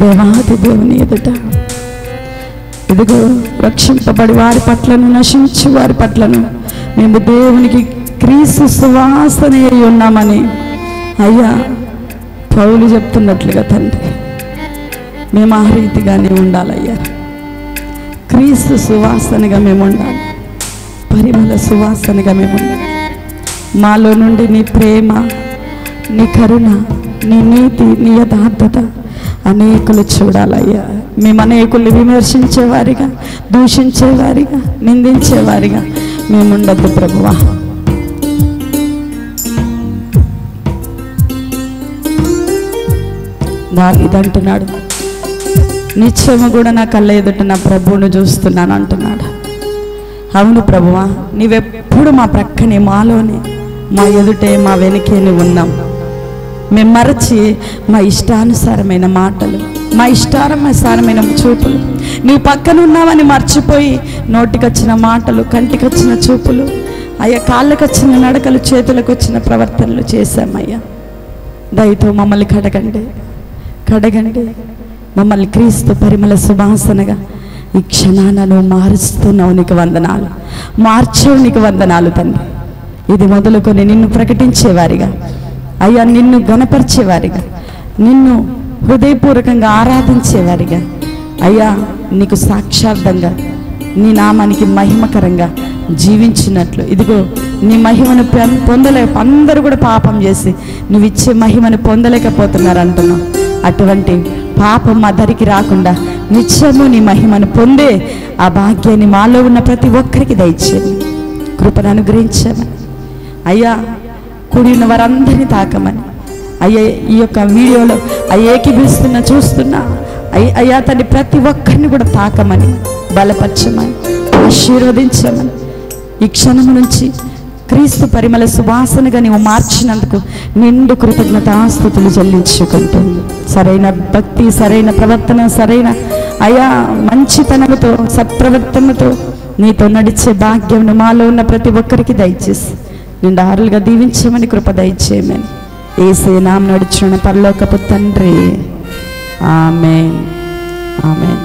Speaker 1: దేవాది దేవుని ఎదుట ఇదిగో రక్షింపబడి వారి పట్లను నశించి వారి పట్లను మేము దేవునికి క్రీస్తు సువాసన అయి ఉన్నామని అయ్యా పౌలు చెప్తున్నట్లుగా తండ్రి మేము ఆ రీతిగానే ఉండాలయ్యా క్రీస్తు సువాసనగా మేము ఉండాలి పరిమళ సువాసనగా మేము ఉండాలి మాలో నుండి నీ ప్రేమ నీ కరుణ నీ నీతి నీ యథార్థత అనేకులు చూడాలయ్యా. మేము అనేకుల్ని విమర్శించేవారిగా, దూషించేవారిగా, నిందించేవారిగా మేము ఉండొద్దు ప్రభువా. దావీదంటున్నాడు, నిత్యము కూడా నా కళ్ళ ఎదుట నా ప్రభువును చూస్తున్నాను అంటున్నాడు. అవును ప్రభువా, నీవెప్పుడు మా ప్రక్కనే, మాలోనే, మా ఎదుటే, మా వెనుకే నువ్వు ఉన్నాం. మేము మరచి మా ఇష్టానుసారమైన మాటలు, మా ఇష్టానుసారమైన చూపులు, నువ్వు పక్కన ఉన్నావని మర్చిపోయి నోటికొచ్చిన మాటలు, కంటికొచ్చిన చూపులు, అయ్యా కాళ్ళకు వచ్చిన నడకలు, చేతులకు వచ్చిన ప్రవర్తనలు చేశామయ్యా. దయతో మమ్మల్ని కడగండి, కడగండి. మమ్మల్ని క్రీస్తు పరిమళ సువాసనగా ఈ క్షణాన నువ్వు మారుస్తున్నావు. నీకు వందనాలు. మార్చవు, నీకు వందనాలు తండ్రి. ఇది మొదలుకొని నిన్ను ప్రకటించేవారిగా అయ్యా, నిన్ను గణపరిచేవారిగా, నిన్ను హృదయపూర్వకంగా ఆరాధించేవారిగా అయ్యా, నీకు సాక్షార్థంగా, నీ నామానికి మహిమకరంగా జీవించినట్లు, ఇదిగో నీ మహిమను అందరూ కూడా పాపం చేసి నువ్వు ఇచ్చే మహిమను పొందలేకపోతున్నారు అంటున్నావు. అటువంటి పాపం మా దరికి రాకుండా నిత్యము నీ మహిమను పొందే ఆ భాగ్యాన్ని మాలో ఉన్న ప్రతి ఒక్కరికి దయచేయండి. కృపను అనుగ్రహించమని అయ్యా, కూడి ఉన్న వారందరినీ తాకమని అయ్యా, ఈ యొక్క వీడియోలో ఏకీభిస్తున్నా చూస్తున్నా అయ్యా తండ్రి, ప్రతి ఒక్కరిని కూడా తాకమని, బలపరచమని, ఆశీర్వదించమని, ఈ క్షణము నుంచి క్రీస్తు పరిమళ సువాసనగా నీవు మార్చినందుకు నిండు కృతజ్ఞతాస్తుతులు చెల్లించుకుంటుంది. సరైన భక్తి, సరైన ప్రవర్తన, సరైన అయా మంచితనముతో, సత్ప్రవర్తనతో నీతో నడిచే భాగ్యం మాలో ఉన్న ప్రతి ఒక్కరికి దయచేసి నిండారులుగా దీవించమని కృప దయచేయమని యేసయ్య నామమున నడుచున్న పరలోకపు తండ్రి. ఆమేన్, ఆమేన్.